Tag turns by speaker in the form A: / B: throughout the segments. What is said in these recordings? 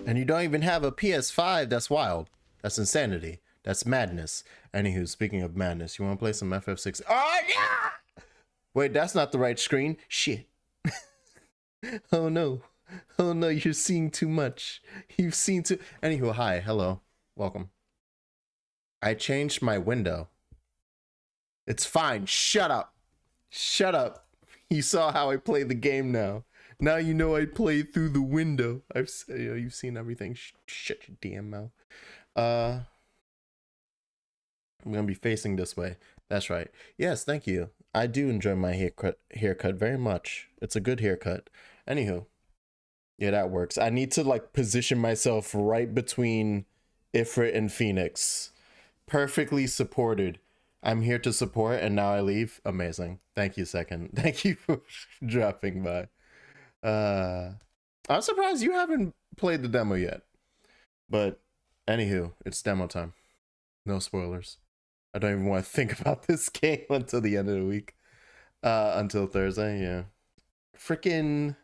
A: And you don't even have a PS5. That's wild. That's insanity. That's madness. Anywho, speaking of madness, you want to play some FF6? Oh, yeah! Wait, that's not the right screen. Shit. Oh, no. Oh, no, you're seeing too much. You've seen too... Anywho, hi. Hello. Welcome. I changed my window. It's fine. Shut up. Shut up. You saw how I play the game now. Now you know I play through the window. You've seen everything. Shut your damn mouth. I'm gonna be facing this way. That's right. Yes, thank you. I do enjoy my haircut very much. It's a good haircut. Anywho, yeah, that works. I need to like position myself right between Ifrit and Phoenix. Perfectly supported. I'm here to support, and now I leave. Amazing. Thank you, second. Thank you for dropping by. I'm surprised you haven't played the demo yet. But anywho, it's demo time. No spoilers. I don't even want to think about this game until the end of the week. Until Thursday, yeah. Freaking,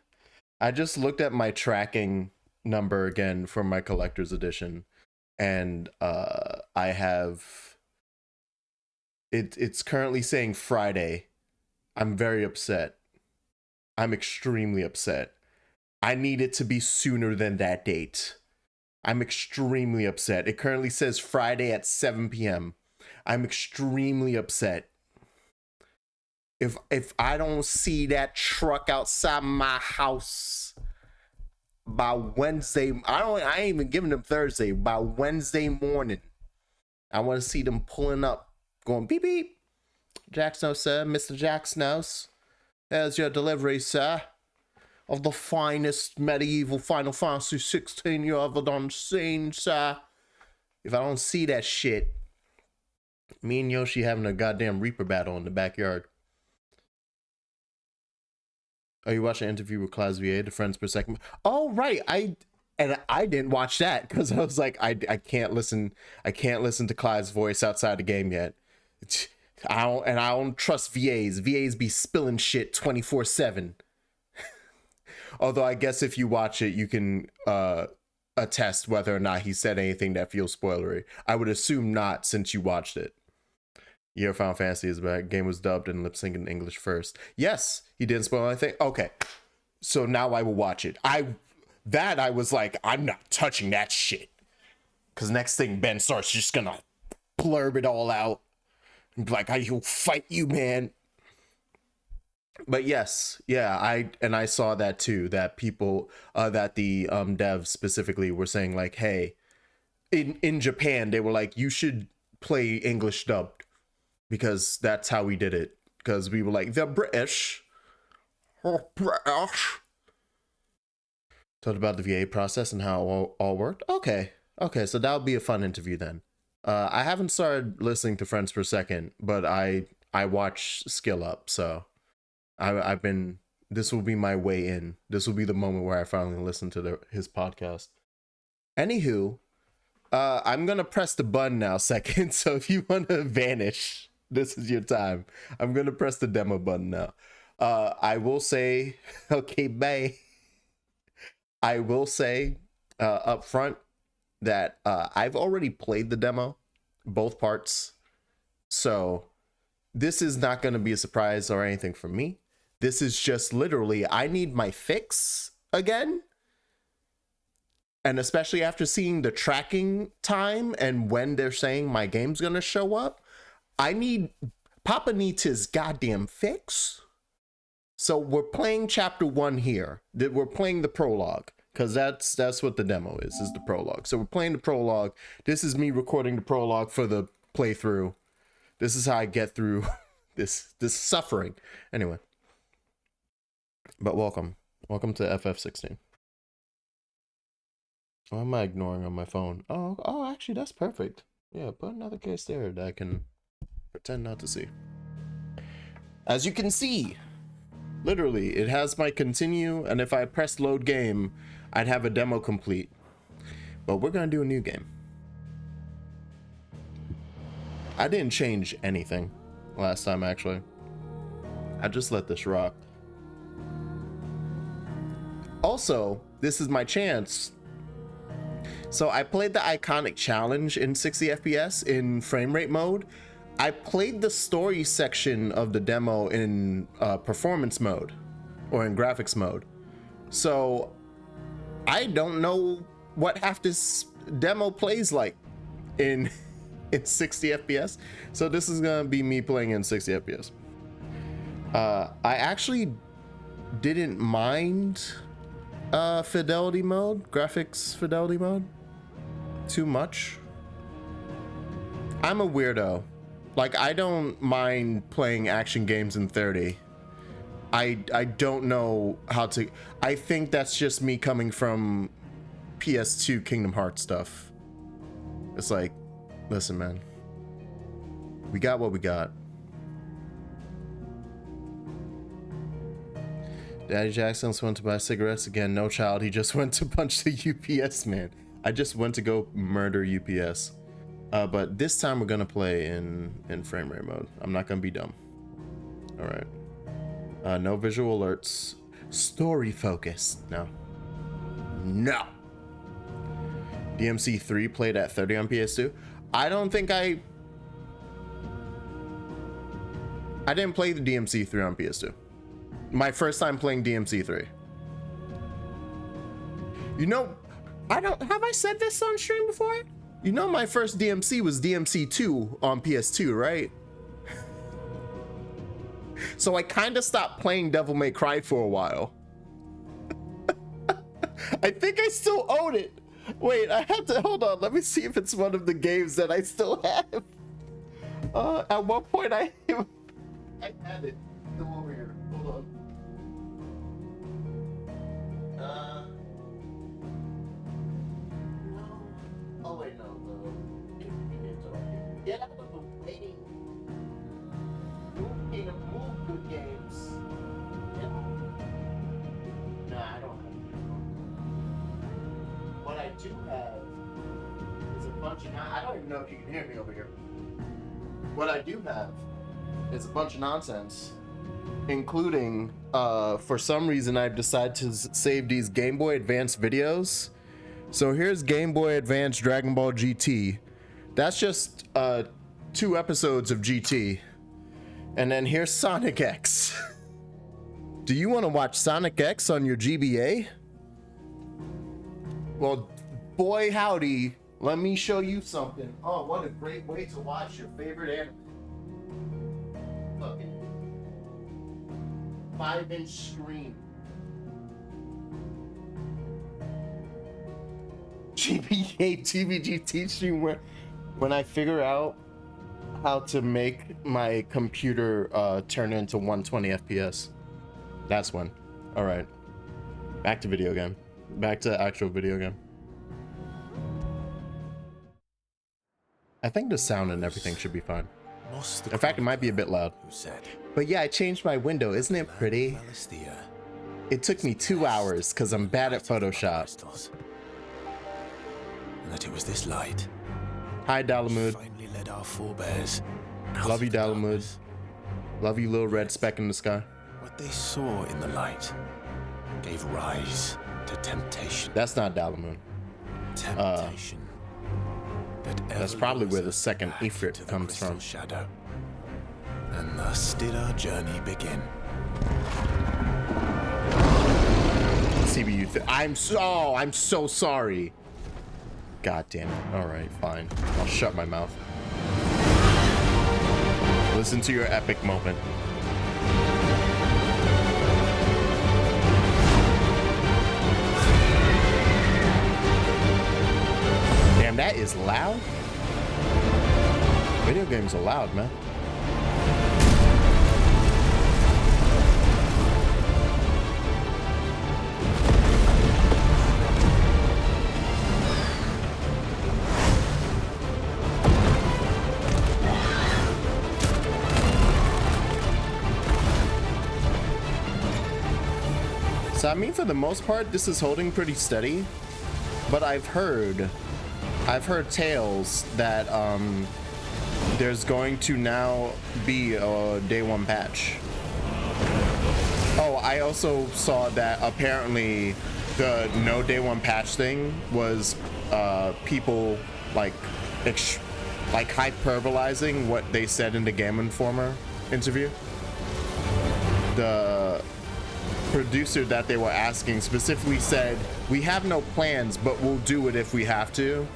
A: I just looked at my tracking number again for my collector's edition, and I have it's currently saying Friday. I'm very upset. I'm extremely upset. I need it to be sooner than that date. I'm extremely upset. It currently says Friday at 7 p.m. I'm extremely upset. If I don't see that truck outside my house by Wednesday, I ain't even giving them Thursday. By Wednesday morning, I want to see them pulling up, going beep beep. Jack Snow, sir, Mr. Jack Snows. There's your delivery, sir, of the finest medieval Final Fantasy 16 you ever done seen, sir. If I don't see that shit, me and Yoshi having a goddamn Reaper battle in the backyard. Oh, you watched an interview with Class VA, the friends per second. Oh, right. I didn't watch that because I was like, I can't listen to Clyde's voice outside the game yet. I don't trust VAs. VAs be spilling shit 24/7. Although I guess if you watch it, you can attest whether or not he said anything that feels spoilery. I would assume not, since you watched it. Your Final Fantasy is back. Game was dubbed and lip synced in English first. Yes, he didn't spoil anything. Okay, so now I will watch it. I was like, I'm not touching that shit, because next thing Ben starts just gonna blurb it all out and be like, I will fight you, man. But yes, yeah, I saw that too, that people that the devs specifically were saying like, hey, in Japan they were like, you should play English dubbed, because that's how we did it, because we were like, the British. Talked about the VA process and how it all worked. Okay, so that'll be a fun interview then. I haven't started listening to Friends Per Second, but I watch Skill Up, so I've been, this will be my way in. This will be the moment where I finally listen to his podcast. Anywho, I'm gonna press the button now, second. So if you want to vanish, this is your time. I'm gonna press the demo button now. I will say, okay, bye. I will say up front that I've already played the demo, both parts. So this is not going to be a surprise or anything for me. This is just literally, I need my fix again. And especially after seeing the tracking time and when they're saying my game's going to show up, Papa needs his goddamn fix. So we're playing chapter 1 here. We're playing the prologue, because that's what the demo is the prologue. So we're playing the prologue. This is me recording the prologue for the playthrough. This is how I get through this suffering. Anyway. But welcome to FF16. What am I ignoring on my phone? Oh, actually, that's perfect. Yeah, put another case there that I can pretend not to see. As you can see, literally, it has my continue, and if I press load game, I'd have a demo complete. But we're gonna do a new game. I didn't change anything last time, actually. I just let this rock. Also, this is my chance So I played the iconic challenge in 60 FPS in frame rate mode. I played the story section of the demo in performance mode or in graphics mode. So I don't know what half this demo plays like in 60 FPS. So this is gonna be me playing in 60 FPS. I actually didn't mind fidelity mode, graphics fidelity mode too much. I'm a weirdo. Like, I don't mind playing action games in 30. I don't know how to. I think that's just me coming from PS2 Kingdom Hearts stuff. It's like, listen, man, we got what we got. Daddy Jackson went to buy cigarettes again. No, child, he just went to punch the UPS man. I just went to go murder UPS. But this time we're gonna play in frame rate mode. I'm not gonna be dumb. All right. No visual alerts. Story focused. No. DMC 3 played at 30 on PS2. I don't think I didn't play the DMC 3 on PS2. My first time playing DMC 3. You know, have I said this on stream before? You know, my first DMC was DMC 2 on PS2, right? So I kind of stopped playing Devil May Cry for a while. I think I still own it. Wait, I have to, hold on. Let me see if it's one of the games that I still have. At one point I had it. Come over here. Hold on. No. Oh wait, no. Get out of the way. Move good games. Yeah. No, I don't have it. What I do have is a bunch of. I don't even know if you can hear me over here. What I do have is a bunch of nonsense, including, for some reason, I've decided to save these Game Boy Advance videos. So here's Game Boy Advance Dragon Ball GT. That's just 2 episodes of GT. And then here's Sonic X. Do you want to watch Sonic X on your GBA? Well, boy howdy, let me show you something. Oh, what a great way to watch your favorite anime. Fucking 5-inch screen. GBA TVGT stream where when I figure out how to make my computer turn into 120 FPS. That's when. All right. Back to video game. Back to actual video game. I think the sound and everything should be fine. In fact, it might be a bit loud. But yeah, I changed my window. Isn't it pretty? It took me 2 hours because I'm bad at Photoshop.
B: And that it was this light.
A: Hi, Dalamud.
B: Finally led our forebears.
A: Love you, Dalamud. Love you, little red speck in the sky.
B: What they saw in the light gave rise to temptation.
A: That's not Dalamud.
B: Temptation.
A: That's probably where the second EEF-REET comes from.
B: Shadow. And thus did our journey begin.
A: CBU. I'm so sorry. God damn it. All right, fine. I'll shut my mouth. Listen to your epic moment. Damn, that is loud. Video games are loud, man. So I mean, for the most part, this is holding pretty steady, but I've heard tales that there's going to now be a day 1 patch. Oh, I also saw that apparently the no day 1 patch thing was people like hyperbolizing what they said in the Game Informer interview. The producer that they were asking specifically said, "We have no plans, but we'll do it if we have to."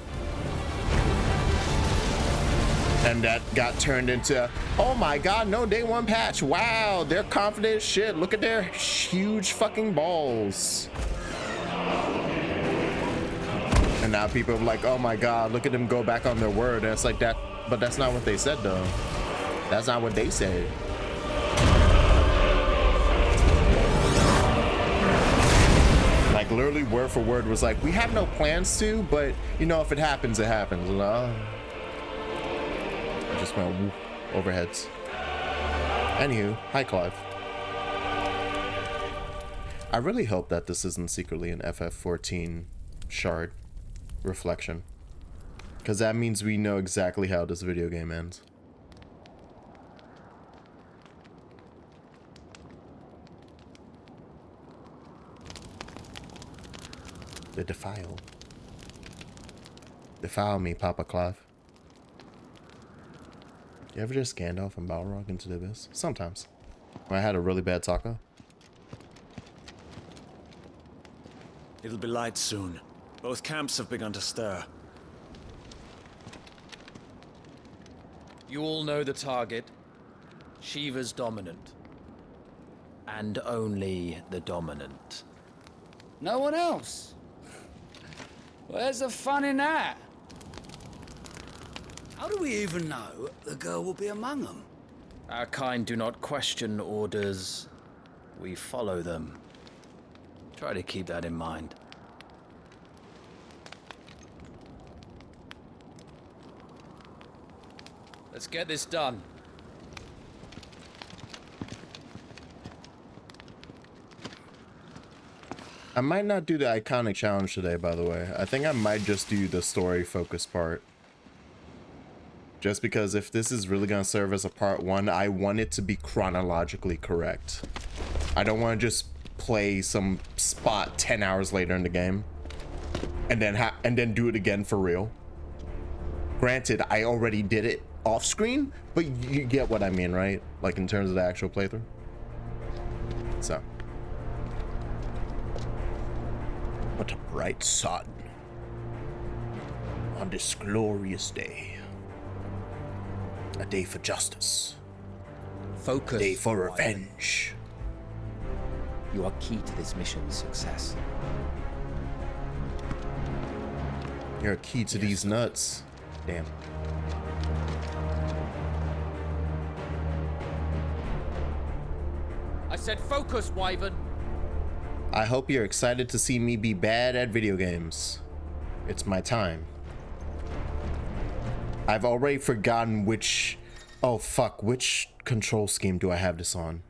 A: And that got turned into, "Oh my god, no day one patch. Wow, they're confident as shit. Look at their huge fucking balls." And now people are like, "Oh my god, look at them go back on their word." And it's like that, but that's not what they said though. That's not what they said. Like literally word for word was like, "We have no plans to, but you know, if it happens, it happens." You know? I just went whoop, overheads. Anywho, hi Clive. I really hope that this isn't secretly an FF14 shard reflection, because that means we know exactly how this video game ends. The defile. Defile me, Papa Clive. You ever just Gandalf and Balrog into the abyss? Sometimes. When I had a really bad taco.
B: It'll be light soon. Both camps have begun to stir.
C: You all know the target. Shiva's dominant. And only the dominant.
D: No one else? Where's the fun in that? How do we even know the girl will be among them?
C: Our kind do not question orders. We follow them. Try to keep that in mind. Let's get this done.
A: I might not do the iconic challenge today, by the way. I think I might just do the story focused part. Just because if this is really gonna serve as a part 1, I want it to be chronologically correct. I don't want to just play some spot 10 hours later in the game and then do it again for real. Granted, I already did it off screen, but you get what I mean, right? Like in terms of the actual playthrough. So. What a bright sun on this glorious day. A day for justice.
E: Focus.
A: A day for revenge.
E: You are key to this mission's success.
A: You're a key to these nuts. Damn.
C: I said focus, Wyvern.
A: I hope you're excited to see me be bad at video games. It's my time. I've already forgotten which... Oh, fuck. Which control scheme do I have this on?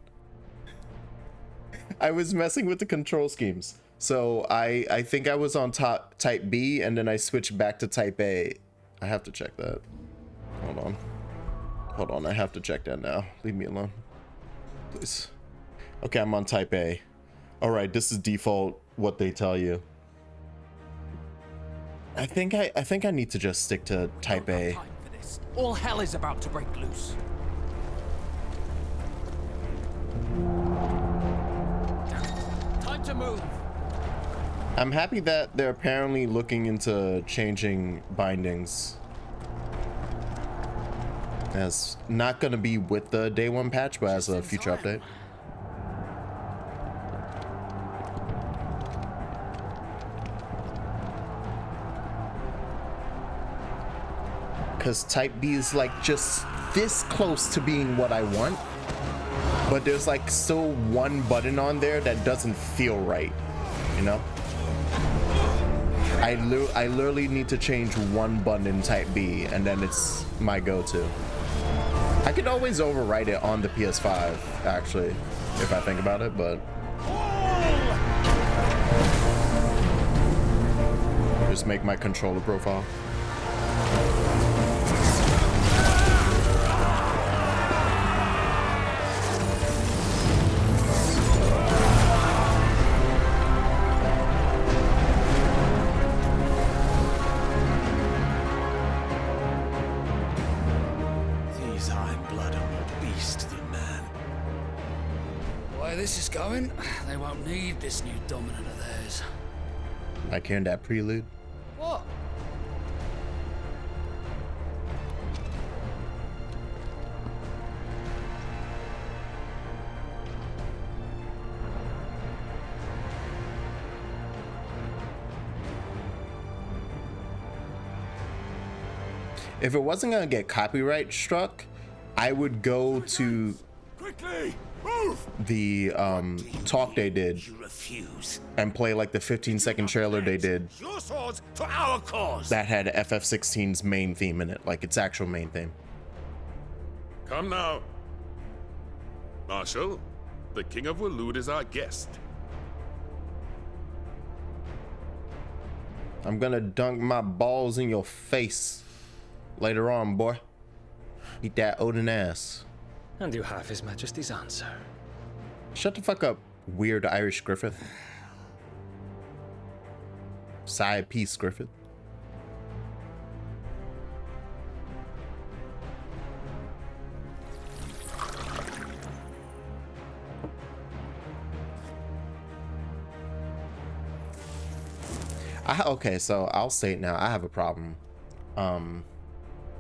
A: I was messing with the control schemes. So I think I was on type B, and then I switched back to type A. I have to check that. Hold on. Hold on. I have to check that now. Leave me alone. Please. Okay, I'm on type A. All right, this is default what they tell you. I think I need to just stick to type A.
D: Time for this. All hell is about to break loose.
C: Time to move.
A: I'm happy that they're apparently looking into changing bindings. As not gonna be with the day 1 patch, but as a future update. Because type B is like just this close to being what I want, but there's like still one button on there that doesn't feel right, you know? I literally need to change one button in type B, and then it's my go-to. I could always overwrite it on the PS5, actually, if I think about it, but just make my controller profile.
D: going, they won't need this new dominant of theirs.
A: Like hearing that prelude.
D: What?
A: If it wasn't gonna get copyright struck, I would go to
B: Quickly, move!
A: the talk they did
B: You refuse.
A: and play like the 15-second trailer they did
B: Your swords for our cause.
A: that had FF16's main theme in it, like its actual main theme.
F: Come now. Marshal, the King of Waloed is our guest.
A: I'm gonna dunk my balls in your face later on, boy. Eat that Odin ass.
C: And you have His Majesty's answer.
A: Shut the fuck up, weird Irish Griffith. Side piece Griffith. Okay, so I'll state now, I have a problem.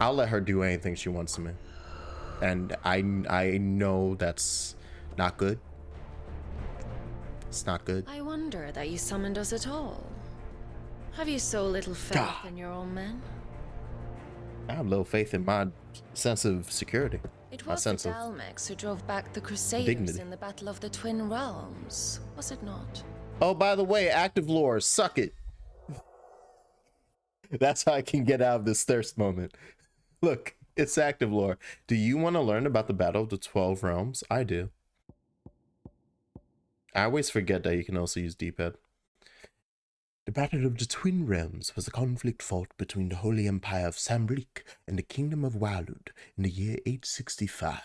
A: I'll let her do anything she wants to me. And I know that's not good. It's not good.
G: I wonder that you summoned us at all. Have you so little faith
A: God.
G: in your own men?
A: I have little faith in my sense of security.
G: It
A: My
G: was the
A: sense of
G: Dalmex who drove back the Crusaders
A: dignity.
G: in the Battle of the Twin Realms, was it not?
A: Oh, by the way, active lore, suck it. That's how I can get out of this thirst moment. Look, it's active lore. Do you want to learn about the Battle of the 12 Realms? I do. I always forget that you can also use D-pad. The Battle of the Twin Realms was a conflict fought between the Holy Empire of Samblic and the Kingdom of Waloed in the year 865.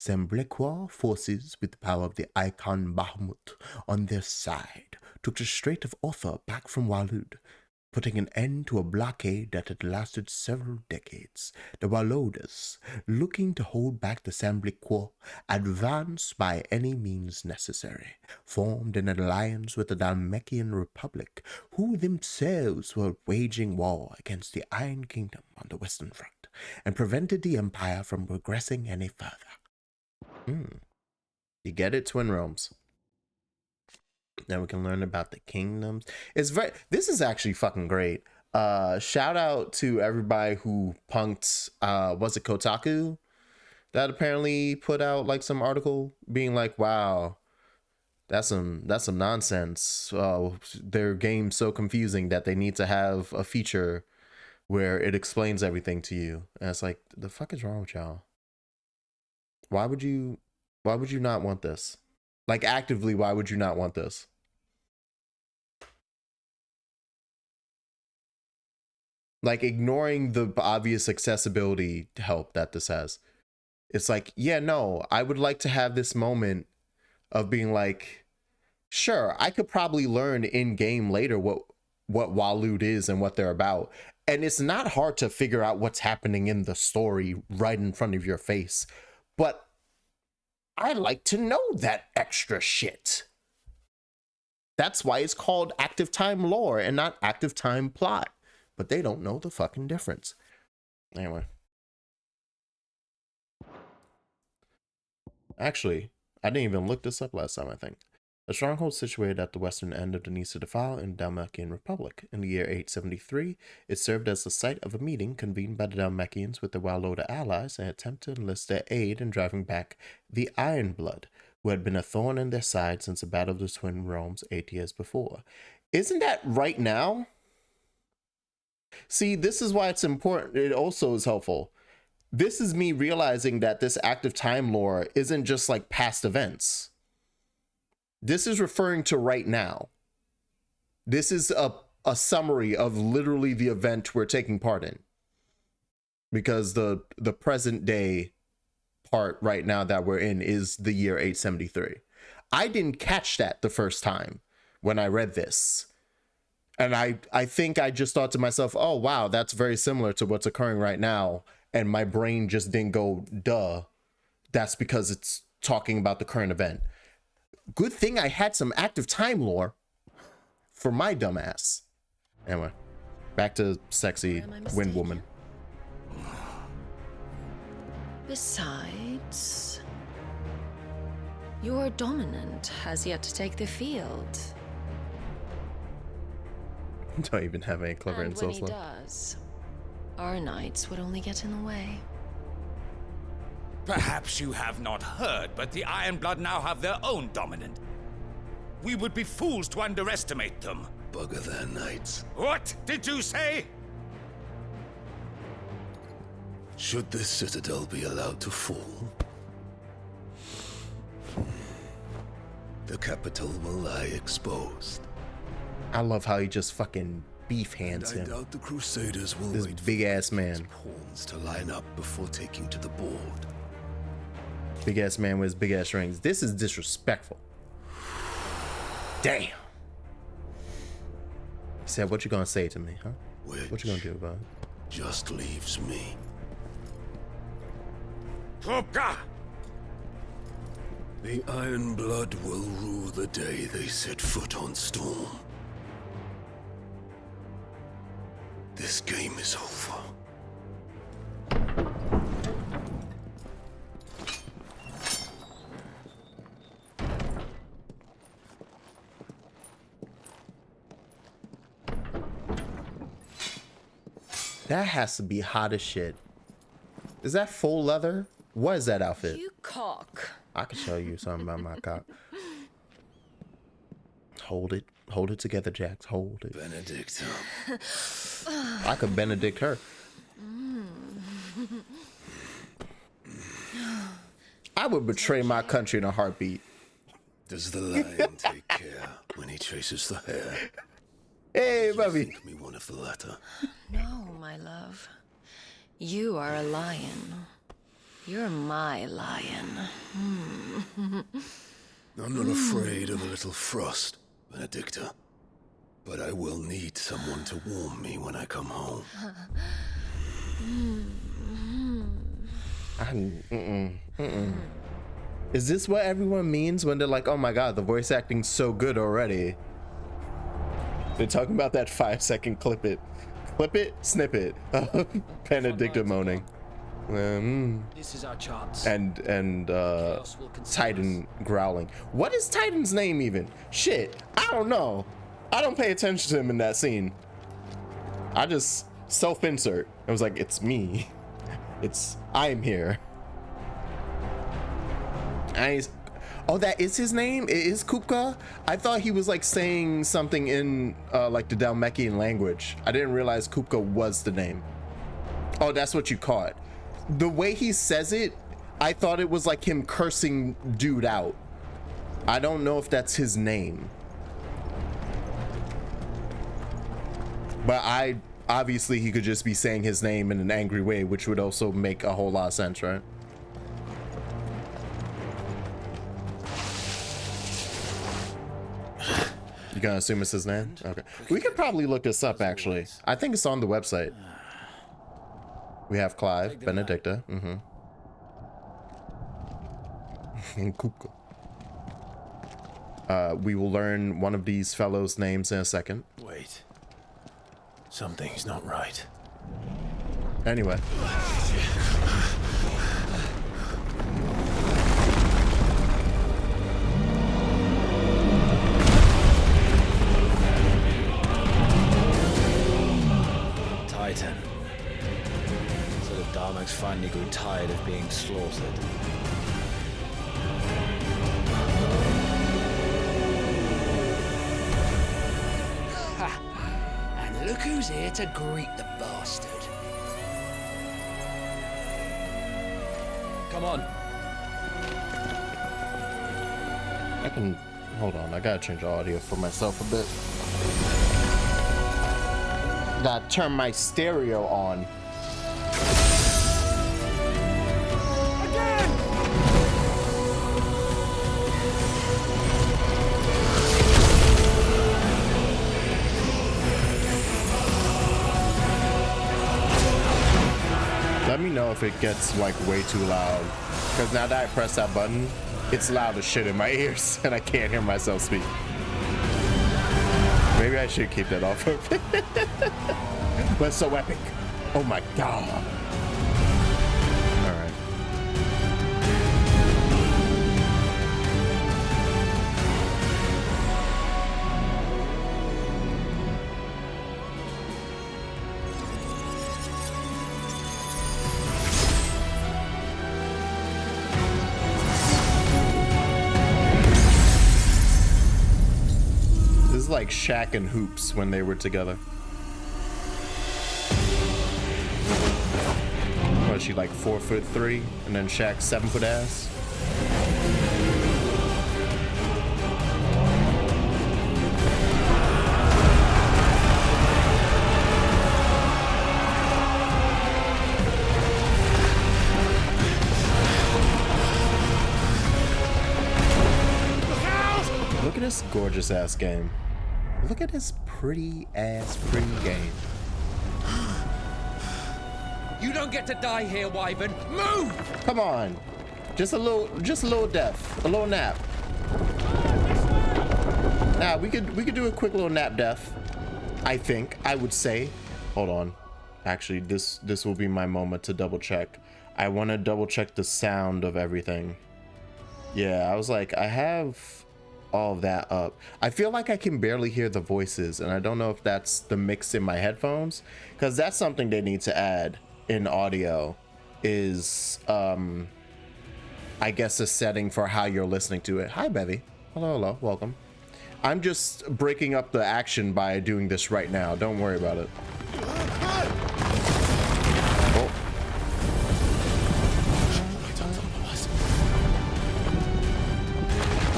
A: Samblequois forces, with the power of the Eikon Bahamut on their side, took the Strait of Otha back from Waloed, putting an end to a blockade that had lasted several decades. The Waloders, looking to hold back the Sambliquois, advanced by any means necessary, formed an alliance with the Dalmekian Republic, who themselves were waging war against the Iron Kingdom on the Western Front, and prevented the Empire from progressing any further. You get it, Twin Realms. Now we can learn about the kingdoms. This is actually fucking great. Shout out to everybody who punked was it Kotaku that apparently put out like some article being like, wow, that's some nonsense. Their game's so confusing that they need to have a feature where it explains everything to you. And it's like, the fuck is wrong with y'all? Why would you not want this? Like, actively, why would you not want this? Like, ignoring the obvious accessibility help that this has. It's like, yeah, no, I would like to have this moment of being like, sure, I could probably learn in-game later what Waloed is and what they're about. And it's not hard to figure out what's happening in the story right in front of your face. But I like to know that extra shit. That's why it's called active time lore and not active time plot. But they don't know the fucking difference. Anyway. Actually, I didn't even look this up last time, I think. A stronghold situated at the western end of the Nisa Defile in the Dalmekian Republic. In the year 873, it served as the site of a meeting convened by the Dalmekians with their Waloda allies and attempted to enlist their aid in driving back the Ironblood, who had been a thorn in their side since the Battle of the Twin Realms 8 years before. Isn't that right now? See, this is why it's important. It also is helpful. This is me realizing that this active time lore isn't just like past events. This is referring to right now. This is a summary of literally the event we're taking part in. Because the present day part right now that we're in is the year 873. I didn't catch that the first time when I read this. And I think I just thought to myself, oh, wow, that's very similar to what's occurring right now. And my brain just didn't go, duh. That's because it's talking about the current event. Good thing I had some active time lore for my dumbass. Anyway, back to sexy
G: Am I
A: wind
G: mistaken?
A: woman.
G: Besides, your dominant has yet to take the field.
A: Don't even have any clever
G: And when
A: insults
G: he
A: left.
G: does, our knights would only get in the way.
H: Perhaps you have not heard, but the Ironblood now have their own dominant. We would be fools to underestimate them.
B: Bugger their knights.
H: What did you say?
B: Should this citadel be allowed to fall, the capital will lie exposed.
A: I love how he just fucking beef hands
B: And I
A: him.
B: doubt the Crusaders will
A: This
B: wait for
A: big ass
B: these
A: man.
B: pawns to line up before taking to the board.
A: Big ass man with his big ass rings. This is disrespectful. Damn. He said, "What you gonna say to me, huh?
B: Which
A: What you gonna do about it?"
B: just leaves me.
H: Hopka!
B: The Ironblood will rue the day they set foot on Storm. This game is over.
A: That has to be hot as shit. Is that full leather? What is that outfit?
G: You cock.
A: I can show you something about my cock. Hold it. Hold it together, Jax. Hold it.
B: Benedict.
A: I could Benedict her. I would betray my country in a heartbeat.
B: Does the lion take care when he chases the hare?
A: Hey,
B: You
A: baby.
B: think me one of the latter?
G: No, my love. You are a lion. You're my lion.
B: I'm not afraid of a little frost, Benedicta. But I will need someone to warm me when I come home.
A: Is this what everyone means when they're like, "Oh my god, the voice acting's so good already"? They're talking about that 5-second clip it, snippet of Benedicta moaning.
C: This is our chance.
A: And
C: Chaos will consume
A: Titan growling. What is Titan's name even? Shit, I don't know. I don't pay attention to him in that scene. I just self-insert. I was like, it's me. I'm here. Oh, that is his name? It is Kupka? I thought he was like saying something in like the Dalmekian language. I didn't realize Kupka was the name. Oh, that's what you caught. The way he says it, I thought it was like him cursing dude out. I don't know if that's his name. But obviously he could just be saying his name in an angry way, which would also make a whole lot of sense, right? You gonna assume it's his name? Okay. We could probably look this up, actually. I think it's on the website. We have Clive, Benedicta, and Kupka. We will learn one of these fellows' names in a second.
B: Wait. Something's not right.
A: Anyway.
C: Titan. So the Darmaks finally grew tired of being slaughtered.
D: And look who's here to greet the bastard.
C: Come on.
A: I can hold on. I gotta change the audio for myself a bit. Gotta turn my stereo on. Let me know if it gets like way too loud, because now that I press that button, It's loud as shit in my ears, and I can't hear myself speak. Maybe I should keep that off of it. But it's so epic. Oh my god. All right. This is like Shaq and Hoops when they were together. What is she, like 4'3", and then Shaq's 7-foot ass? Look at this gorgeous ass game. Look at this pretty game.
H: You don't get to die here, Wyvern. Move!
A: Come on. Just a little death. A little nap. Nah, we could do a quick little nap death. I would say. Hold on. Actually, this will be my moment to double check. I want to double check the sound of everything. Yeah, I was like, I have all of that up. I feel like I can barely hear the voices, and I don't know if that's the mix in my headphones, because that's something they need to add in audio is I guess a setting for how you're listening to it. Hi Bevy. Hello, welcome. I'm just breaking up the action by doing this right now. Don't worry about it. Oh.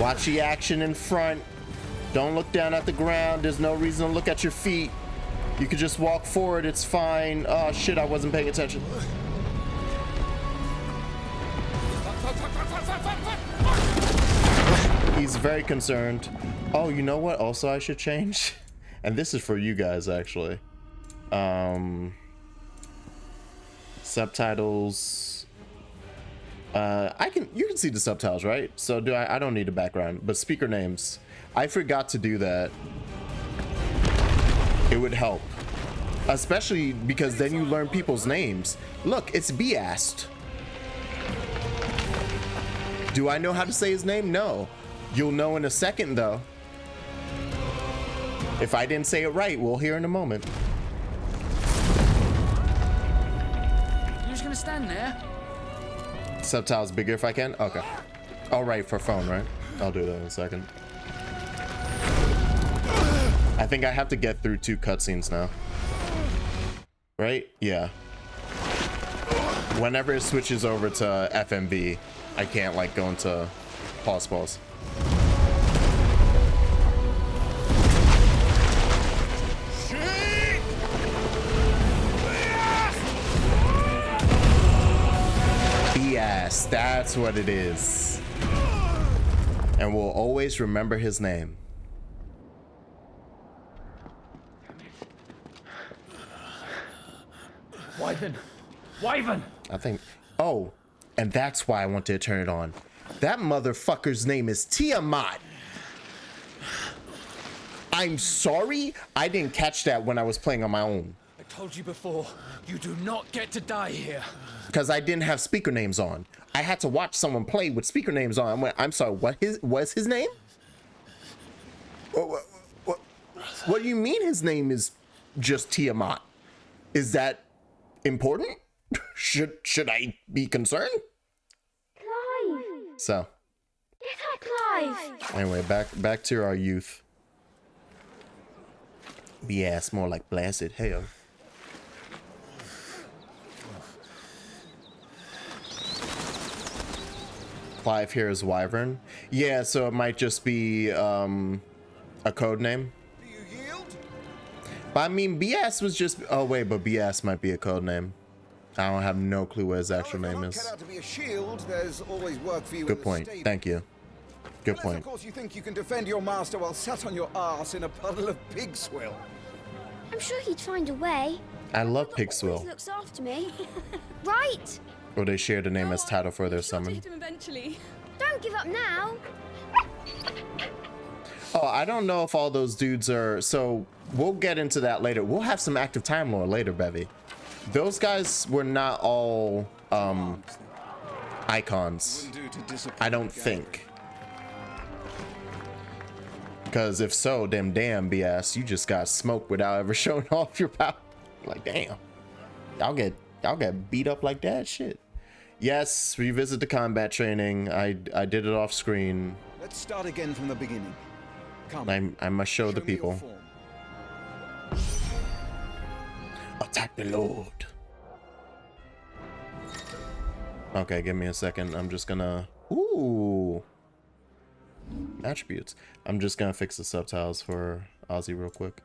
A: Watch the action in front. Don't look down at the ground. There's no reason to look at your feet. You could just walk forward, it's fine. Oh shit, I wasn't paying attention. He's very concerned. Oh, you know what also I should change? And this is for you guys actually. Subtitles. You can see the subtitles, right? So I don't need a background, but speaker names. I forgot to do that. It would help, especially because then you learn people's names. Look, it's Biast. Do I know how to say his name? No. You'll know in a second though. If I didn't say it right, we'll hear in a moment.
D: You're just gonna stand there?
A: Subtitles bigger if I can? Okay. All right, for phone, right? I'll do that in a second. I think I have to get through 2 cutscenes now. Right? Yeah. Whenever it switches over to FMV, I can't like go into pause. Yes, that's what it is. And we'll always remember his name.
C: Wyvern!
A: I think. Oh, and that's why I wanted to turn it on. That motherfucker's name is Tiamat. I'm sorry, I didn't catch that when I was playing on my own.
H: I told you before, you do not get to die here.
A: Because I didn't have speaker names on. I had to watch someone play with speaker names on. I'm sorry, what was his name? What do you mean his name is just Tiamat? Is that important? Should I be concerned?
I: Clive!
A: So.
I: Get up, Clive!
A: Anyway, back to our youth. BS, more like blasted hell. Clive here is Wyvern. Yeah, so it might just be a code name.
B: Do you yield?
A: But I mean, BS was just. Oh wait, but BS might be a code name. I don't have no clue what his actual name is.
B: Cut out to be a shield, there's always work for you.
A: Good point. Thank you. Good point.
B: Of course, you think you can defend your master while sat on your ass in a puddle of pig swill.
I: I'm sure he'd find a way.
A: I love
I: He
A: Pigswill.
I: always looks after me. Right!
A: Or they shared the name as title for their
J: Sure to
A: summon.
J: hit him eventually.
I: Don't give up now.
A: Oh, I don't know if all those dudes are, so we'll get into that later. We'll have some active Time Lore later, Bevy. Those guys were not all icons, I don't think. Because if so, damn BS, you just got smoked without ever showing off your power. Like, damn, y'all get beat up like that. Shit. Yes, revisit the combat training. I did it off screen.
J: Let's start again from the beginning. Come.
A: I must show the people. Attack the Lord. Okay, give me a second. I'm just gonna. Ooh. Attributes. I'm just gonna fix the subtitles for Ozzy real quick.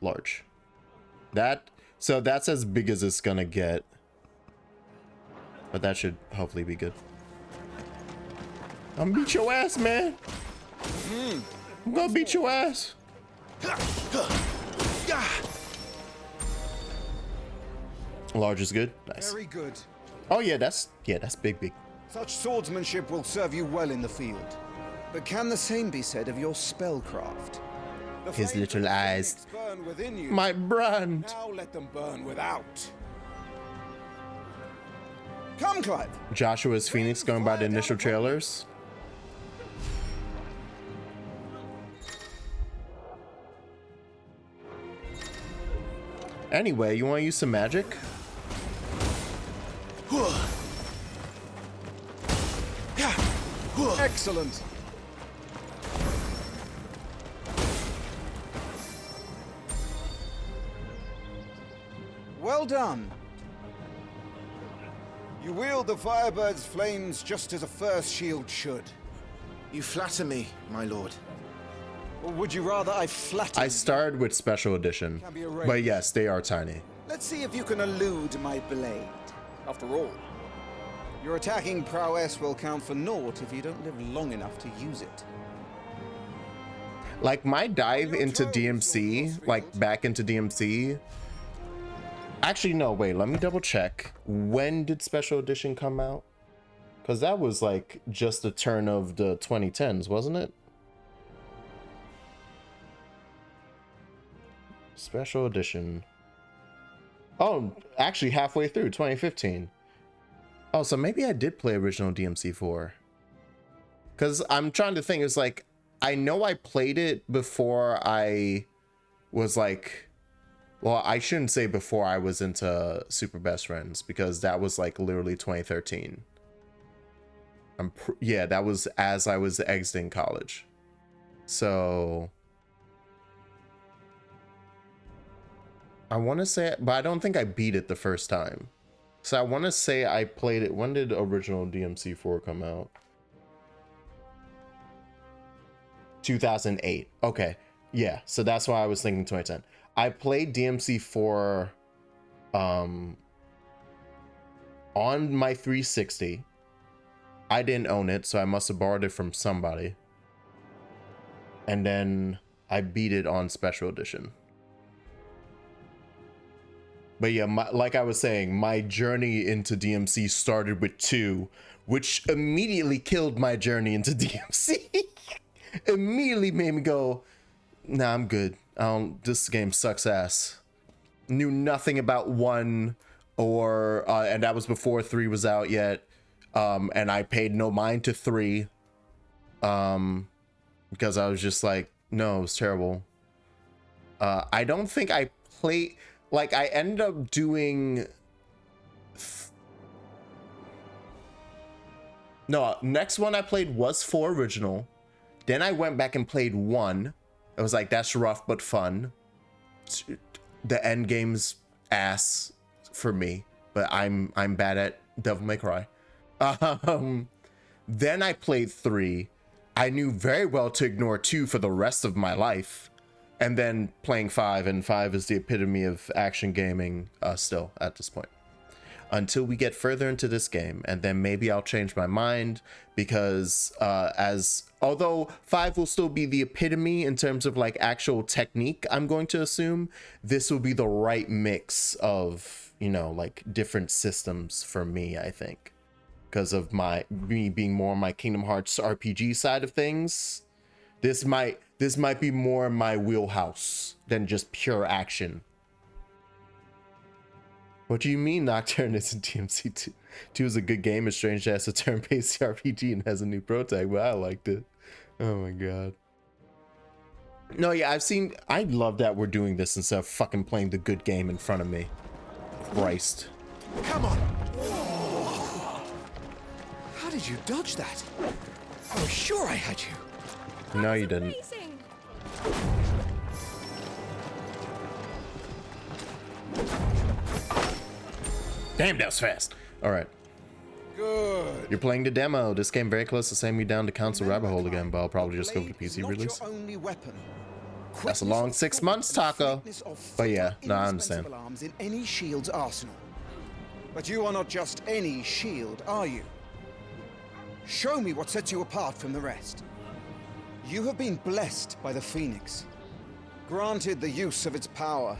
A: Large. So that's as big as it's gonna get. But that should hopefully be good. I'm gonna beat your ass, man. I'm gonna beat your ass. Large is good. Nice.
J: Very good.
A: Oh yeah, that's big.
J: Such swordsmanship will serve you well in the field. But can the same be said of your spellcraft? The
A: His
J: flames
A: little
J: of the
A: eyes.
J: phoenix burn within you.
A: My brand.
J: Now let them burn without. Come, Clive.
A: Joshua's Phoenix going by the initial trailers. Anyway, you want to use some magic?
J: Excellent. Well done. You wield the Firebird's flames just as a first shield should.
K: You flatter me, my lord.
J: Or would you rather I flatter
A: I
J: you?
A: started with special edition, but yes, they are tiny.
J: Let's see if you can elude my blade. After all, your attacking prowess will count for naught if you don't live long enough to use it.
A: Like my dive into DMC, like back into DMC. Actually, no, wait, let me double check. When did special edition come out? Because that was like just the turn of the 2010s, wasn't it? Special edition. Oh, actually halfway through 2015. Oh, so maybe I did play original DMC4. Because I'm trying to think, it's like, I know I played it before I was like, well, I shouldn't say before I was into Super Best Friends, because that was like literally 2013. Yeah, that was as I was exiting college. So I want to say, but I don't think I beat it the first time. So I want to say I played it. When did original DMC4 come out? 2008. Okay. Yeah. So that's why I was thinking 2010. I played DMC4 on my 360. I didn't own it, so I must have borrowed it from somebody. And then I beat it on special edition. But yeah, like I was saying, my journey into DMC started with 2, which immediately killed my journey into DMC. Immediately made me go, nah, I'm good. This game sucks ass. Knew nothing about 1, or and that was before 3 was out yet. And I paid no mind to 3. Because I was just like, no, it was terrible. I don't think I played. Like, I ended up doing... No, next one I played was 4 original. Then I went back and played 1. I was like, that's rough but fun. The end game's ass for me, but I'm bad at Devil May Cry. Then I played 3. I knew very well to ignore 2 for the rest of my life. And then playing 5, and 5 is the epitome of action gaming still at this point. Until we get further into this game, and then maybe I'll change my mind, because although 5 will still be the epitome in terms of like actual technique, I'm going to assume this will be the right mix of, you know, like different systems for me, I think. because of me being more on my Kingdom Hearts RPG side of things. This might be more my wheelhouse than just pure action. What do you mean Nocturne isn't DMC 2? 2 is a good game. It's strange that it's a turn-based RPG and has a new pro tag, but I liked it. Oh my god. No, yeah, I love that we're doing this instead of fucking playing the good game in front of me. Christ.
K: Come on! How did you dodge that? I was sure I had you.
A: No, you didn't. Damn, that was fast. All right.
J: Good.
A: You're playing the demo. This game very close to sending me down to Council Rabbit Hole again, but I'll probably just go for the PC release. That's a long 6 months, Taco. But yeah, no, I understand.
J: In any shield's arsenal. But you are not just any shield, are you? Show me what sets you apart from the rest. You have been blessed by the Phoenix, granted the use of its power.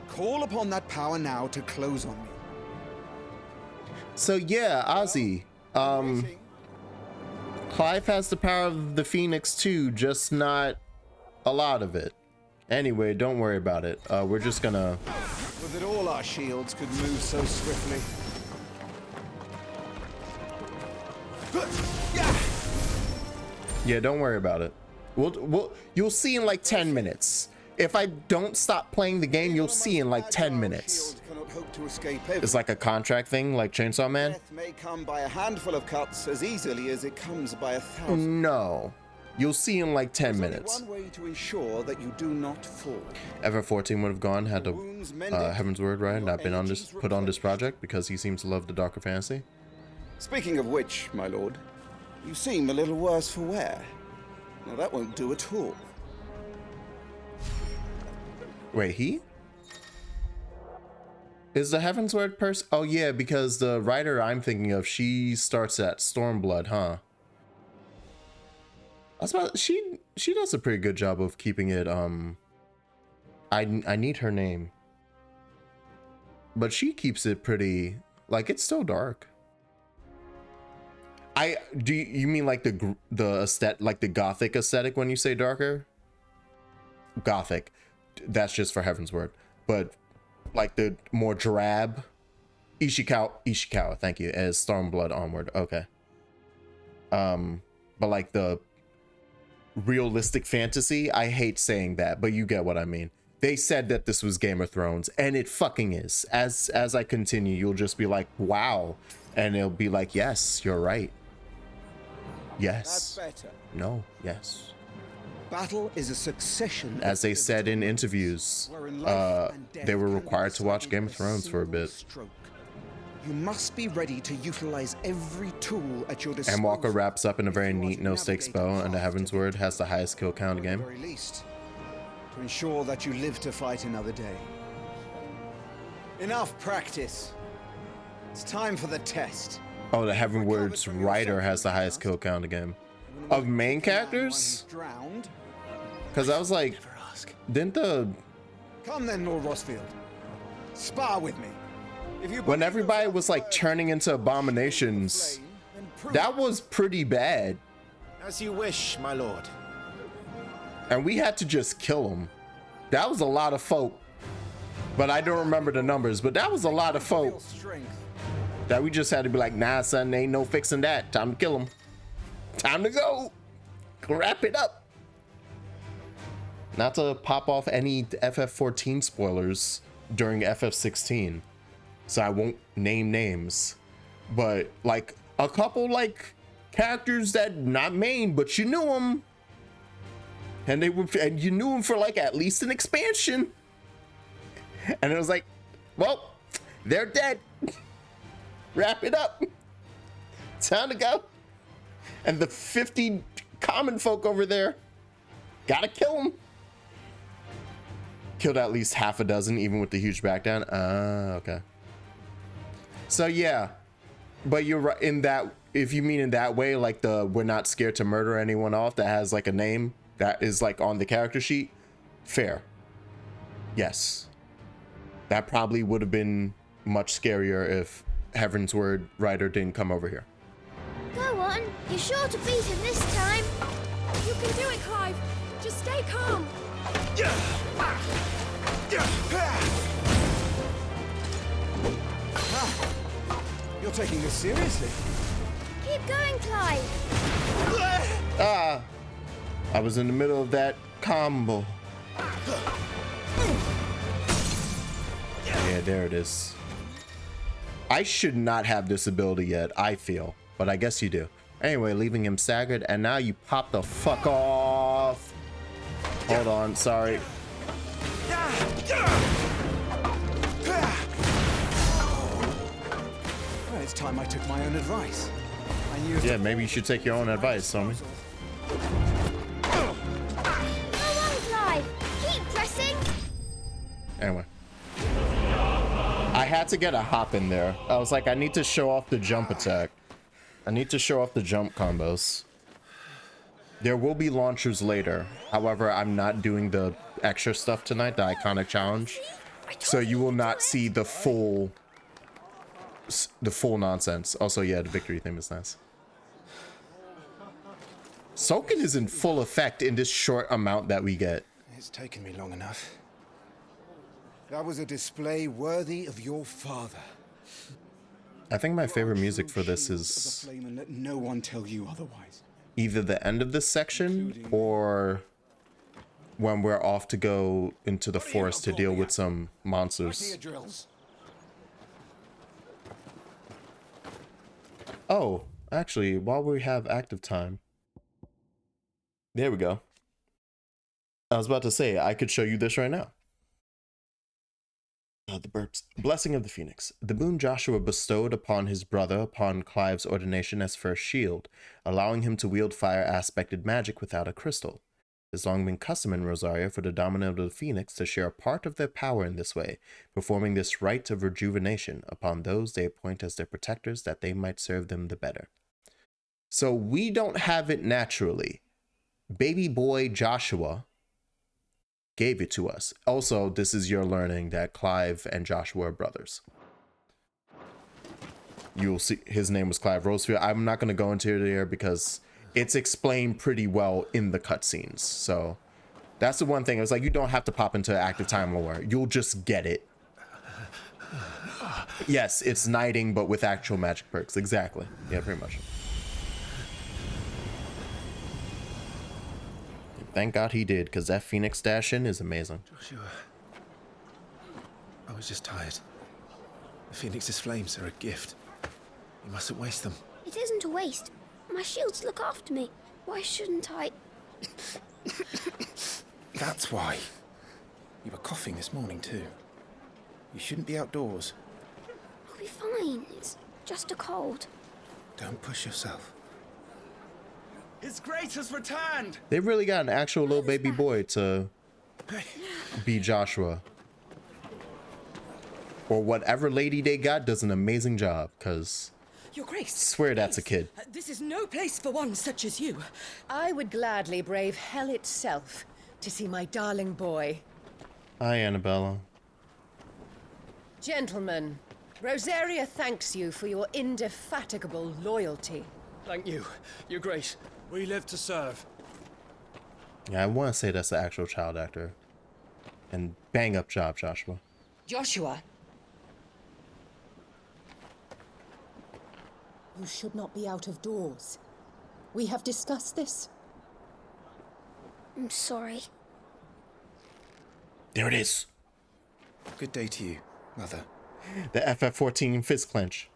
J: Call upon that power now to close on me.
A: So yeah, Ozzy, Clive has the power of the Phoenix too, just not a lot of it. Anyway, don't worry about it. We're just gonna...
J: Was it all our shields could move so swiftly?
A: Yeah, don't worry about it. You'll see in like 10 minutes. If I don't stop playing the game, you'll see in like 10 minutes. It's like a contract thing, like Chainsaw Man?
J: Death may come by a handful of cuts as easily as it comes by 1,000.
A: No. You'll see in like 10 minutes.
J: One way to ensure that you do not fall.
A: FF14 would have gone had the Heaven's Word right, not been put on this project because he seems to love the darker fantasy.
J: Speaking of which, my lord, you seem a little worse for wear. Now that won't do at all.
A: Wait, he? Is the Heaven's Word person? Oh yeah, because the writer I'm thinking of, she starts at Stormblood, huh? She does a pretty good job of keeping it, I need her name. But she keeps it pretty, like, it's still dark. Do you mean like the aesthetic, like the gothic aesthetic when you say darker? Gothic. That's just for Heaven's Word. But like the more drab Ishikawa, thank you, as Stormblood onward. Okay. But like the realistic fantasy, I hate saying that, but you get what I mean. They said that this was Game of Thrones, and it fucking is. As I continue, you'll just be like, wow. And it'll be like, yes, you're right. Yes.
J: That's better.
A: No, yes.
J: Battle is a succession.
A: As they said in interviews, they were required to watch Game of Thrones for a bit.
J: Stroke. You must be ready to utilize every tool at your disposal.
A: And Walker wraps up in a very neat no-stakes bow, and the Heaven's Word has the highest kill count in the game.
J: At the very least, to ensure that you live to fight another day. Enough practice. It's time for the test.
A: Oh, the Heaven's Word's writer has the highest kill count in the game. Of main characters? Because I was like, didn't the...
J: Come then, Lord Rossfield. Spar with me.
A: When everybody was like turning into abominations, that was pretty bad.
K: As you wish, my lord.
A: And we had to just kill them. That was a lot of folk. But I don't remember the numbers, but that was a lot of folk. That we just had to be like, nah, son, ain't no fixing that. Time to kill them. Time to go. Wrap it up. Not to pop off any FF14 spoilers during FF16. So I won't name names. But like a couple like characters that not main, but you knew them. And you knew them for like at least an expansion. And it was like, well, they're dead. Wrap it up. Time to go. And the 50 common folk over there, gotta kill them. Killed at least half a dozen, even with the huge backdown. Okay. So yeah, but you're right in that, if you mean in that way, like the we're not scared to murder anyone off that has like a name that is like on the character sheet, fair. Yes. That probably would have been much scarier if Heaven's Word writer didn't come over here.
I: Go on. You're sure to beat him this time.
L: You can do it, Clive. Just stay calm.
J: You're taking this seriously.
I: Keep going, Clive.
A: Ah! I was in the middle of that combo. Yeah, there it is. I should not have this ability yet, I feel. But I guess you do. Anyway, leaving him staggered, and now you pop the fuck off. Hold on, sorry.
J: Well, it's time I took my own advice. I knew.
A: Yeah, maybe you should take your own advice, homie.
I: Go on, Clive. Keep pressing.
A: Anyway. I had to get a hop in there. I was like, I need to show off the jump attack. I need to show off the jump combos. There will be launchers later. However, I'm not doing the extra stuff tonight, the iconic challenge. So you will not see the full nonsense. Also, yeah, the victory theme is nice. Soaking is in full effect in this short amount that we get.
J: It's taken me long enough. That was a display worthy of your father.
A: I think my favorite music for this is
J: And let no one tell you otherwise.
A: either the end of this section or when we're off to go into the forest to deal with some monsters. Oh, actually, while we have active time. There we go. I was about to say, I could show you this right now. The burps. Blessing of the Phoenix. The boon Joshua bestowed upon his brother upon Clive's ordination as first shield, allowing him to wield fire-aspected magic without a crystal. It has long been custom in Rosaria for the dominant of the Phoenix to share a part of their power in this way, performing this rite of rejuvenation upon those they appoint as their protectors that they might serve them the better. So we don't have it naturally. Baby boy Joshua gave it to us. Also, this is your learning that Clive and Joshua are brothers. You'll see his name was Clive Rosefield. I'm not going to go into it here because it's explained pretty well in the cutscenes. So that's the one thing. It's like you don't have to pop into active time lore. You'll just get it. Yes, it's knighting, but with actual magic perks. Exactly. Yeah, pretty much. Thank God he did, because that Phoenix dash in is amazing.
K: Joshua, I was just tired. The Phoenix's flames are a gift. You mustn't waste them.
I: It isn't a waste. My shields look after me. Why shouldn't I?
K: That's why. You were coughing this morning too. You shouldn't be outdoors.
I: I'll be fine. It's just a cold.
K: Don't push yourself.
J: His Grace has returned!
A: They really got an actual little baby boy to be Joshua. Or whatever lady they got does an amazing job, because
L: Your Grace.
A: Swear that's a kid.
L: This is no place for one such as you.
M: I would gladly brave hell itself to see my darling boy.
A: Hi, Annabella.
M: Gentlemen, Rosaria thanks you for your indefatigable loyalty.
C: Thank you, Your Grace. We live to serve.
A: Yeah, I want to say that's the actual child actor. And bang up job, Joshua.
M: Joshua. You should not be out of doors. We have discussed this.
I: I'm sorry.
A: There it is.
K: Good day to you, Mother.
A: The FF14 fist clench.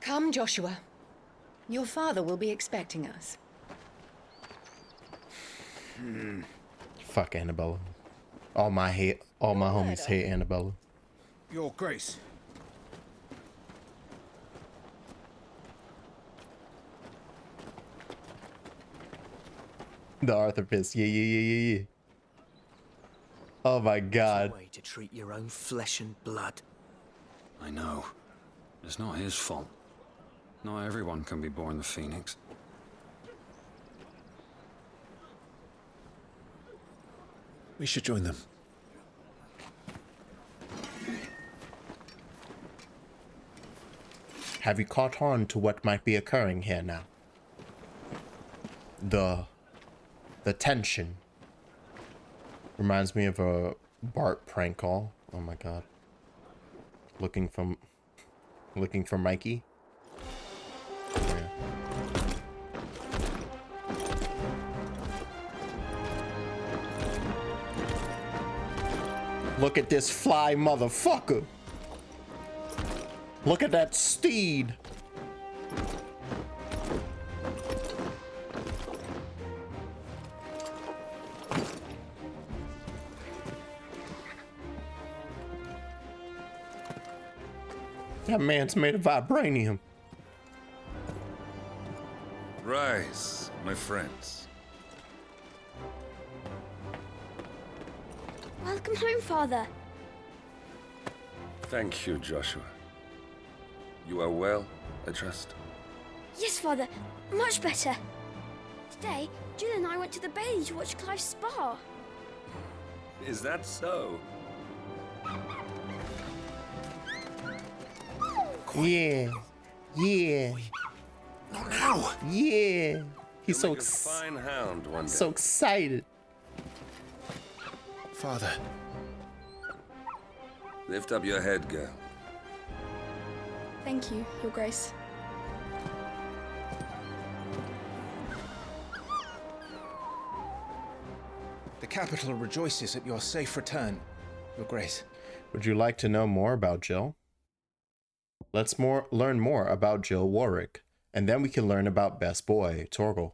M: Come, Joshua. Your father will be expecting us.
A: Fuck Annabella. All my homies hate Annabella.
J: Your Grace.
A: The Arthur fist. Yeah. Oh my God.
E: Way to treat your own flesh and blood.
C: I know. It's not his fault. Not everyone can be born the Phoenix.
K: We should join them.
A: Have you caught on to what might be occurring here now? The tension reminds me of a Bart prank call. Oh my god. Looking for Mikey. Yeah. Look at this fly motherfucker. Look at that steed. That man's made of vibranium.
N: Rise, my friends.
I: Welcome home, Father.
N: Thank you, Joshua. You are well, I trust?
I: Yes, Father. Much better. Today, Jill and I went to the Bailey to watch Clive's spa.
N: Is that so?
A: Yeah. Yeah.
B: Not now.
A: Yeah. He's
N: You'll make a fine hound one day.
A: so excited.
K: Father.
N: Lift up your head, girl.
O: Thank you, Your Grace.
K: The capital rejoices at your safe return, Your Grace.
A: Would you like to know more about Jill? Let's learn more about Jill Warwick, and then we can learn about best boy, Torgal.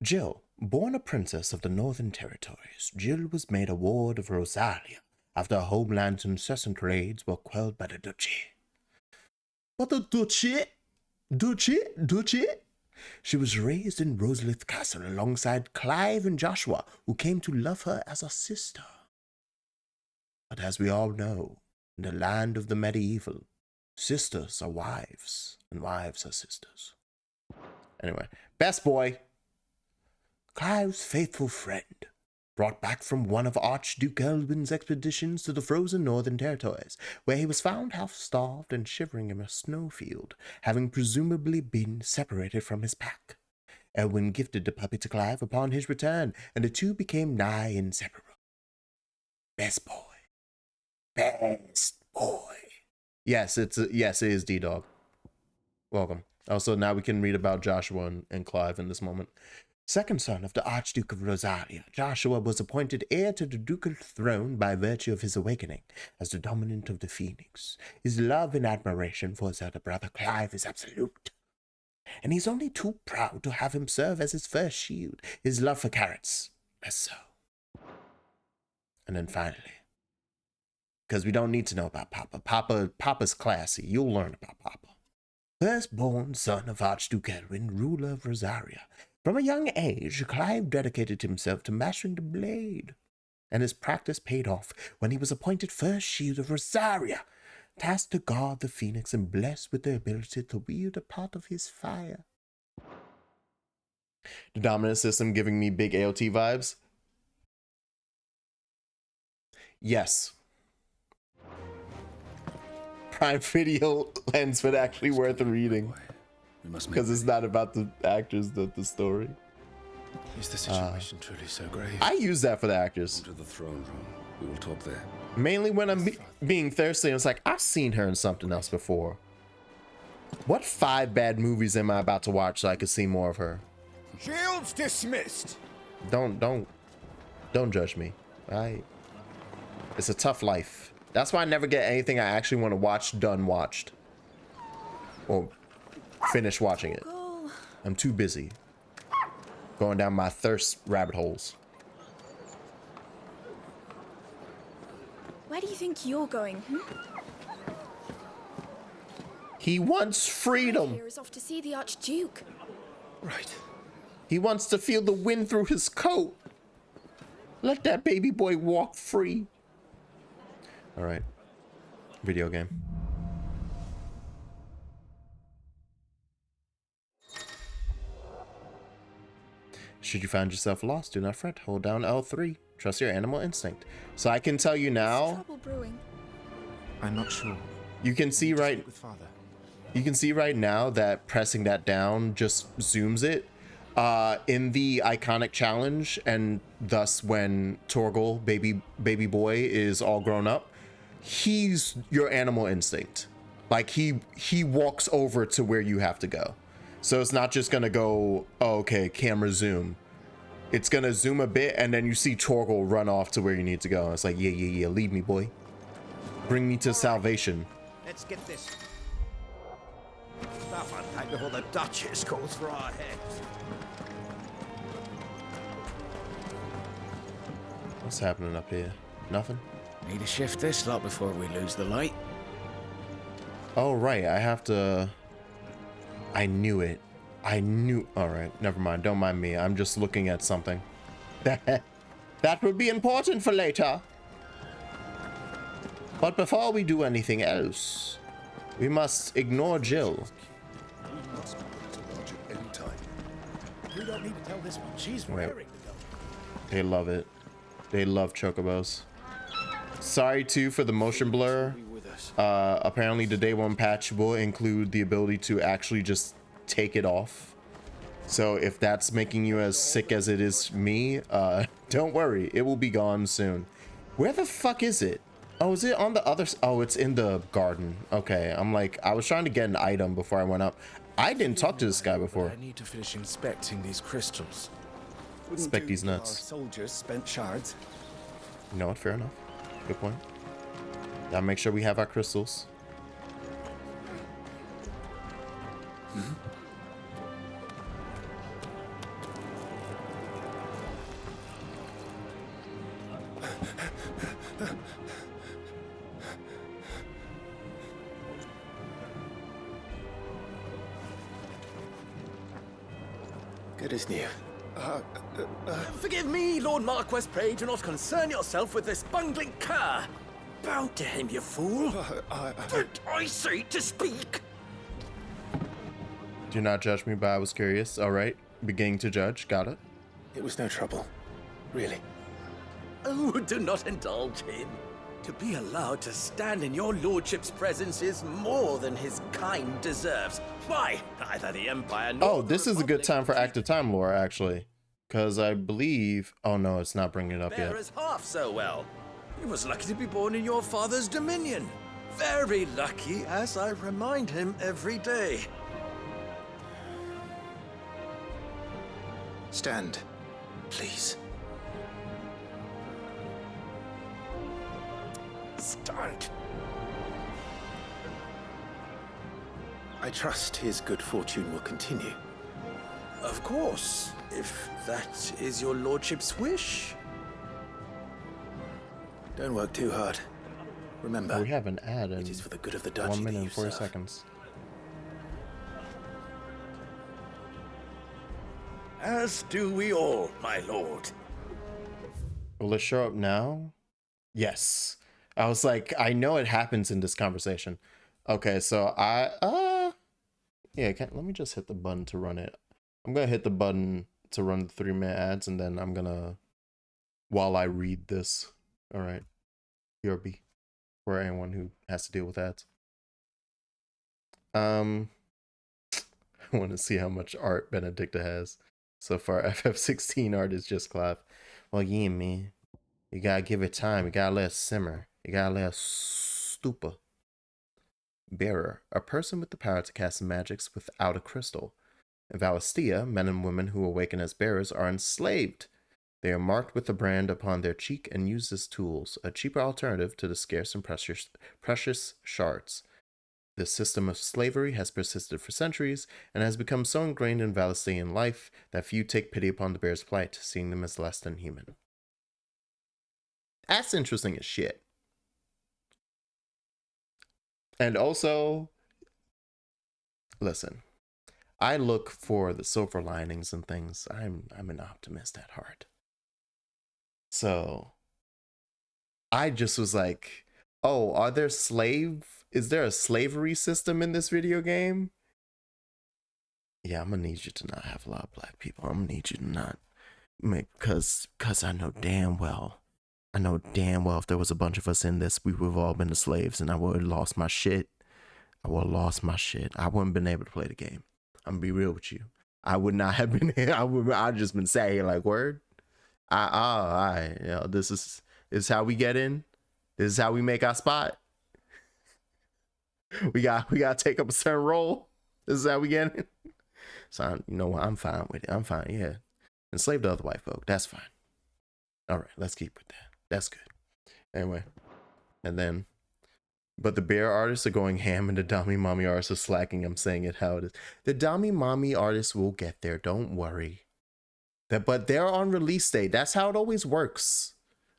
A: Jill, born a princess of the Northern Territories, Jill was made a ward of Rosalia after her homeland's incessant raids were quelled by the Duchy. But the Duchy? Duchy? She was raised in Rosalith Castle alongside Clive and Joshua, who came to love her as a sister. But as we all know, in the land of the medieval, sisters are wives, and wives are sisters. Anyway, best boy. Clive's faithful friend, brought back from one of Archduke Elwin's expeditions to the frozen Northern Territories, where he was found half-starved and shivering in a snowfield, having presumably been separated from his pack. Elwin gifted the puppy to Clive upon his return, and the two became nigh inseparable. Best boy. Best boy. Yes, it is D-Dog. Welcome. Also, now we can read about Joshua and Clive in this moment. Second son of the Archduke of Rosalia, Joshua was appointed heir to the ducal throne by virtue of his awakening as the dominant of the Phoenix. His love and admiration for his elder brother Clive is absolute, and he's only too proud to have him serve as his first shield. His love for carrots, less so. And then finally, because we don't need to know about Papa. Papa's classy. You'll learn about Papa. Firstborn son of Archduke Elwin, ruler of Rosaria. From a young age, Clive dedicated himself to mastering the blade, and his practice paid off when he was appointed first shield of Rosaria, tasked to guard the Phoenix and blessed with the ability to wield a part of his fire. The dominant system giving me big AOT vibes? Yes. Prime Video lens, but actually worth reading. Because it's not about the actors, the story.
K: Is the situation truly so grave?
A: I use that for the actors.
N: To the throne room. We will talk there.
A: Mainly when I'm being thirsty, I was like, I've seen her in something else before. What 5 bad movies am I about to watch so I can see more of her?
J: Shields dismissed.
A: Don't judge me. It's a tough life. That's why I never get anything I actually want to watch done watched. Or finish watching it. I'm too busy going down my thirst rabbit holes.
O: Where do you think you're going?
A: He wants freedom.
O: Here is off to see the Archduke.
K: Right.
A: He wants to feel the wind through his coat. Let that baby boy walk free. All right. Video game. Should you find yourself lost, do not fret. Hold down L3. Trust your animal instinct. So I can tell you now.
O: Trouble brewing.
K: I'm not sure.
A: You can see right.
K: With Father.
A: You can see right now that pressing that down just zooms it. In the iconic challenge, and thus when Torgal, baby boy, is all grown up, he's your animal instinct. Like he walks over to where you have to go. So it's not just gonna go, oh, okay, camera zoom. It's gonna zoom a bit, and then you see Torgal run off to where you need to go. It's like, yeah, lead me, boy. Bring me to salvation.
P: Let's get this stuff unpacked before the Duchess calls for our heads.
A: What's happening up here? Nothing?
D: Need to shift this lot before we lose the light.
A: Oh, right. I have to... I knew it. All right. Never mind. Don't mind me. I'm just looking at something. That will be important for later. But before we do anything else, we must ignore Jill.
B: We must be able to lodge at any time.
D: We don't need to tell this one. She's
A: Wait.
D: raring to go.
A: They love it. They love chocobos. Sorry too for the motion blur. Apparently the day one patch will include the ability to actually just take it off. So if that's making you as sick as it is me, don't worry, it will be gone soon. Where the fuck is it? Oh, is it on the other? Oh, it's in the garden. Okay, I'm like, I was trying to get an item before I went up. I didn't talk to this guy before.
K: I need to finish inspecting these crystals.
A: Inspect these nuts.
K: Soldiers spent shards.
A: You know what? Fair enough. Good point. Gotta make sure we have our crystals.
K: Good as new.
C: Forgive me, Lord Marquess, pray do not concern yourself with this bungling cur. Bow to him, you fool. Don't I say to speak?
A: Do not judge me, but I was curious. All right, beginning to judge. Got it.
K: It was no trouble. Really.
C: Oh, do not indulge him. To be allowed to stand in your lordship's presence is more than his kind deserves. Why, neither the Empire nor
A: Oh, this is a good time for active time lore, actually. Because I believe... Oh, no, it's not bringing it up yet.
C: Bearers half so well. He was lucky to be born in your father's dominion. Very lucky, as I remind him every day.
K: Stand, please.
C: Stand.
K: I trust his good fortune will continue.
C: Of course, if that is your lordship's wish.
K: Don't work too hard. Remember,
A: we have an ad in
K: it is for the good of the duchy
A: 1 minute
K: that you
A: and 40
K: serve.
A: seconds.
C: As do we all, my lord.
A: Will it show up now? Yes. I was like, I know it happens in this conversation. Okay, so yeah, let me just hit the button to run it. I'm gonna hit the button to run the 3-minute ads, and then I'm gonna, while I read this. All right, BRB for anyone who has to deal with ads. I want to see how much art Benedicta has. So far, FF16 art is just Clive. Well, yeah, man. You gotta give it time. You gotta let it simmer. You gotta let it stupor. Bearer, a person with the power to cast magics without a crystal. In Valistia, men and women who awaken as bearers are enslaved. They are marked with a brand upon their cheek and used as tools, a cheaper alternative to the scarce and precious shards. This system of slavery has persisted for centuries and has become so ingrained in Valistian life that few take pity upon the bear's plight, seeing them as less than human. That's interesting as shit. And also, listen, I look for the silver linings and things. I'm an optimist at heart. So I just was like, oh, is there a slavery system in this video game? Yeah, I'm gonna need you to not have a lot of black people. I'm gonna need you to not make, cause I know damn well if there was a bunch of us in this, we would have all been the slaves and I would have lost my shit. I would have lost my shit. I wouldn't been able to play the game. I'm gonna be real with you. I would not have been. I'd just been sat here like, word. You know, this is how we get in. This is how we make our spot. We gotta take up a certain role. This is how we get in. So you know what? I'm fine with it. I'm fine. Yeah, enslave the other white folk. That's fine. All right, let's keep with that. That's good. Anyway, and then, but the bear artists are going ham and the dummy mommy artists are slacking. I'm saying it how it is. The dummy mommy artists will get there. Don't worry. But they're on release date. That's how it always works.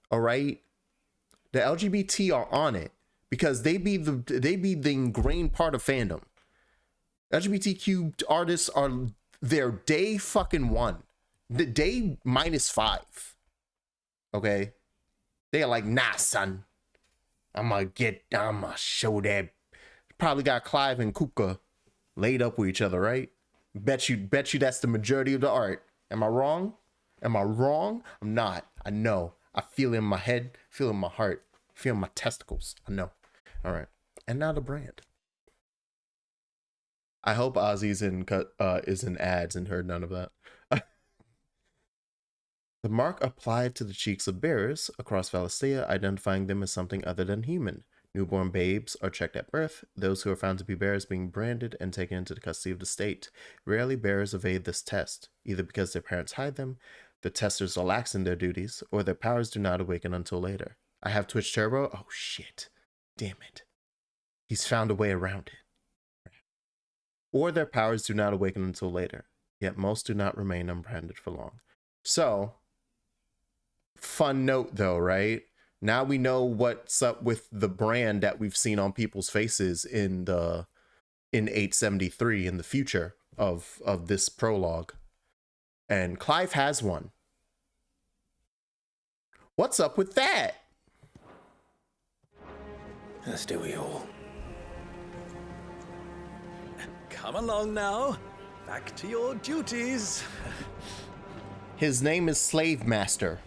A: All right. The LGBT are on it because they be the ingrained part of fandom. LGBTQ artists are their day fucking one. The day -5. Okay. They are like, nah, son. I'ma show that. Probably got Clive and Kupka laid up with each other, right? Bet you that's the majority of the art. Am I wrong? Am I wrong? I'm not. I know. I feel it in my head, feel it in my heart, feel in my testicles. I know. All right. And now the brand. I hope Ozzy's is in ads and heard none of that. The mark applied to the cheeks of bearers across Valisthea, identifying them as something other than human. Newborn babes are checked at birth, those who are found to be bearers being branded and taken into the custody of the state. Rarely bearers evade this test, either because their parents hide them, the testers are lax in their duties, or their powers do not awaken until later. I have Twitch Turbo? Oh shit. Damn it. He's found a way around it. Or their powers do not awaken until later, yet most do not remain unbranded for long. So, fun note though, right? Now we know what's up with the brand that we've seen on people's faces in 873 in the future of this prologue. And Clive has one. What's up with that?
K: As do we all.
C: Come along now. Back to your duties.
A: His name is Slave Master.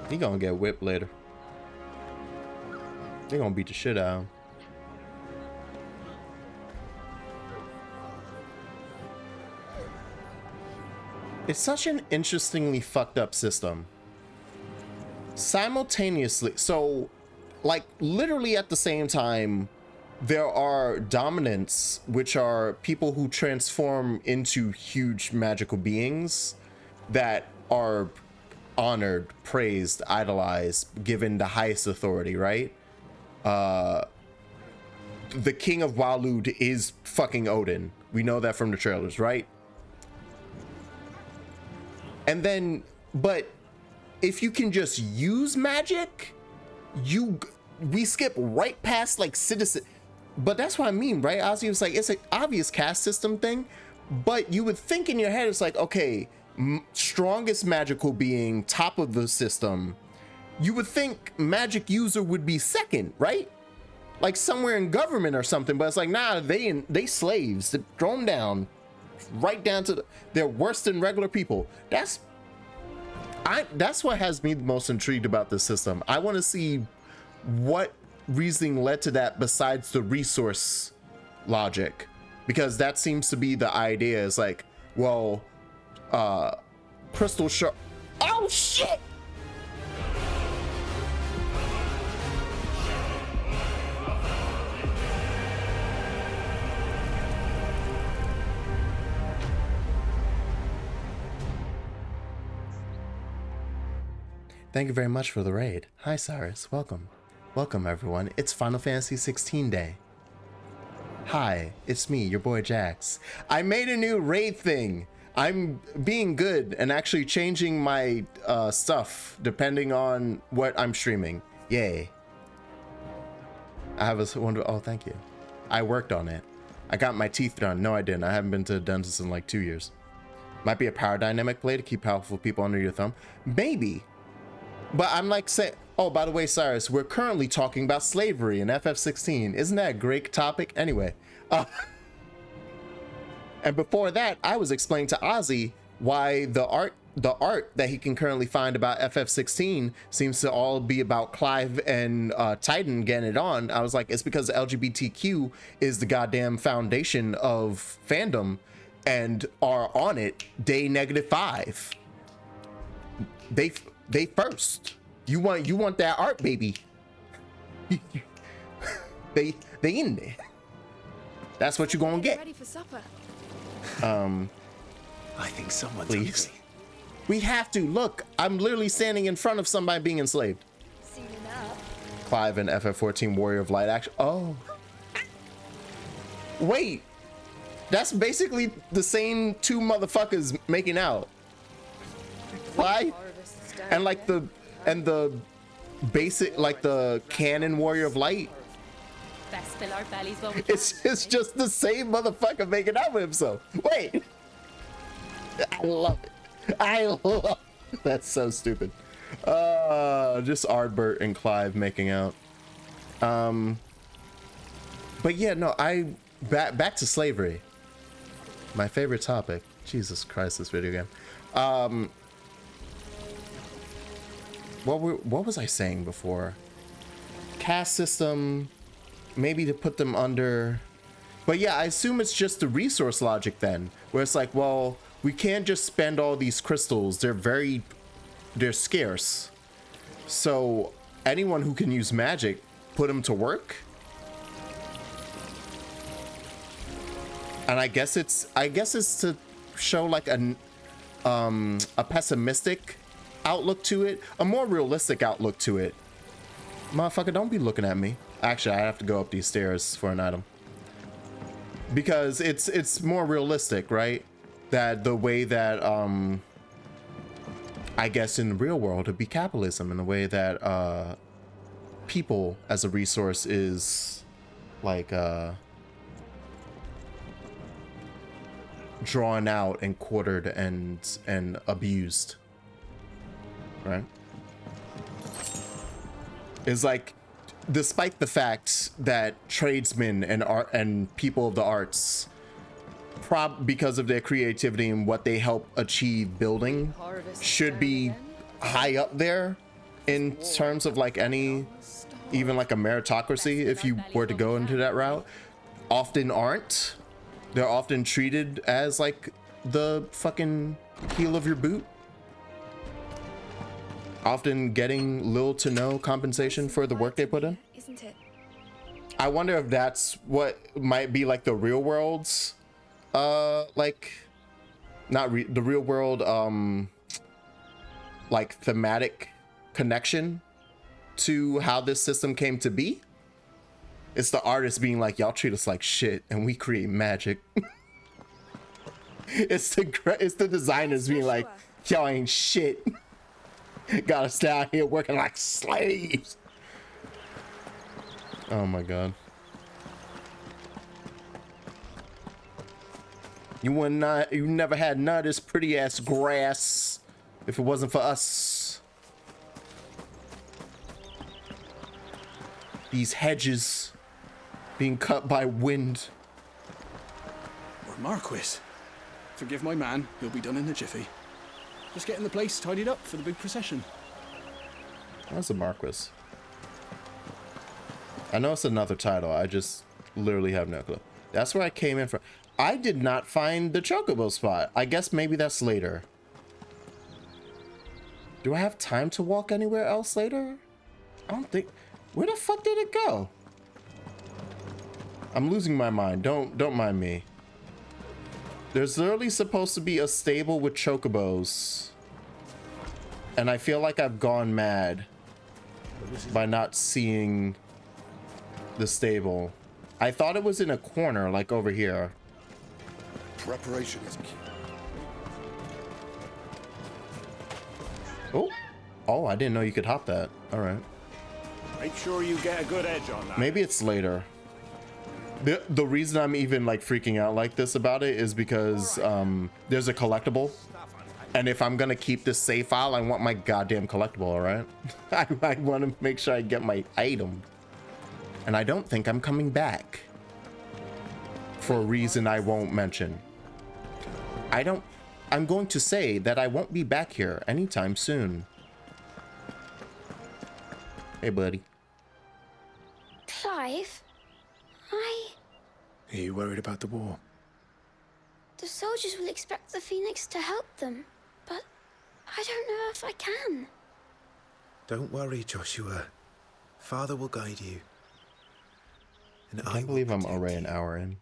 A: He gonna get whipped later. They gonna beat the shit out of him. It's such an interestingly fucked up system. Simultaneously, so like literally at the same time, there are dominants, which are people who transform into huge magical beings that are honored, praised, idolized, given the highest authority, right? The king of Walud is fucking Odin. We know that from the trailers, right? And then, but if you can just use magic, we skip right past like citizen. But that's what I mean, right? Ozzy was like, it's an obvious caste system thing, but you would think in your head, it's like, okay, strongest magical being, top of the system. You would think magic user would be second, right? Like somewhere in government or something, but it's like, nah, they slaves. Throw them down, right down to they're worse than regular people. That's what has me the most intrigued about this system. I want to see what reasoning led to that besides the resource logic, because that seems to be the idea. Is like, well, crystal shard. Oh shit! Thank you very much for the raid. Hi Cyrus, welcome. Welcome everyone, it's Final Fantasy 16 day. Hi, it's me, your boy Jax. I made a new raid thing. I'm being good and actually changing my stuff depending on what I'm streaming. Yay. I have a wonder. Oh, thank you. I worked on it. I got my teeth done. No, I didn't. I haven't been to the dentist in like 2 years. Might be a power dynamic play to keep powerful people under your thumb. Maybe. But I'm like saying, oh, by the way, Cyrus, we're currently talking about slavery in FF16. Isn't that a great topic? Anyway. And before that, I was explaining to Ozzy why the art that he can currently find about FF16 seems to all be about Clive and Titan getting it on. I was like, it's because LGBTQ is the goddamn foundation of fandom and are on it day -5. They first. You want that art, baby. they in there. That's what you gonna get.
O: Ready for supper.
B: I think someone's
A: please.
B: hungry.
A: We have to. Look, I'm literally standing in front of somebody being enslaved. Clive and FF14 Warrior of Light action. Oh. Wait. That's basically the same two motherfuckers making out. Clive and like the basic, like the canon Warrior of Light. It's just the same motherfucker making out with himself. Wait. I love it. That's so stupid. Just Ardbert and Clive making out. But yeah, no, back to slavery. My favorite topic. Jesus Christ, this video game. What was I saying before? Caste system, maybe to put them under. But yeah, I assume it's just the resource logic then, where it's like, well, we can't just spend all these crystals. They're scarce. So anyone who can use magic, put them to work. And I guess it's to show like a pessimistic outlook to it, a more realistic outlook to it. Motherfucker, don't be looking at me. Actually, I have to go up these stairs for an item. Because it's more realistic, right? That the way that I guess in the real world it'd be capitalism, in the way that people as a resource is like drawn out and quartered and abused, right? It's like, despite the fact that tradesmen and people of the arts, because of their creativity and what they help achieve building, should be high up there in terms of like even like a meritocracy, if you were to go into that route, often aren't. They're often treated as like the fucking heel of your boot, often getting little to no compensation for the work they put in.
O: Isn't it?
A: I wonder if that's what might be like the real world's like the real world like thematic connection to how this system came to be. It's the artists being like, y'all treat us like shit and we create magic. it's the designers being like, y'all ain't shit. Got us down here working like slaves. Oh my god. You never had none of this pretty ass grass if it wasn't for us. These hedges being cut by wind.
Q: Lord Marquis, forgive my man, he'll be done in a jiffy. Just getting the place tidied up for the big procession.
A: That's a Marquis. I know it's another title, I just literally have no clue. That's where I came in from. I did not find the chocobo spot. I guess maybe that's later. Do I have time to walk anywhere else later? I don't think. Where the fuck did it go? I'm losing my mind. Don't mind me. There's literally supposed to be a stable with chocobos. And I feel like I've gone mad by not seeing the stable. I thought it was in a corner, like over here.
B: Preparation is key.
A: Oh, I didn't know you could hop that. All right.
P: Make sure you get a good edge on that.
A: Maybe it's later. The reason I'm even like freaking out like this about it is because there's a collectible. And if I'm gonna keep this save file, I want my goddamn collectible, all right? I want to make sure I get my item. And I don't think I'm coming back. For a reason I won't mention. I don't I'm going to say that I won't be back here anytime soon. Hey, buddy.
I: Clive,
K: Are you worried about the war?
I: The soldiers will expect the Phoenix to help them, but I don't know if I can.
K: Don't worry, Joshua. Father will guide you. And
A: I can't believe I'm already an hour in.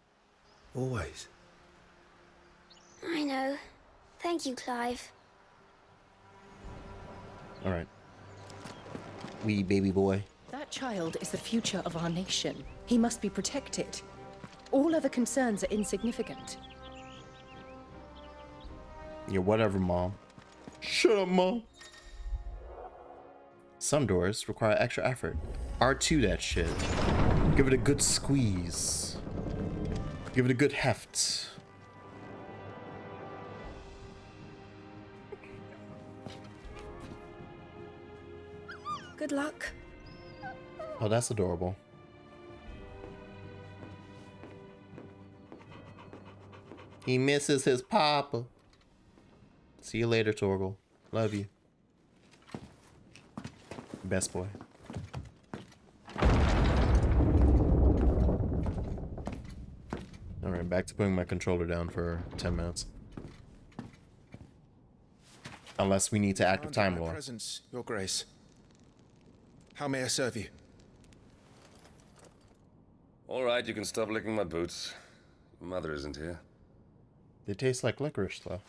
K: Always.
I: I know. Thank you, Clive.
A: All right. Wee baby boy.
R: That child is the future of our nation. He must be protected. All other concerns are insignificant.
A: Yeah, whatever, Mom. Shut up, Mom. Some doors require extra effort. R2 that shit. Give it a good squeeze. Give it a good heft.
O: Good luck.
A: Oh, that's adorable. He misses his papa. See you later, Torgal. Love you. Best boy. Alright, back to putting my controller down for 10 minutes. Unless we need to active time lore.
K: Presence, Your Grace. How may I serve you?
N: All right, you can stop licking my boots. Your mother isn't here.
A: They taste like licorice, though.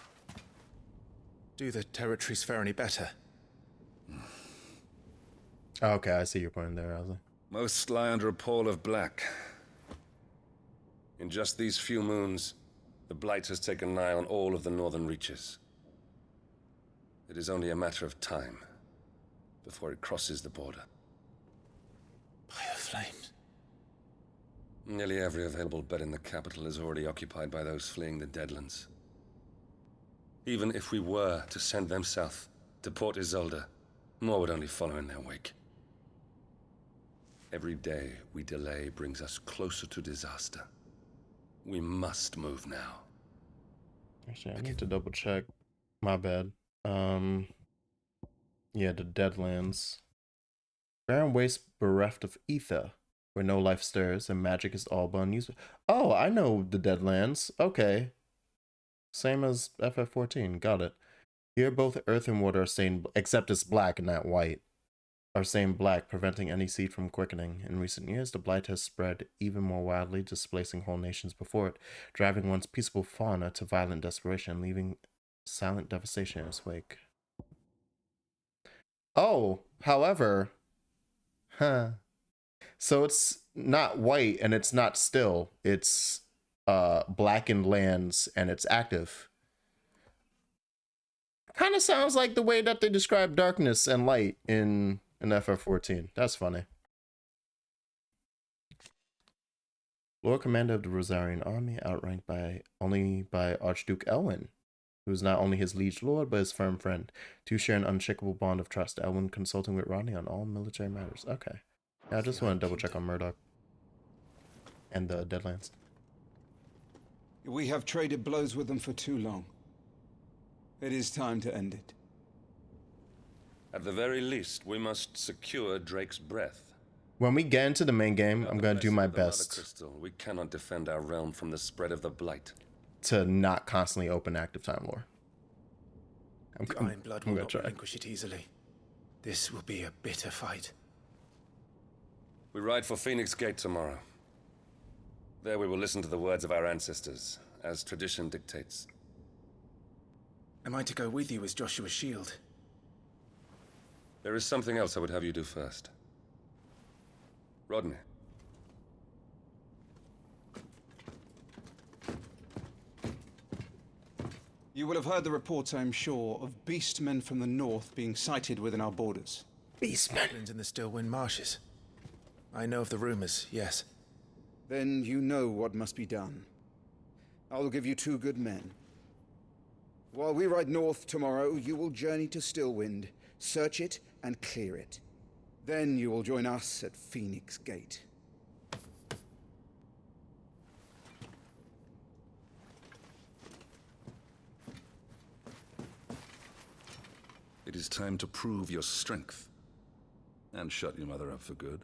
K: Do the territories fare any better?
A: Oh, okay, I see your point there, Ozzy.
N: Most lie under a pall of black. In just these few moons, the Blight has taken nigh on all of the northern reaches. It is only a matter of time before it crosses the border.
K: By the flames.
N: Nearly every available bed in the capital is already occupied by those fleeing the Deadlands. Even if we were to send them south to Port Isolde, more would only follow in their wake. Every day we delay brings us closer to disaster. We must move now.
A: Actually, I need to double check. My bad. Yeah, the Deadlands. Barren waste bereft of ether, where no life stirs and magic is all but unusable. Oh, I know the Deadlands. Okay. Same as FF14. Got it. Here, both earth and water are stained, except it's black and not white, are stained black, preventing any seed from quickening. In recent years, the blight has spread even more wildly, displacing whole nations before it, driving once peaceable fauna to violent desperation, leaving silent devastation in its wake. Oh, however, so it's not white and it's not still. It's blackened lands and it's active. Kind of sounds like the way that they describe darkness and light in FF14. That's funny. Lord Commander of the Rosarian Army, outranked only by Archduke Elwyn, who is not only his liege lord, but his firm friend. Two share an unshakable bond of trust, Elwyn consulting with Rodney on all military matters. Okay. Yeah, I just want to double check on Murdoch and the Deadlands.
J: We have traded blows with them for too long. It is time to end it.
N: At the very least, we must secure Drake's breath.
A: When we get into the main game, I'm going to do my best
N: Crystal, we cannot defend our realm from the spread of the blight.
A: to not constantly open active time lore.
K: The Iron Blood will not relinquish it easily. This will be a bitter fight.
N: We ride for Phoenix Gate tomorrow. There we will listen to the words of our ancestors, as tradition dictates.
K: Am I to go with you as Joshua's shield?
N: There is something else I would have you do first. Rodney.
J: You will have heard the reports, I'm sure, of beastmen from the north being sighted within our borders.
A: Beastmen?
K: In the Stillwind marshes. I know of the rumors, yes.
J: Then you know what must be done. I will give you 2 good men. While we ride north tomorrow, you will journey to Stillwind, search it, and clear it. Then you will join us at Phoenix Gate.
S: It is time to prove your strength. And shut your mother up for good.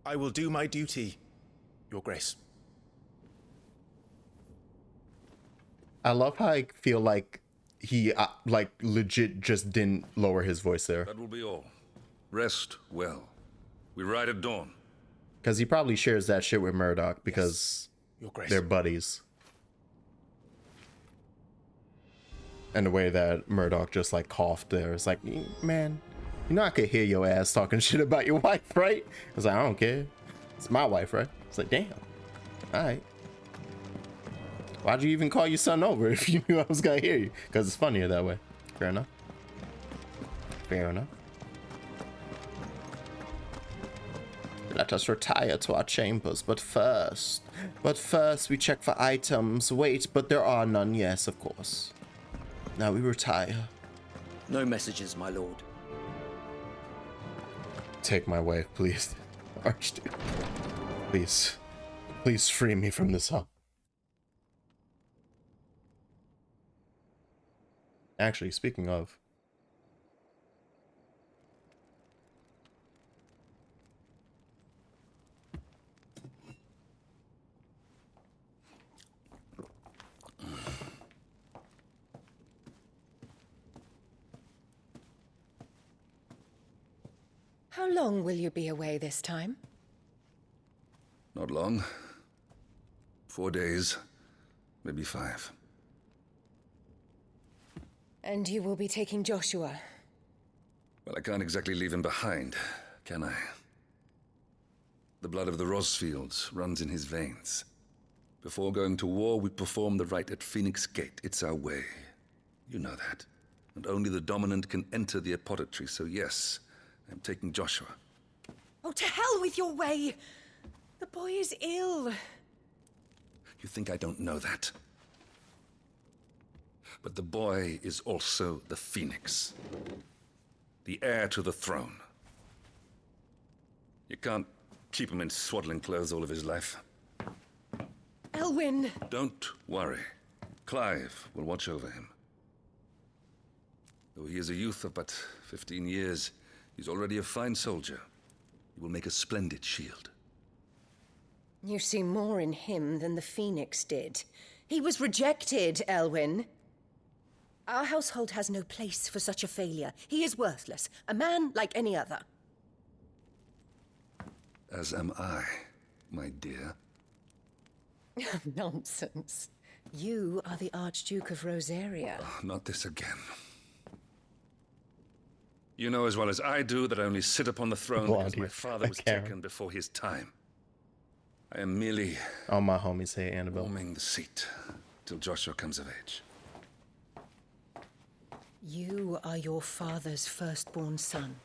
K: I will do my duty, Your Grace.
A: I love how I feel like he like legit just didn't lower his voice there.
S: That will be all. Rest well. We ride at dawn.
A: Because he probably shares that shit with Murdoch because
K: Your Grace.
A: they're buddies. And the way that Murdoch just like coughed there, it's like, man, you know I could hear your ass talking shit about your wife, right? I was like, I don't care. It's my wife, right? It's like, damn. All right. Why'd you even call your son over if you knew I was gonna hear you? Because it's funnier that way. Fair enough. Fair enough. Let us retire to our chambers, but first we check for items. Wait, but there are none. Yes, of course. Now we retire.
C: No messages, my lord.
A: Take my wife, please. Archduke. Please. Please free me from this hell. Actually, speaking of,
M: How long will you be away this time?
S: Not long. 4 days, maybe 5.
M: And you will be taking Joshua?
S: Well, I can't exactly leave him behind, can I? The blood of the Rosfields runs in his veins. Before going to war, we perform the rite at Phoenix Gate. It's our way. You know that. And only the dominant can enter the apothecary, so yes, I'm taking Joshua.
L: Oh, to hell with your way! The boy is ill.
S: You think I don't know that? But the boy is also the Phoenix. The heir to the throne. You can't keep him in swaddling clothes all of his life.
L: Elwyn!
S: Don't worry. Clive will watch over him. Though he is a youth of but 15 years, he's already a fine soldier. He will make a splendid shield.
M: You see more in him than the Phoenix did. He was rejected, Elwyn. Our household has no place for such a failure. He is worthless, a man like any other.
S: As am I, my dear.
M: Nonsense. You are the Archduke of Rosaria.
S: Oh, not this again. You know as well as I do that I only sit upon the throne because my father was taken before his time. I am merely...
A: all my homies say Annabelle.
S: Warming the seat till Joshua comes of age.
M: You are your father's firstborn son,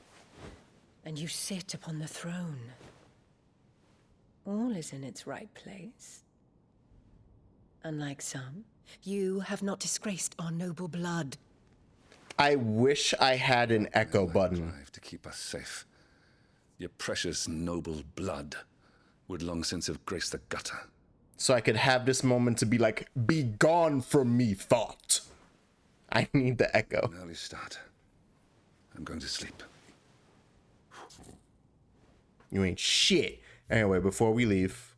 M: and you sit upon the throne. All is in its right place. Unlike some, you have not disgraced our noble blood.
A: I wish I had an echo button.
S: To keep us safe. Your precious noble blood would long since have graced the gutter.
A: So I could have this moment to be like, be gone from me, thought. I need the echo.
S: An early start. I'm going to sleep.
A: You ain't shit. Anyway, before we leave,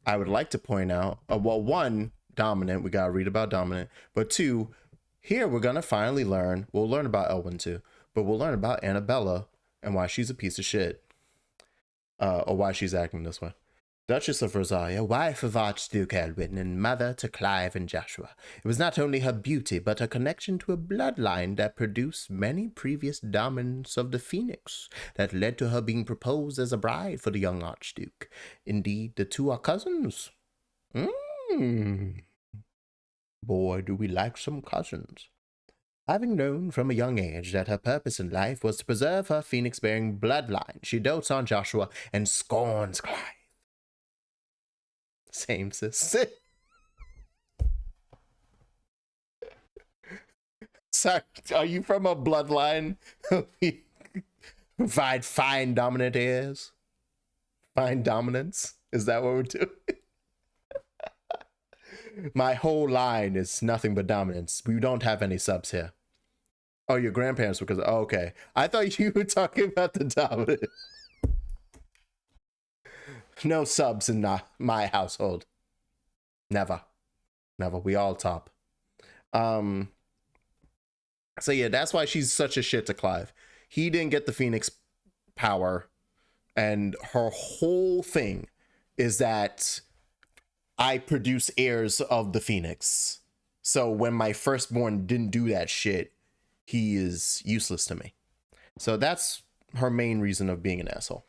A: I would like to point out, well, one, Dominant, we gotta read about Dominant, but two, here we're gonna finally learn, we'll learn about Elwyn too, but we'll learn about Annabella and why she's a piece of shit, or why she's acting this way. Duchess of Rosaria, wife of Archduke Elwyn and mother to Clive and Joshua. It was not only her beauty, but her connection to a bloodline that produced many previous dominants of the Phoenix that led to her being proposed as a bride for the young Archduke. Indeed, the two are cousins. Boy, do we like some cousins. Having known from a young age that her purpose in life was to preserve her Phoenix-bearing bloodline, she dotes on Joshua and scorns Clive. Same, sis. Sorry, are you from a bloodline? Provide fine dominant heirs? Find dominance? Is that what we're doing? My whole line is nothing but dominance. We don't have any subs here. Oh, your grandparents were because... Oh, okay. I thought you were talking about the dominant. No subs in my household. Never. Never. We all top. So yeah, that's why she's such a shit to Clive. He didn't get the Phoenix power, and her whole thing is that I produce heirs of the Phoenix. So when my firstborn didn't do that shit, he is useless to me. So that's her main reason of being an asshole.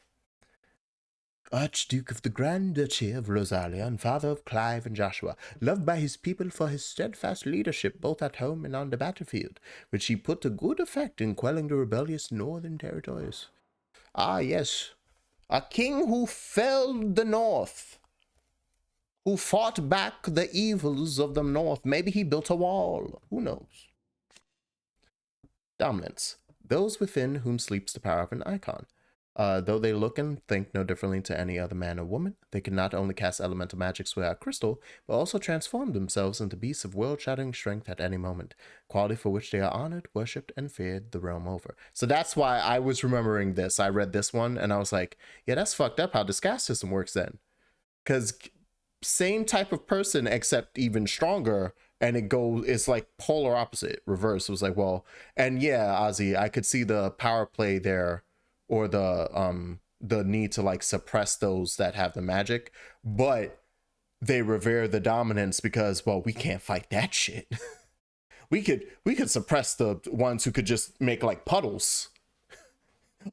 A: Archduke of the Grand Duchy of Rosalia and father of Clive and Joshua, loved by his people for his steadfast leadership both at home and on the battlefield, which he put to good effect in quelling the rebellious northern territories. Ah, yes. A king who felled the north, who fought back the evils of the north. Maybe he built a wall. Who knows? Dominance. Those within whom sleeps the power of an Eikon. Though they look and think no differently to any other man or woman, they can not only cast elemental magics without crystal, but also transform themselves into beasts of world-shattering strength at any moment, quality for which they are honored, worshipped, and feared the realm over. So that's why I was remembering this. I read this one, and I was like, yeah, that's fucked up how this caste system works then. Because same type of person, except even stronger, and it's like polar opposite, reverse. It was like, well, and yeah, Ozzy, I could see the power play there, or the need to like suppress those that have the magic, but they revere the dominance because, well, we can't fight that shit. we could suppress the ones who could just make like puddles.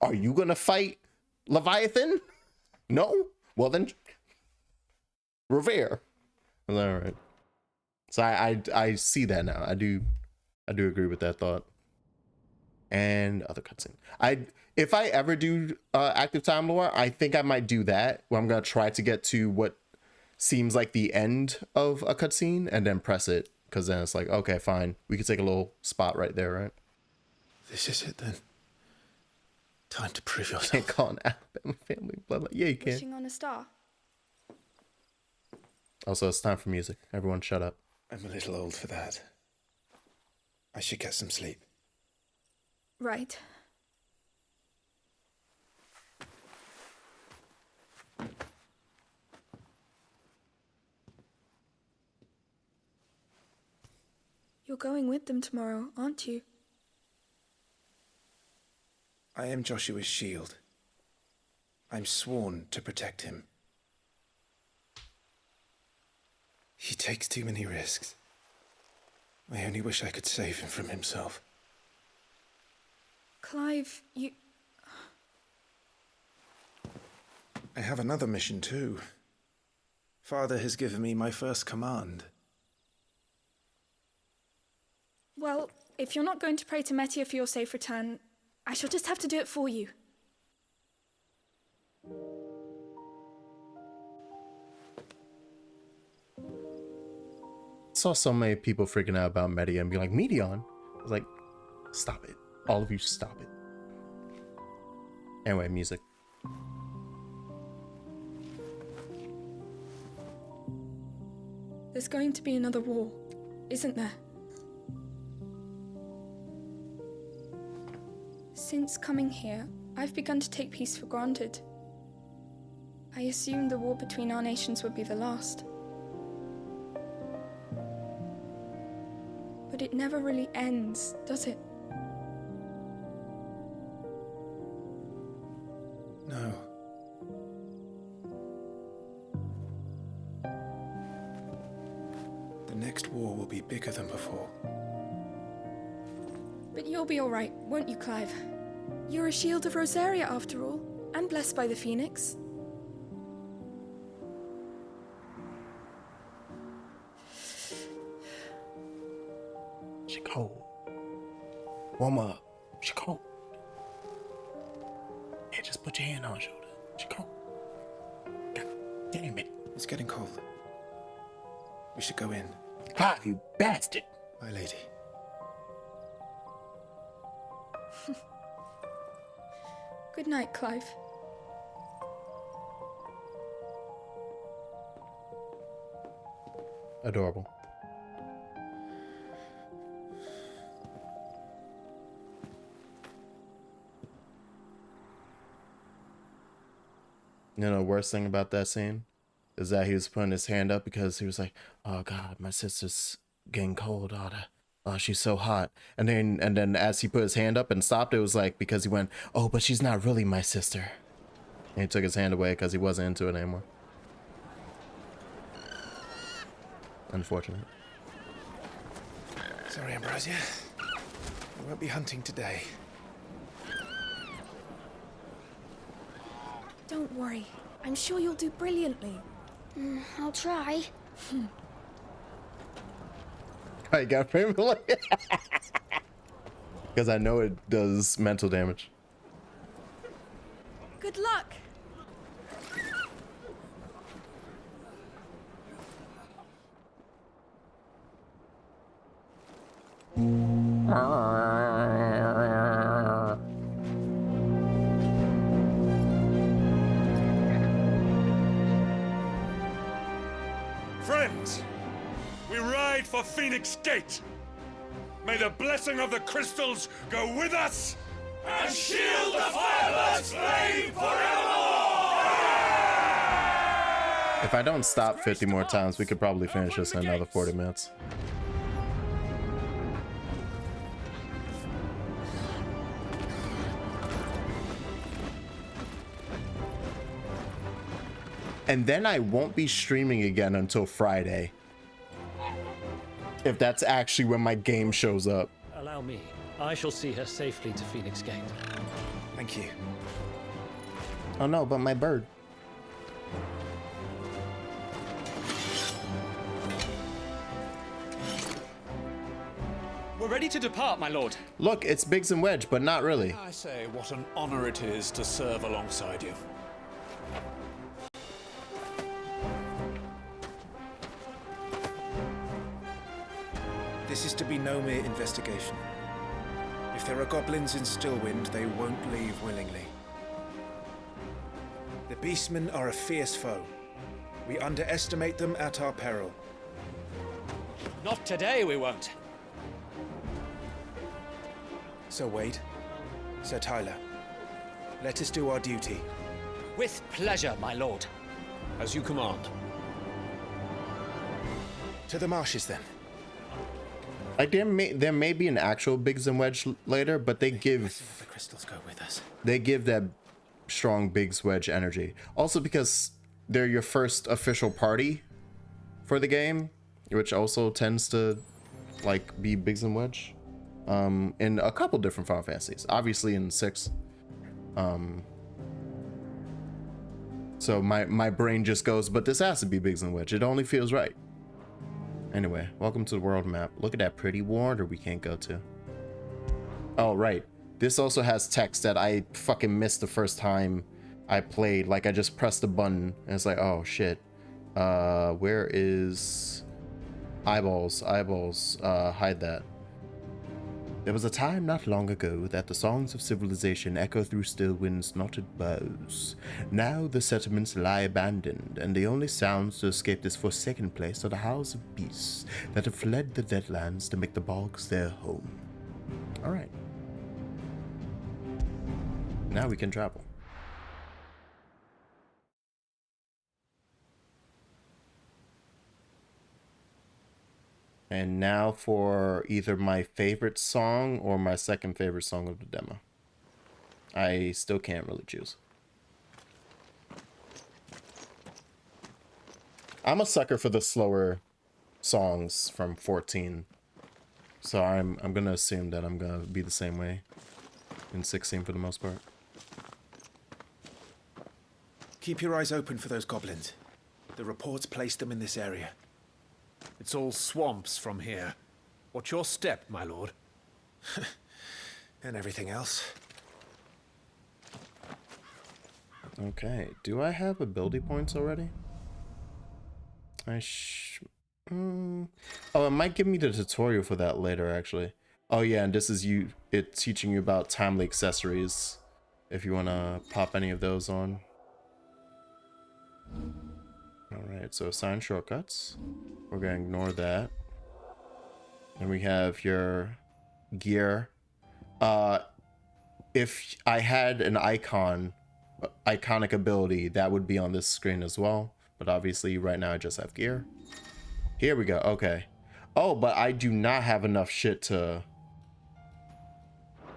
A: Are you gonna fight Leviathan? No? Well then, revere. All right. So I see that now. I do agree with that thought. And other cutscene. If I ever do active time lore, I think I might do that, where I'm gonna try to get to what seems like the end of a cutscene and then press it, because then it's like, okay, fine, we can take a little spot right there, right?
K: This is it then. Time to prove yourself.
A: Can't call an Alabama family bloodline. Yeah, you can.
O: Wishing on a star.
A: Also, it's time for music. Everyone, shut up.
K: I'm a little old for that. I should get some sleep.
O: Right. You're going with them tomorrow, aren't you?
K: I am Joshua's shield. I'm sworn to protect him. He takes too many risks. I only wish I could save him from himself.
O: Clive, you...
K: I have another mission too. Father has given me my first command.
O: Well, if you're not going to pray to Metia for your safe return, I shall just have to do it for you.
A: Saw so many people freaking out about Media and be like, Medion? I was like, stop it. All of you stop it. Anyway, music.
O: There's going to be another war, isn't there? Since coming here, I've begun to take peace for granted. I assumed the war between our nations would be the last. But it never really ends, does it?
K: No. The next war will be bigger than before.
O: But you'll be all right, won't you, Clive? You're a shield of Rosaria, after all, and blessed by the Phoenix.
A: She cold. Warm up. She cold. Hey, just put your hand on her shoulder. She cold. God damn it.
K: It's getting cold. We should go in.
A: Clive, you bastard.
K: My lady.
O: Good night, Clive.
A: Adorable. You know, the worst thing about that scene is that he was putting his hand up because he was like, "Oh God, my sister's getting cold. Oh, she's so hot." And then as he put his hand up and stopped, it was like because he went, "Oh, but she's not really my sister." And he took his hand away because he wasn't into it anymore. Unfortunate.
K: Sorry, Ambrosia. I won't be hunting today.
L: Don't worry. I'm sure you'll do brilliantly.
I: I'll try.
A: I got frame because I know it does mental damage.
L: Good luck.
F: Friends, we ride for Phoenix Gate. May the blessing of the crystals go with us and shield the Firebird's flame forevermore!
A: If I don't stop 50 more times, we could probably finish this in another 40 minutes. And then I won't be streaming again until Friday. If that's actually when my game shows up.
T: Allow me. I shall see her safely to Phoenix Gate.
K: Thank you.
A: Oh no, but my bird.
Q: We're ready to depart, my lord.
A: Look, it's Biggs and Wedge, but not really.
Q: I say, what an honor it is to serve alongside you.
K: This is to be no mere investigation. If there are goblins in Stillwind, they won't leave willingly. The beastmen are a fierce foe. We underestimate them at our peril.
Q: Not today, we won't.
K: Sir Wade, Sir Tyler, let us do our duty.
Q: With pleasure, my lord. As you command.
K: To the marshes, then.
A: Like there may be an actual Biggs and Wedge later, but they give
K: the crystals go with us.
A: They give that strong Biggs Wedge energy. Also because they're your first official party for the game, which also tends to like be Biggs and Wedge. In a couple different Final Fantasies, obviously in 6. So my brain just goes, but this has to be Biggs and Wedge. It only feels right. Anyway, welcome to the world map. Look at that pretty water we can't go to. Oh, right. This also has text that I fucking missed the first time I played. Like, I just pressed the button, and it's like, oh, shit. Where is... Eyeballs, hide that. There was a time not long ago that the songs of civilization echo through Stillwind's knotted boughs. Now the settlements lie abandoned, and the only sounds to escape this forsaken place are the howls of beasts that have fled the Deadlands to make the bogs their home. Alright. Now we can travel. And now for either my favorite song or my second favorite song of the demo. I still can't really choose. I'm a sucker for the slower songs from 14. So I'm gonna assume that I'm gonna be the same way in 16 for the most part.
K: Keep your eyes open for those goblins. The reports placed them in this area.
Q: It's all swamps from here. What's your step, my lord?
K: And everything else.
A: Okay, do I have ability points already? Oh, it might give me the tutorial for that later, actually. Oh yeah, and this is it teaching you about timely accessories, if you want to pop any of those on. Alright, so assign shortcuts. We're gonna ignore that. And we have your gear. If I had an iconic ability, that would be on this screen as well. But obviously right now I just have gear. Here we go. Okay. Oh, but I do not have enough shit to...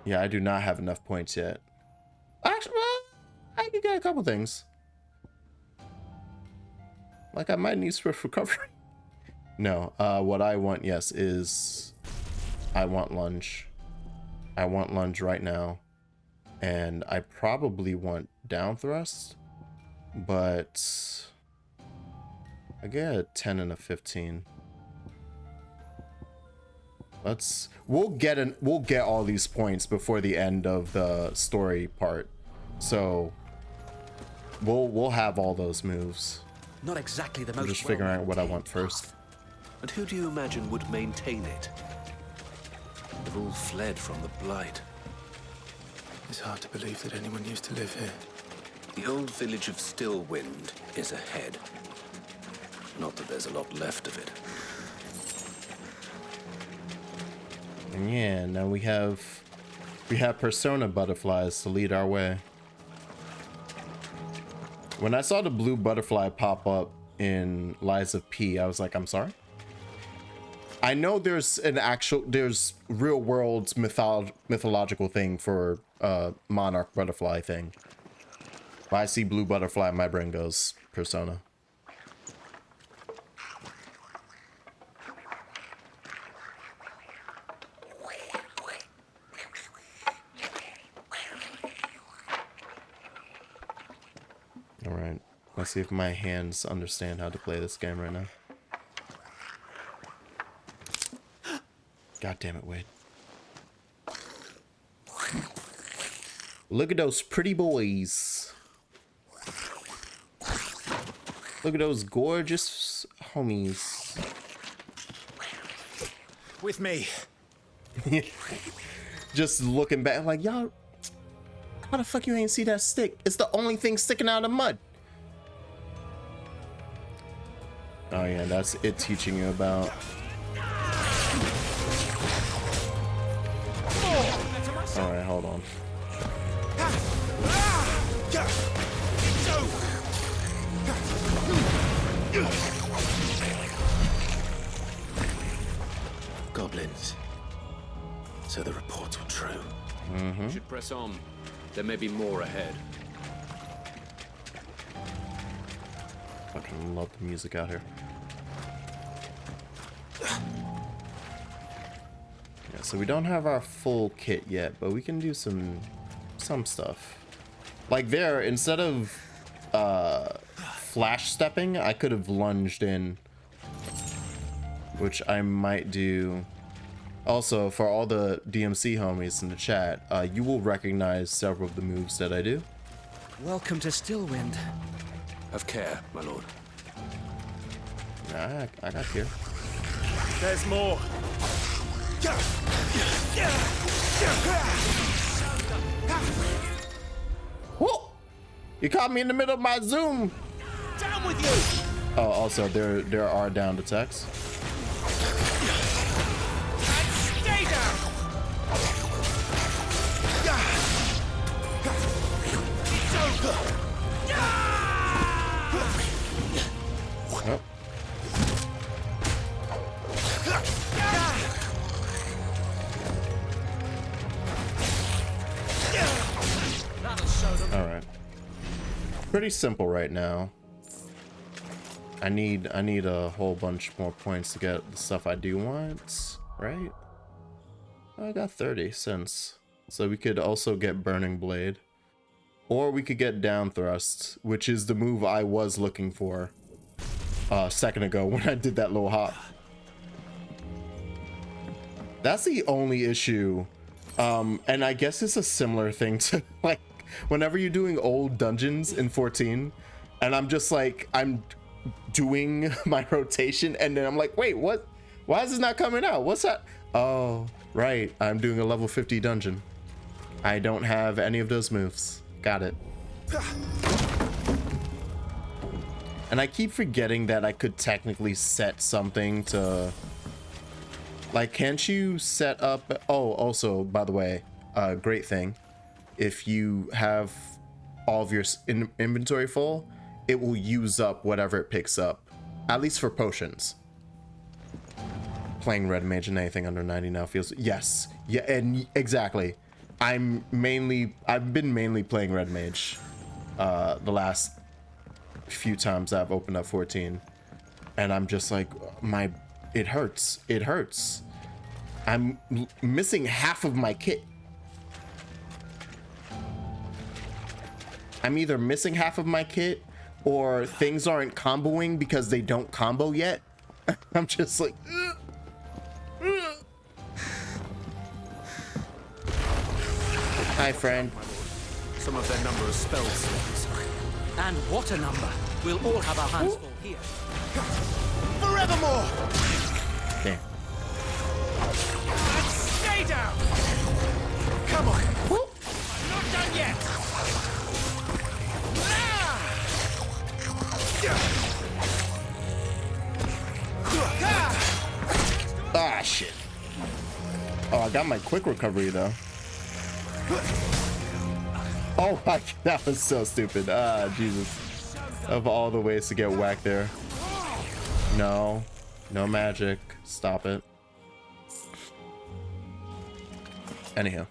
A: Yeah, I do not have enough points yet. Actually, well, I can get a couple things. Like I might need swift recovery. No, what I want, yes, is I want lunge. I want lunge right now. And I probably want down thrust, but I get a 10 and a 15. We'll get all these points before the end of the story part. So we'll have all those moves.
U: Not exactly the most.
A: I'm just figuring out what I want first.
U: And who do you imagine would maintain it? They've all fled from the Blight.
B: It's hard to believe that anyone used to live here.
U: The old village of Stillwind is ahead. Not that there's a lot left of it.
A: And yeah, now we have persona butterflies to lead our way. When I saw the blue butterfly pop up in Lies of P, I was like, I'm sorry? I know there's real world mythological thing for monarch butterfly thing. When I see blue butterfly, my brain goes persona. All right, let's see if my hands understand how to play this game right now. God damn it, Wade. Look at those pretty boys. Look at those gorgeous homies.
C: With me.
A: Just looking back like, y'all, how the fuck you ain't see that stick? It's the only thing sticking out of the mud. Oh yeah, that's it teaching you about. All right, hold on.
U: Goblins. So the reports were true.
A: Mm-hmm.
U: We should press on. There may be more ahead.
A: Fucking love the music out here. Yeah, so we don't have our full kit yet, but we can do some stuff. Like there, instead of flash stepping, I could have lunged in, which I might do. Also, for all the DMC homies in the chat, you will recognize several of the moves that I do.
U: Welcome to Stillwind. Have care, my lord.
A: Nah, I got here.
C: There's more.
A: Whoa! You caught me in the middle of my zoom.
C: Down with you.
A: Oh, also there are downed attacks.
C: Stay down.
A: Oh. All right. Pretty simple right now. I need a whole bunch more points to get the stuff I do want, right? I got 30 cents. So we could also get Burning Blade. Or we could get Down Thrust, which is the move I was looking for a second ago when I did that little hop. That's the only issue. And I guess it's a similar thing to like whenever you're doing old dungeons in 14 and I'm just like, I'm doing my rotation and then I'm like, wait, what? Why is this not coming out? What's that? Oh, right. I'm doing a level 50 dungeon. I don't have any of those moves. Got it. And I keep forgetting that I could technically set something to... Like, can't you set up... Oh, also, by the way, great thing. If you have all of your inventory full, it will use up whatever it picks up. At least for potions. Playing red mage and anything under 90 now feels... Yes. Yeah, and exactly. I've been mainly playing red mage the last few times I've opened up 14. And I'm just like, it hurts. It hurts. I'm missing half of my kit. I'm either missing half of my kit or things aren't comboing because they don't combo yet. I'm just like, Hi, friend.
C: Some of their number of spell slots. And what a number. We'll all have our hands full here. Forevermore!
A: Damn.
C: And stay down! Come on! I'm not done yet!
A: Ah, shit. Oh, I got my quick recovery, though. Oh my, that was so stupid. Ah, Jesus. Of all the ways to get whacked there. No. No magic. Stop it. Anyhow.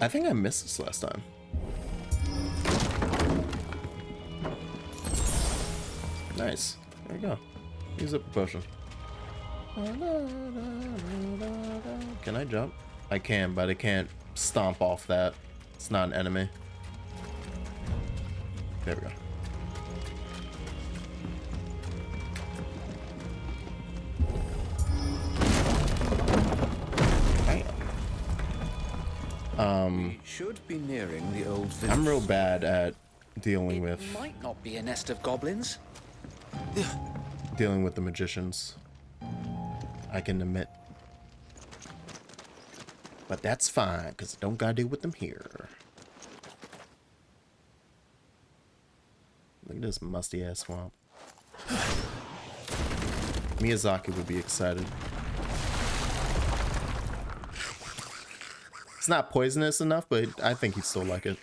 A: I think I missed this last time. Nice. There you go. Use up a potion. Can I jump? I can, but I can't stomp off that. It's not an enemy. There we go.
E: We should be nearing the old village.
A: I'm real bad at dealing with
E: Might not be a nest of goblins.
A: dealing with the magicians. I can admit. But that's fine, because I don't gotta deal with them here. Look at this musty ass swamp. Miyazaki would be excited. It's not poisonous enough, but I think he'd still like it.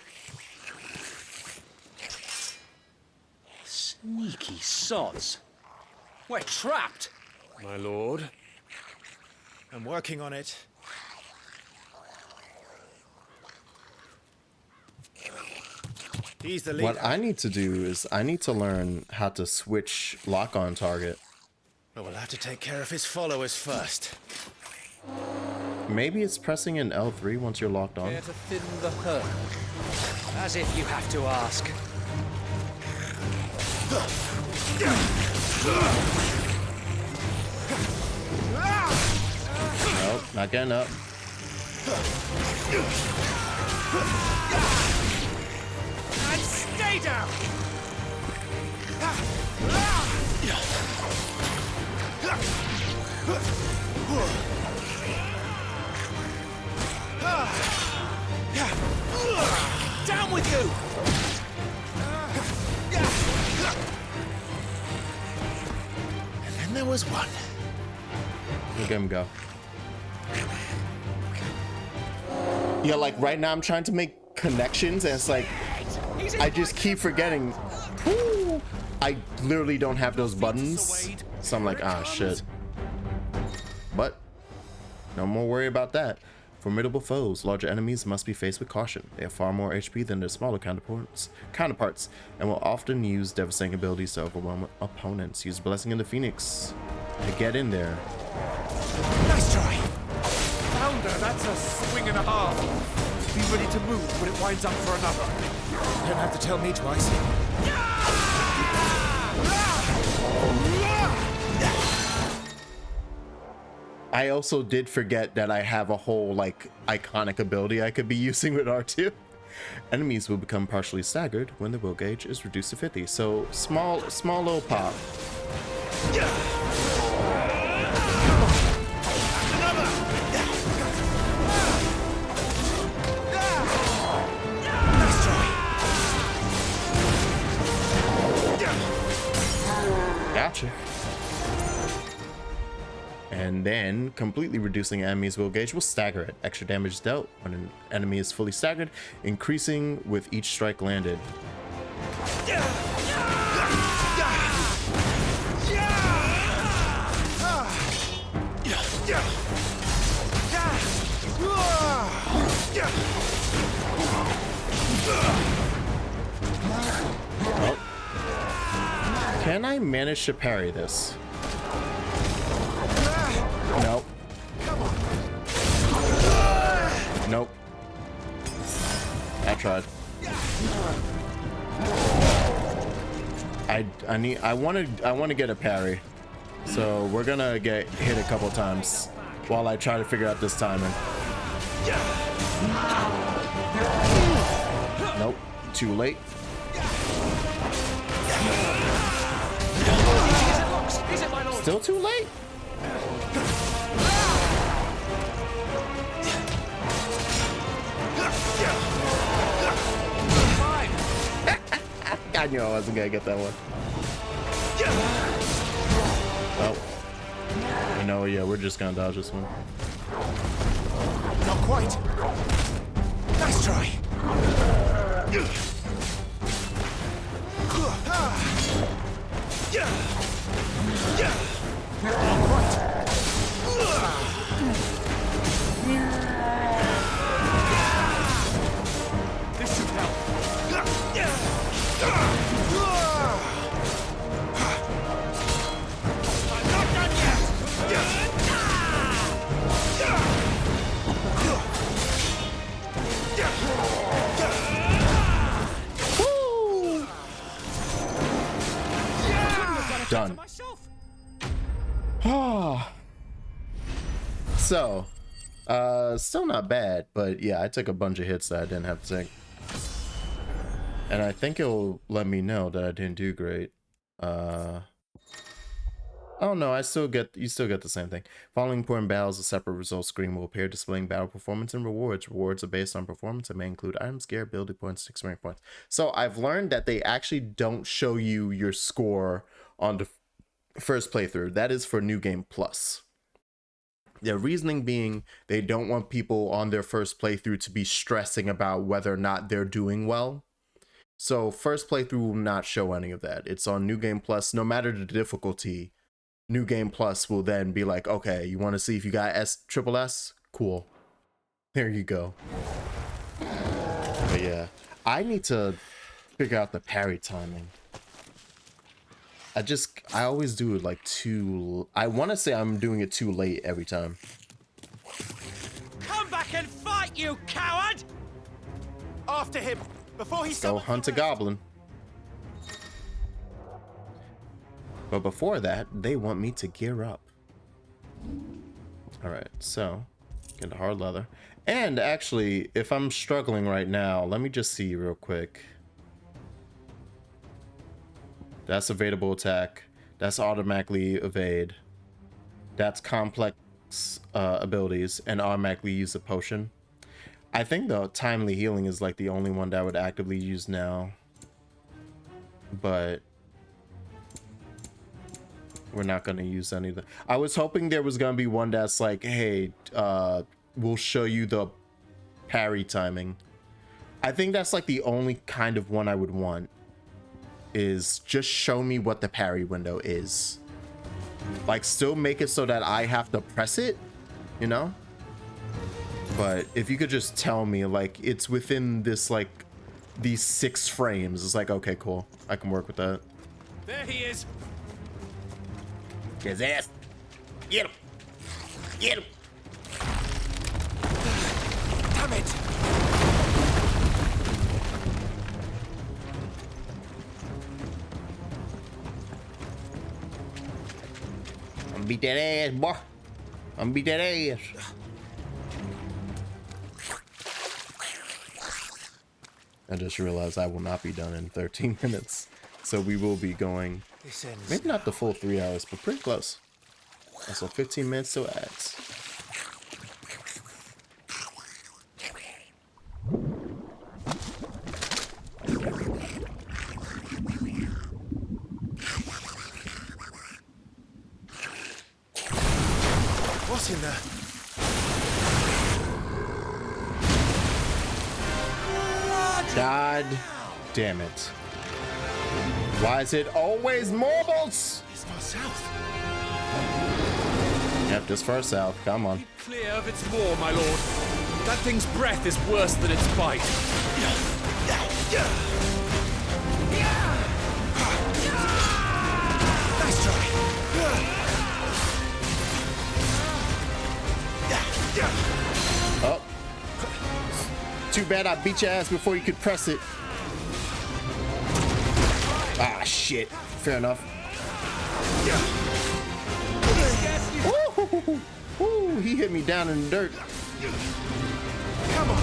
C: Sneaky sods. We're trapped.
Q: My lord. I'm working on it. He's the leader.
A: What I need to do is I need to learn how to switch lock-on target.
Q: But we'll have to take care of his followers first.
A: Maybe it's pressing in L3 once you're locked on.
C: Here to thin the herd. As if you have to ask.
A: Nope, not getting up.
C: And stay down! Down with you!
Q: And then there was one.
A: Look at him go. Yeah, like right now I'm trying to make connections and it's like I just keep forgetting. Woo, I literally don't have those buttons. So I'm like, ah, shit. But no more worry about that. Formidable foes, larger enemies must be faced with caution. They have far more HP than their smaller counterparts, and will often use devastating abilities to overwhelm opponents. Use Blessing of the Phoenix to get in there.
C: Nice try!
F: Founder, that's a swing and a half. Be ready to move when it winds up for another.
Q: You don't have to tell me twice.
A: I also did forget that I have a whole like iconic ability I could be using with R2. Enemies will become partially staggered when the will gauge is reduced to 50. So small little pop.
C: Nice
A: Gotcha. And then completely reducing enemy's will gauge will stagger it. Extra damage dealt when an enemy is fully staggered, increasing with each strike landed. Oh. Can I manage to parry this? Nope. Nope. I tried. I want to get a parry. So we're gonna get hit a couple times while I try to figure out this timing. Nope. Too late. Still too late? I knew I wasn't gonna get that one. Oh. You know, yeah, we're just gonna dodge this one.
K: Not quite. Nice try. Not quite. This should help. I'm not done yet.
A: Woo! Done. So, still not bad, but yeah, I took a bunch of hits that I didn't have to take. And I think it'll let me know that I didn't do great. Oh no, you still get the same thing. Following important battles, a separate results screen will appear displaying battle performance and rewards. Rewards are based on performance and may include items, gear, ability points, experience points. So I've learned that they actually don't show you your score on the first playthrough. That is for New Game Plus. Their reasoning being they don't want people on their first playthrough to be stressing about whether or not they're doing well. So first playthrough will not show any of that. It's on New Game Plus. No matter the difficulty, New Game Plus will then be like, okay, you want to see if you got triple S? Cool. There you go. But yeah, I need to figure out the parry timing. I always do it like I want to say I'm doing it too late every time.
C: Come back and fight, you coward!
K: After him, before he
A: Go hunt a goblin. But before that, they want me to gear up. Alright, so get the hard leather. And actually, if I'm struggling right now, let me just see real quick. That's evadable attack. That's automatically evade. That's complex abilities and automatically use a potion. I think the timely healing is like the only one that I would actively use now. But we're not going to use any of them. I was hoping there was going to be one that's like, hey, we'll show you the parry timing. I think that's like the only kind of one I would want. Is just show me what the parry window is. Like, still make it so that I have to press it, you know? But if you could just tell me, like, it's within this, like, these 6 frames, it's like, okay, cool. I can work with that.
C: There he is.
A: Get his ass. Get him. Get him.
K: Damn it.
A: I'm beat that ass, boy. I'm beat that ass. I just realized I will not be done in 13 minutes. So we will be going, maybe not the full 3 hours, but pretty close. So 15 minutes till ads.
K: Got in there.
A: God damn it. Why is it always mobiles?
K: It's far south.
A: Yep, just far south. Come on.
G: Clear of its maw, my lord. That thing's breath is worse than its bite.
K: Nice try.
A: Oh. Too bad I beat your ass before you could press it. Ah, shit. Fair enough. Ooh, ooh, he hit me down in the dirt.
K: Come on.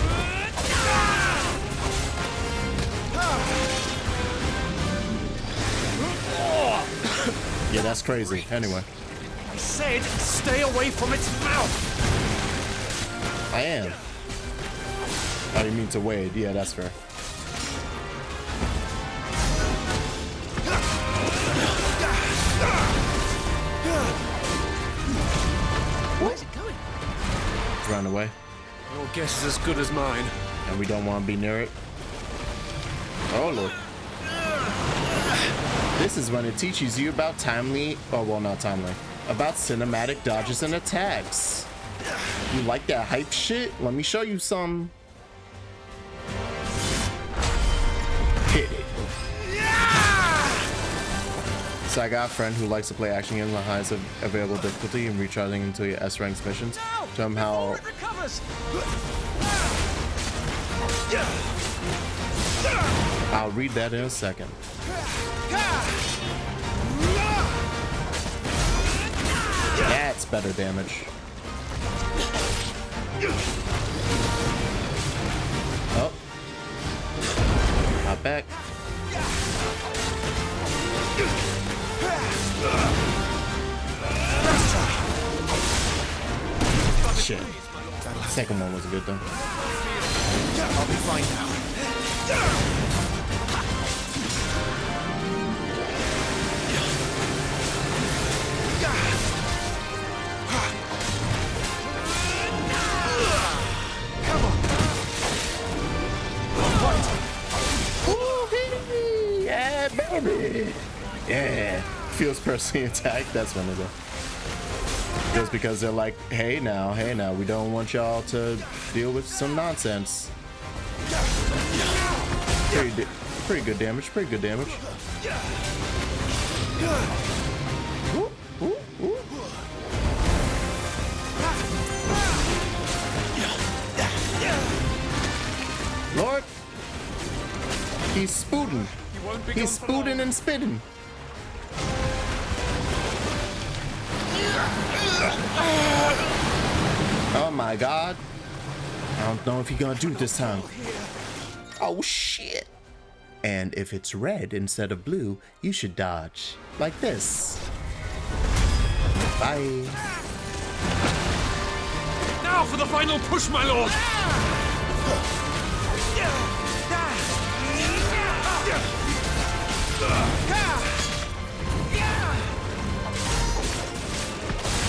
A: Yeah, that's crazy. Anyway.
G: I said stay away from its mouth.
A: I am. Oh, you mean to Wade? Yeah, that's fair.
K: Where's it going?
A: Run away.
G: Your guess is as good as mine.
A: And we don't want to be near it. Oh, Lord. This is when it teaches you about timely, oh, well, not timely, about cinematic dodges and attacks. You like that hype shit? Let me show you some. Hit it. So I got a friend who likes to play action games on the highest available difficulty and recharging into your S ranks missions. Show him how. I'll read that in a second. That's better damage. Oh. Not back. Shit. Second one was good though.
K: I'll be fine now. Come on.
A: Yeah, baby. Yeah. Feels personally attacked. That's funny though. Just because they're like, hey now, we don't want y'all to deal with some nonsense. Pretty good damage, Ooh, ooh, ooh. Lord, he's spooting. He's spooting and spitting. Oh my god. I don't know if you're gonna do it this time. Oh shit. And if it's red instead of blue, you should dodge. Like this. Bye.
G: Now for the final push, my lord!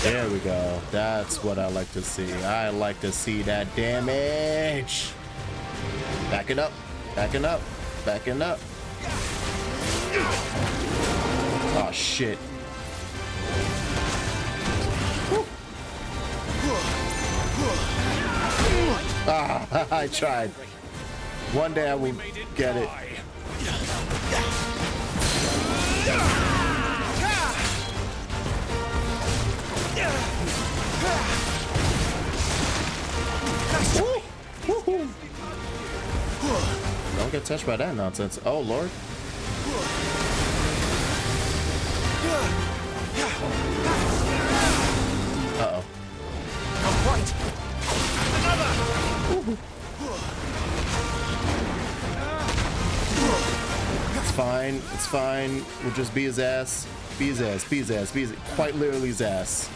A: There we go. That's what I like to see. I like to see that damage. Backing up. Backing up. Backing up. Oh, shit. Ah, I tried. One day I will get it. Don't get touched by that nonsense. Oh, Lord. Uh-oh.
K: Right. Another.
A: It's fine. It's fine. We'll just be his ass. Be his ass. Be his ass. Be his, quite literally his ass.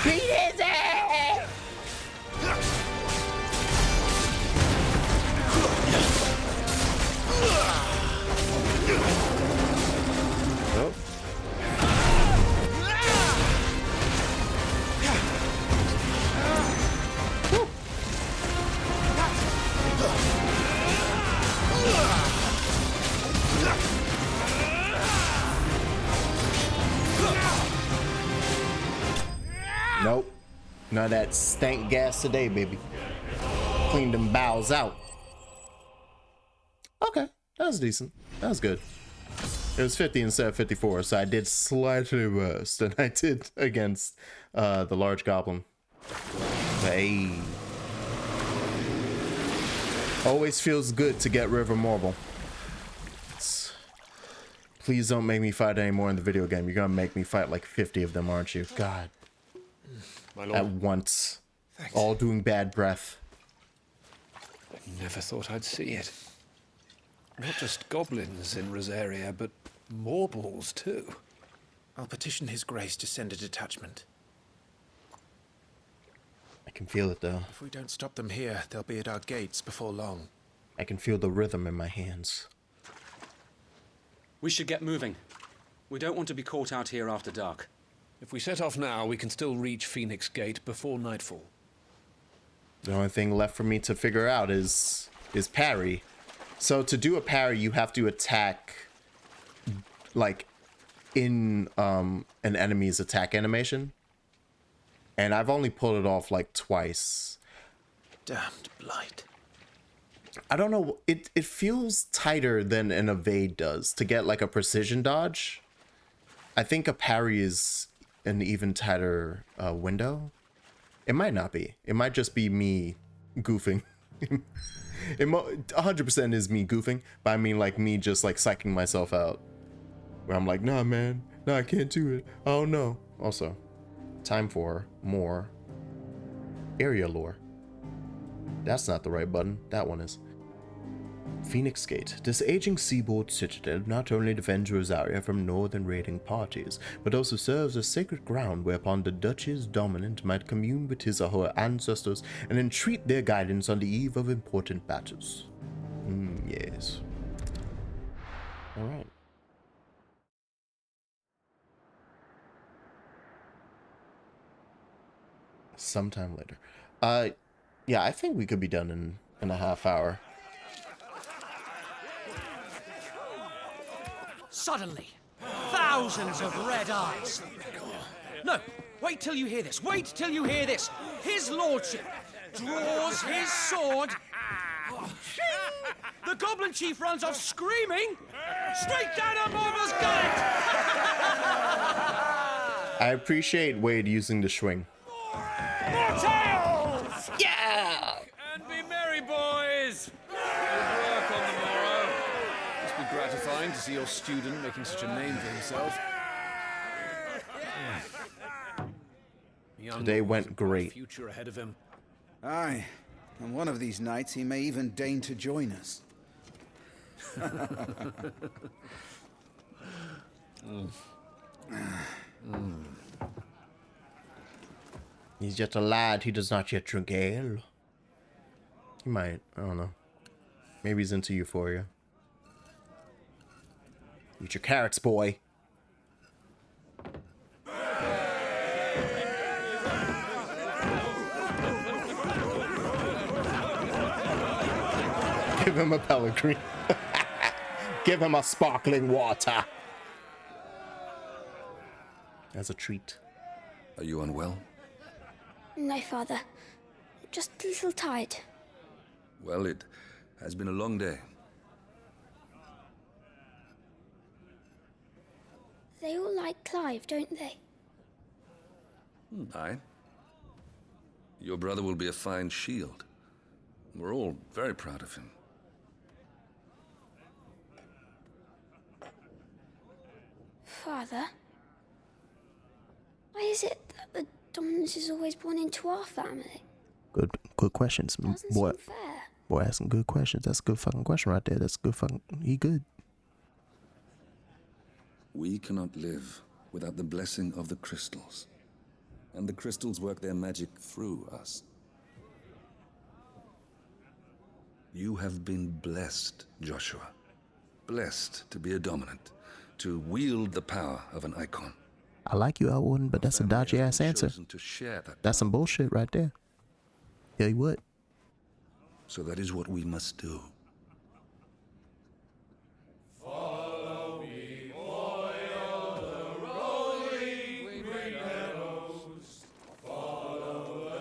A: Beat his ass! None of that stank gas today, baby. Clean them bowels out. Okay, that was decent. That was good. It was 50 instead of 54, so I did slightly worse than I did against the large goblin. Hey. Always feels good to get River Marble. Please don't make me fight anymore in the video game. You're gonna make me fight like 50 of them, aren't you? God.
U: My lord.
A: At once.
U: Thanks.
A: All doing bad breath.
U: I never thought I'd see it. Not just goblins in Rosaria, but Morbles too.
K: I'll petition His Grace to send a detachment.
A: I can feel it though.
K: If we don't stop them here, they'll be at our gates before long.
A: I can feel the rhythm in my hands.
G: We should get moving. We don't want to be caught out here after dark.
U: If we set off now, we can still reach Phoenix Gate before nightfall.
A: The only thing left for me to figure out is parry. So to do a parry, you have to attack like in an enemy's attack animation. And I've only pulled it off like twice.
K: Damned blight.
A: I don't know. It feels tighter than an evade does to get like a precision dodge. I think a parry is an even tighter window. It might not be. It might just be me goofing. It 100% is me goofing, but I mean like me just like psyching myself out. Where I'm like, nah, man. Nah, I can't do it. Oh no. Also, time for more area lore. That's not the right button. That one is. Phoenix Gate. This aging seaboard citadel not only defends Rosaria from northern raiding parties, but also serves as sacred ground whereupon the Duchy's dominant might commune with his or her ancestors and entreat their guidance on the eve of important battles. Yes. Alright. Sometime later. Yeah, I think we could be done in a half hour.
C: Suddenly, thousands of red eyes. No, wait till you hear this. Wait till you hear this. His lordship draws his sword. The goblin chief runs off screaming straight down a Morble's gullet.
A: I appreciate Wade using the swing.
C: More tails!
A: Yeah!
G: And be merry, boys! Good work on the morrow.
K: Must be gratifying to see your student making such a name for himself.
A: Today went great.
K: Future ahead of him.
J: Aye, and one of these nights he may even deign to join us.
A: He's yet a lad, he does not yet drink ale. He might, I don't know. Maybe he's into euphoria. Eat your carrots, boy. Give him a pellegrine. Give him a sparkling water. As a treat.
S: Are you unwell?
I: No, Father. Just a little tired.
S: Well, it has been a long day.
I: They all like Clive, don't they?
S: Aye. Your brother will be a fine shield. We're all very proud of him.
I: Father? Why is it that the dominance is always born into our family?
A: Good questions.
I: Doesn't
A: Boy,
I: seem fair.
A: boy, asking good questions. That's a good fucking question right there. That's good fucking, he good.
S: We cannot live without the blessing of the crystals. And the crystals work their magic through us. You have been blessed, Joshua. Blessed to be a dominant, to wield the power of an Eikon.
A: I like you, Elwood, but that's a dodgy ass answer. That's some bullshit right there. Tell you what.
S: So that is what we must do.
F: Follow me, boy, all the rolling green meadows. Follow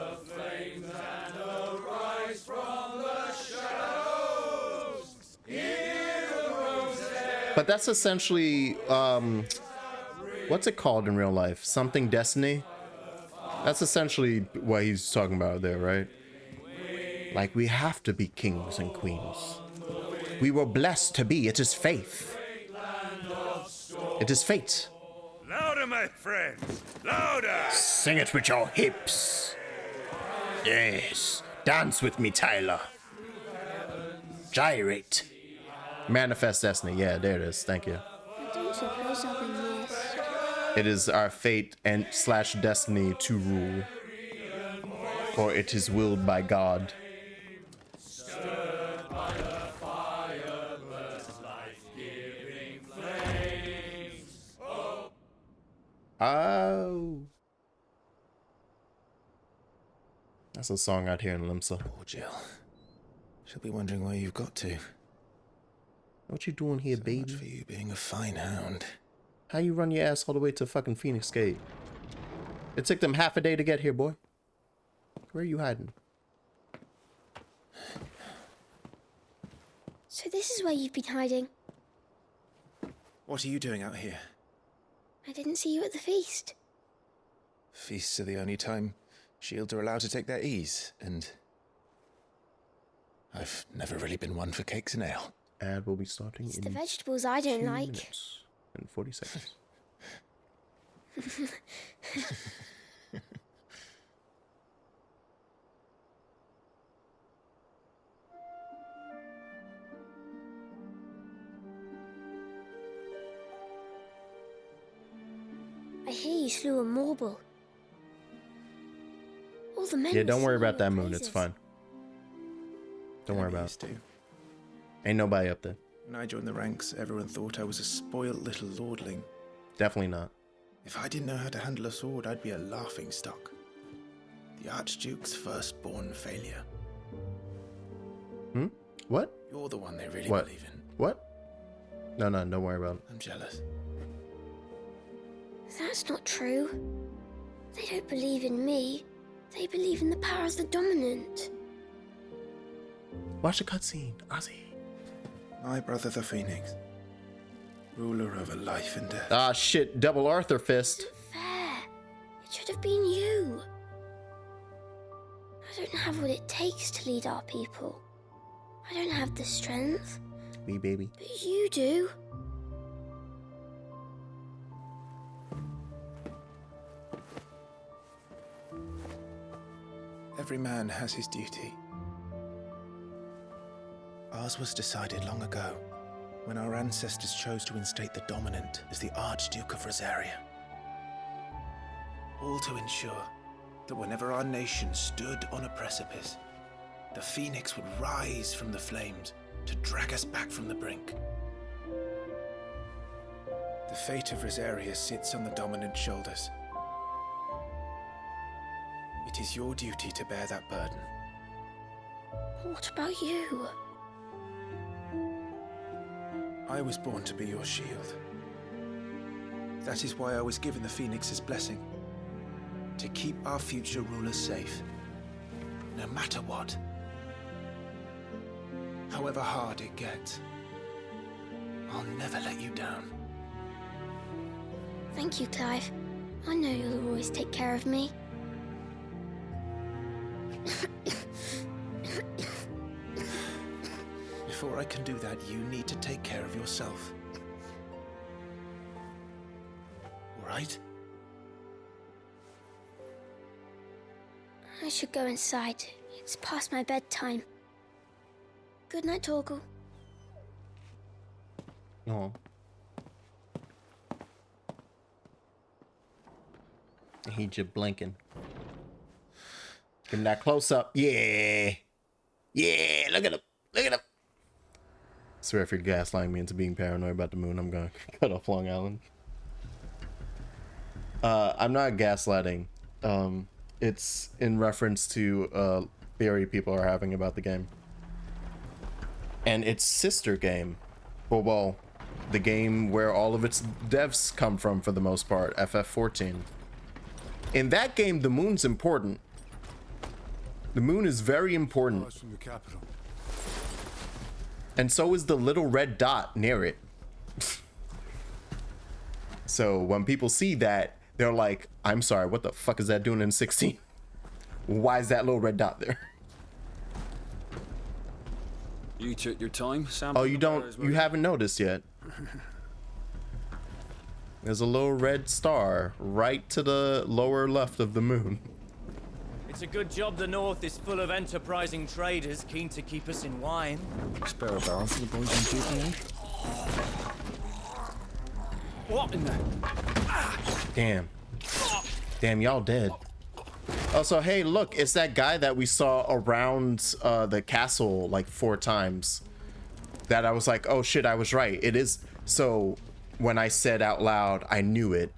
A: But that's essentially, what's it called in real life? Something Destiny? That's essentially what he's talking about there, right? Like, we have to be kings and queens. We were blessed to be. It is faith. It is fate.
F: Louder, my friends! Louder!
A: Sing it with your hips. Yes. Dance with me, Tyler. Gyrate. Manifest destiny. Yeah, there it is. Thank you.
I: I don't suppose I'll be missed.
A: It is our fate and / destiny to rule. For it is willed by God. Oh. That's a song out here in Limsa.
K: Poor Jill. She'll be wondering where you've got to.
A: What you doing here,
K: So
A: baby?
K: much for you being a fine hound.
A: How you run your ass all the way to fucking Phoenix Gate? It took them half a day to get here, boy. Where are you hiding?
I: So this is where you've been hiding.
K: What are you doing out here?
I: I didn't see you at the feast.
K: Feasts are the only time shields are allowed to take their ease, and I've never really been one for cakes and ale.
A: Ad will be starting
I: It's
A: in
I: the vegetables I don't
A: 2
I: like.
A: minutes and 40 seconds.
I: I hear you slew a marble. All the men.
A: Yeah, don't worry about that moon.
I: praises.
A: It's fine. Don't worry about
K: Used
A: it.
K: to.
A: Ain't nobody up there.
K: When I joined the ranks, everyone thought I was a spoilt little lordling.
A: Definitely not.
K: If I didn't know how to handle a sword, I'd be a laughingstock. The Archduke's firstborn failure.
A: Hmm? What?
K: You're the one they really
A: What?
K: believe in.
A: What? No, don't worry about it.
K: I'm jealous.
I: That's not true. They don't believe in me. They believe in the power of the dominant.
A: Watch the cutscene, Ozzy.
K: My brother the Phoenix. Ruler over life and death.
A: Ah, shit. Double Arthur fist.
I: Fair. It should have been you. I don't have what it takes to lead our people. I don't have the strength.
A: Me, baby.
I: But you do.
K: Every man has his duty. Ours was decided long ago, when our ancestors chose to instate the dominant as the Archduke of Rosaria. All to ensure that whenever our nation stood on a precipice, the Phoenix would rise from the flames to drag us back from the brink. The fate of Rosaria sits on the dominant's shoulders. It is your duty to bear that burden.
I: What about you?
K: I was born to be your shield. That is why I was given the Phoenix's blessing. To keep our future rulers safe. No matter what. However hard it gets. I'll never let you down.
I: Thank you, Clive. I know you'll always take care of me.
K: Before I can do that, you need to take care of yourself. All right?
I: I should go inside. It's past my bedtime. Good night, Torgal.
A: Oh. He just blinking. Give him that close up. Yeah. Yeah, look at him. Look at him. I swear if you're gaslighting me into being paranoid about the moon, I'm gonna cut off Long Island. I'm not gaslighting. It's in reference to a theory people are having about the game. And its sister game. Well, the game where all of its devs come from for the most part, FF14. In that game, the moon's important. The moon is very important.
B: From the capital.
A: And so is the little red dot near it. So when people see that, they're like, I'm sorry, what the fuck is that doing in 16? Why is that little red dot there?
D: You took your time, Sam.
A: Oh, you haven't noticed yet. There's a little red star right to the lower left of the moon.
H: It's a good job the North is full of enterprising traders keen to keep us in wine.
D: Spare a barrel for the boys on duty, eh?
H: What in the...
A: Damn, y'all dead. Oh, so hey, look, it's that guy that we saw around the castle like 4 times. That I was like, oh shit, I was right. It is. So when I said out loud, I knew it.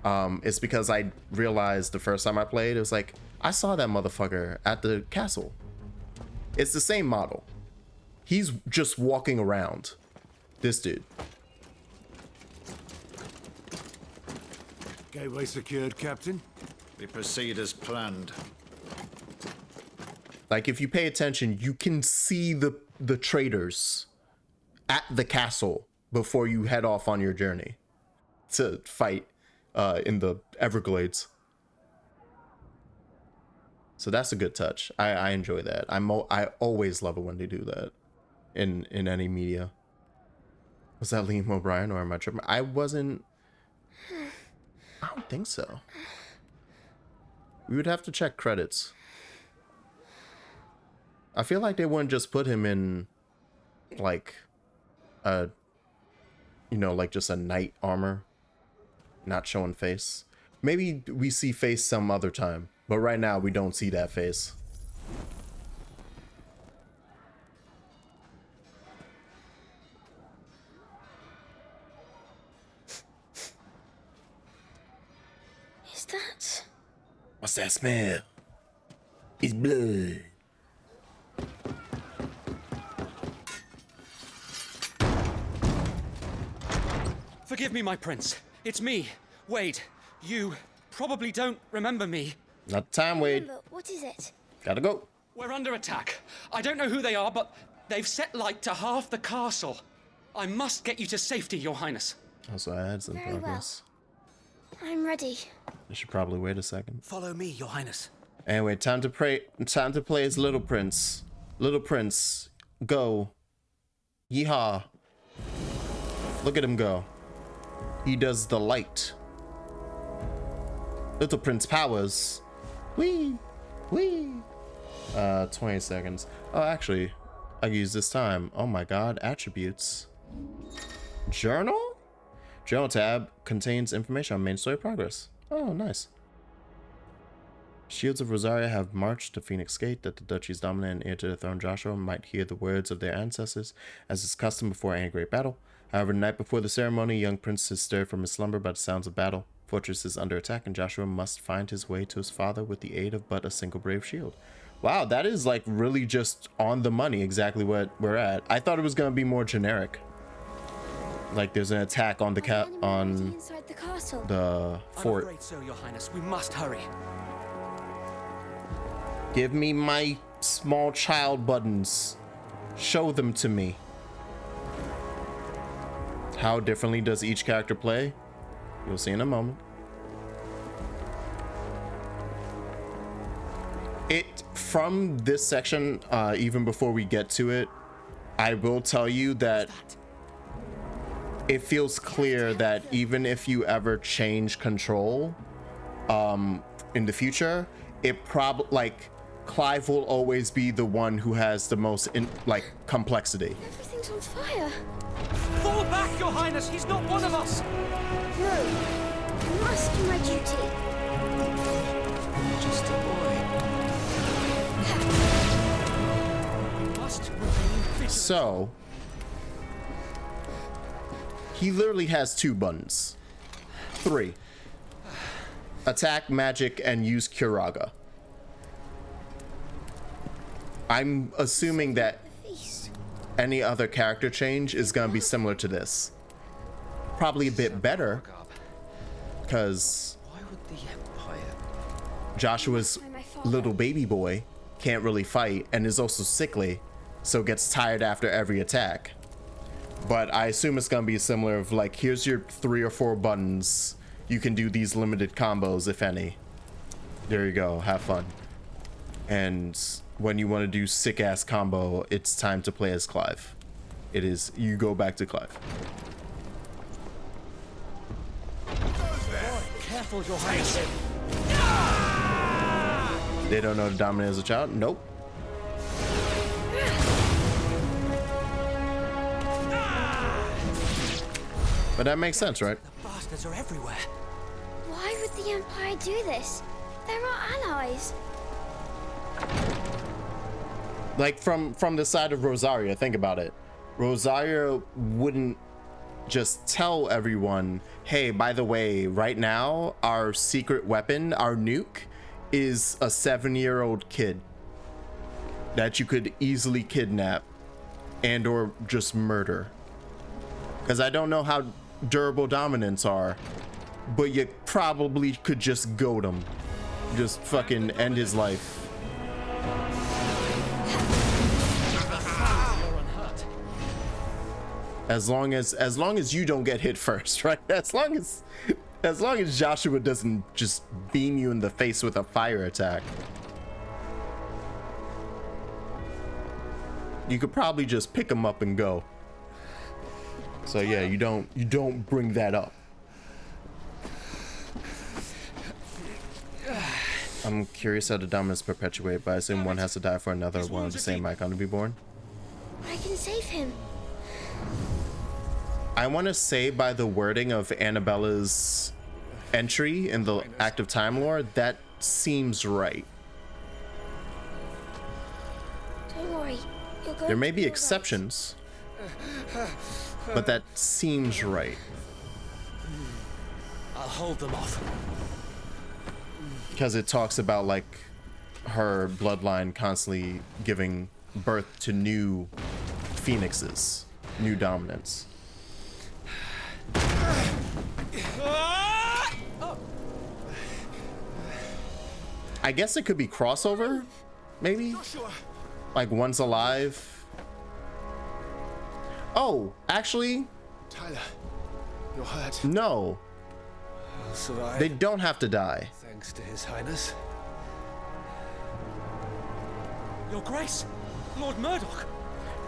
A: It's because I realized the first time I played, it was like, I saw that motherfucker at the castle. It's the same model. He's just walking around. This dude.
B: Gateway secured, Captain.
D: We proceed as planned.
A: Like, if you pay attention, you can see the traders at the castle before you head off on your journey to fight in the Everglades. So that's a good touch. I enjoy that. I always love it when they do that in any media. Was that Liam O'Brien or am I tripping? I don't think so. We would have to check credits. I feel like they wouldn't just put him in like like just a knight armor, not showing face. Maybe we see face some other time, but right now we don't see that face.
I: Is that?
A: What's that smell? It's blood.
G: Forgive me, my prince. It's me, Wade. You probably don't remember me.
A: Not time, Wade.
I: Remember, what is it?
A: Gotta go.
G: We're under attack. I don't know who they are, but they've set light to half the castle. I must get you to safety, Your Highness.
A: Also, I had some
I: Very
A: progress.
I: Well. I'm ready.
A: I should probably wait a second.
C: Follow me, Your Highness.
A: Anyway, time to play as Little Prince. Little Prince, go. Yeehaw. Look at him go. He does the light. Little Prince powers. Wee. Wee. 20 seconds. Oh, actually, I can use this time. Oh my god, attributes. Journal? Journal tab contains information on main story progress. Oh, nice. Shields of Rosaria have marched to Phoenix Gate, that the Duchy's dominant and heir to the throne Joshua might hear the words of their ancestors, as is custom before any great battle. However, the night before the ceremony, young prince is stirred from his slumber by the sounds of battle. Fortress is under attack, and Joshua must find his way to his father with the aid of but a single brave shield. Wow, that is like really just on the money, exactly what we're at. I thought it was gonna be more generic. Like there's an attack on the
I: Inside the castle.
A: the fort.
G: I'm afraid so, Your Highness. We must hurry.
A: Give me my small child buttons. Show them to me. How differently does each character play? You'll see in a moment. From this section, even before we get to it, I will tell you that it feels clear that even if you ever change control in the future, it probably like Clive will always be the one who has the most complexity.
I: Everything's on fire.
H: Fall back, Your Highness! He's not one of us!
I: No, I must do my duty.
H: Just a boy. We must remain vigilant.
A: So he literally has 2 buttons. 3. Attack, magic, and use Curaga. I'm assuming that any other character change is going to be similar to this. Probably a bit better, because Joshua's little baby boy can't really fight and is also sickly, so gets tired after every attack. But I assume it's gonna be similar of like, here's your 3 or 4 buttons. You can do these limited combos, if any. There you go, have fun. And when you want to do sick ass combo, it's time to play as Clive. It is, you go back to Clive.
H: Careful, Your Highness.
A: They don't know the Dominant as a child? Nope. But that makes sense, right?
H: The bastards are everywhere.
I: Why would the Empire do this? They're our allies.
A: Like from the side of Rosaria, think about it. Rosaria wouldn't just tell everyone, hey, by the way, right now our secret weapon, our nuke, is a 7-year-old kid that you could easily kidnap and or just murder. Because I don't know how durable dominants are, but you probably could just goad him, just fucking end his life. As long as you don't get hit first, right? As long as Joshua doesn't just beam you in the face with a fire attack, you could probably just pick him up and go. So yeah, you don't bring that up. I'm curious how the dominants perpetuate, but I assume one has to die for another one of the same Eikon to be born.
I: I can save him.
A: I want to say by the wording of Annabella's entry in the active time lore, that seems right.
I: Don't worry. You're going
A: There may
I: to
A: be
I: all
A: exceptions, but that seems right.
H: I'll hold them off.
A: Because it talks about like her bloodline constantly giving birth to new phoenixes, new dominants. I guess it could be crossover, maybe? Like one's alive. Oh, actually,
K: Tyler, you're hurt.
A: no.
K: I'll survive.
A: They don't have to die.
K: Thanks to His Highness.
H: Your Grace, Lord Murdoch.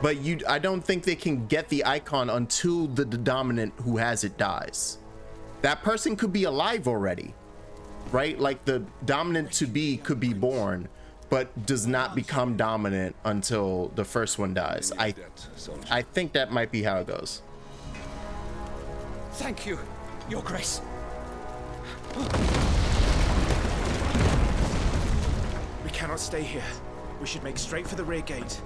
A: But I don't think they can get the Eikon until the dominant who has it dies. That person could be alive already, right? Like the dominant to be could be born, but does not become dominant until the first one dies. I think that might be how it goes.
H: Thank you, Your Grace.
K: We cannot stay here. We should make straight for the rear gate.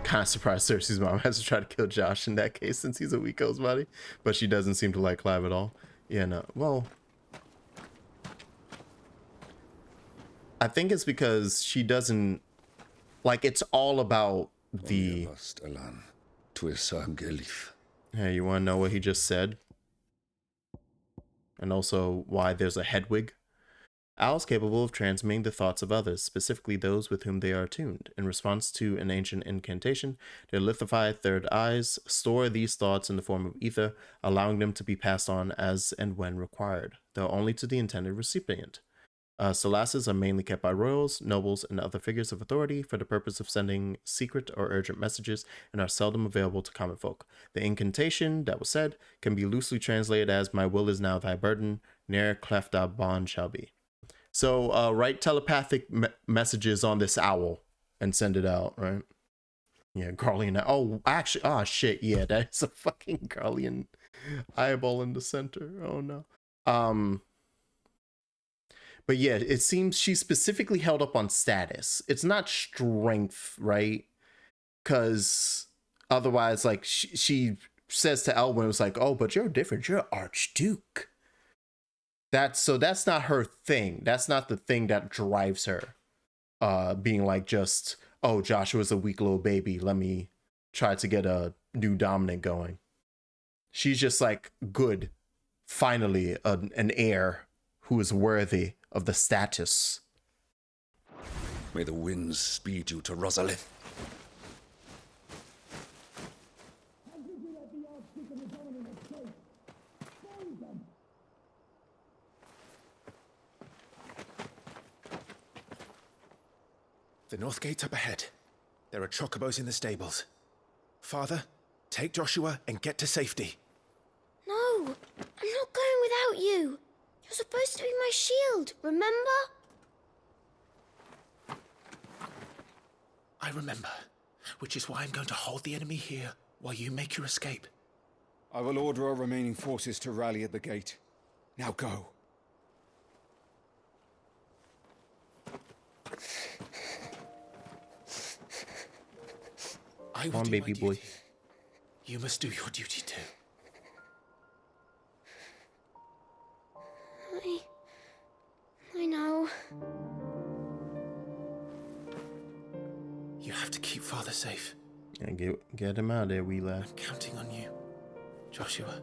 A: Kind of surprised Cersei's mom has to try to kill Josh in that case since he's a weak ghost body, but she doesn't seem to like Clive at all. Yeah, no. Well, I think it's because she doesn't like. It's all about the. Hey, you want to know what he just said? And also why there's a Hedwig? Owls capable of transmitting the thoughts of others, specifically those with whom they are attuned. In response to an ancient incantation, their lithified third eyes store these thoughts in the form of ether, allowing them to be passed on as and when required, though only to the intended recipient. Solasses are mainly kept by royals, nobles, and other figures of authority for the purpose of sending secret or urgent messages and are seldom available to common folk. The incantation that was said can be loosely translated as, "My will is now thy burden, ne'er cleft thy bond shall be." So write telepathic messages on this owl and send it out, right? Yeah, Garlean. Oh, actually, oh shit, yeah, that's a fucking Garlean eyeball in the center. Oh no. But yeah, it seems she's specifically held up on status. It's not strength, right? Because otherwise, like, she says to Elwyn, it was like, oh, but you're different. You're Archduke. That's not her thing. That's not the thing that drives her. Being like just, oh, Joshua's a weak little baby. Let me try to get a new dominant going. She's just like, good. Finally, an heir who is worthy of the status.
S: May the winds speed you to Rosalith.
K: The north gate's up ahead. There are chocobos in the stables. Father, take Joshua and get to safety.
I: No, I'm not going without you. You're supposed to be my shield, remember?
K: I remember, which is why I'm going to hold the enemy here while you make your escape.
J: I will order our remaining forces to rally at the gate. Now go.
K: I will
A: Come on,
K: do
A: baby
K: my
A: boy.
K: duty. You must do your duty too.
I: I know.
K: You have to keep Father safe.
A: And get him out of there, wee lad.
K: I'm counting on you, Joshua.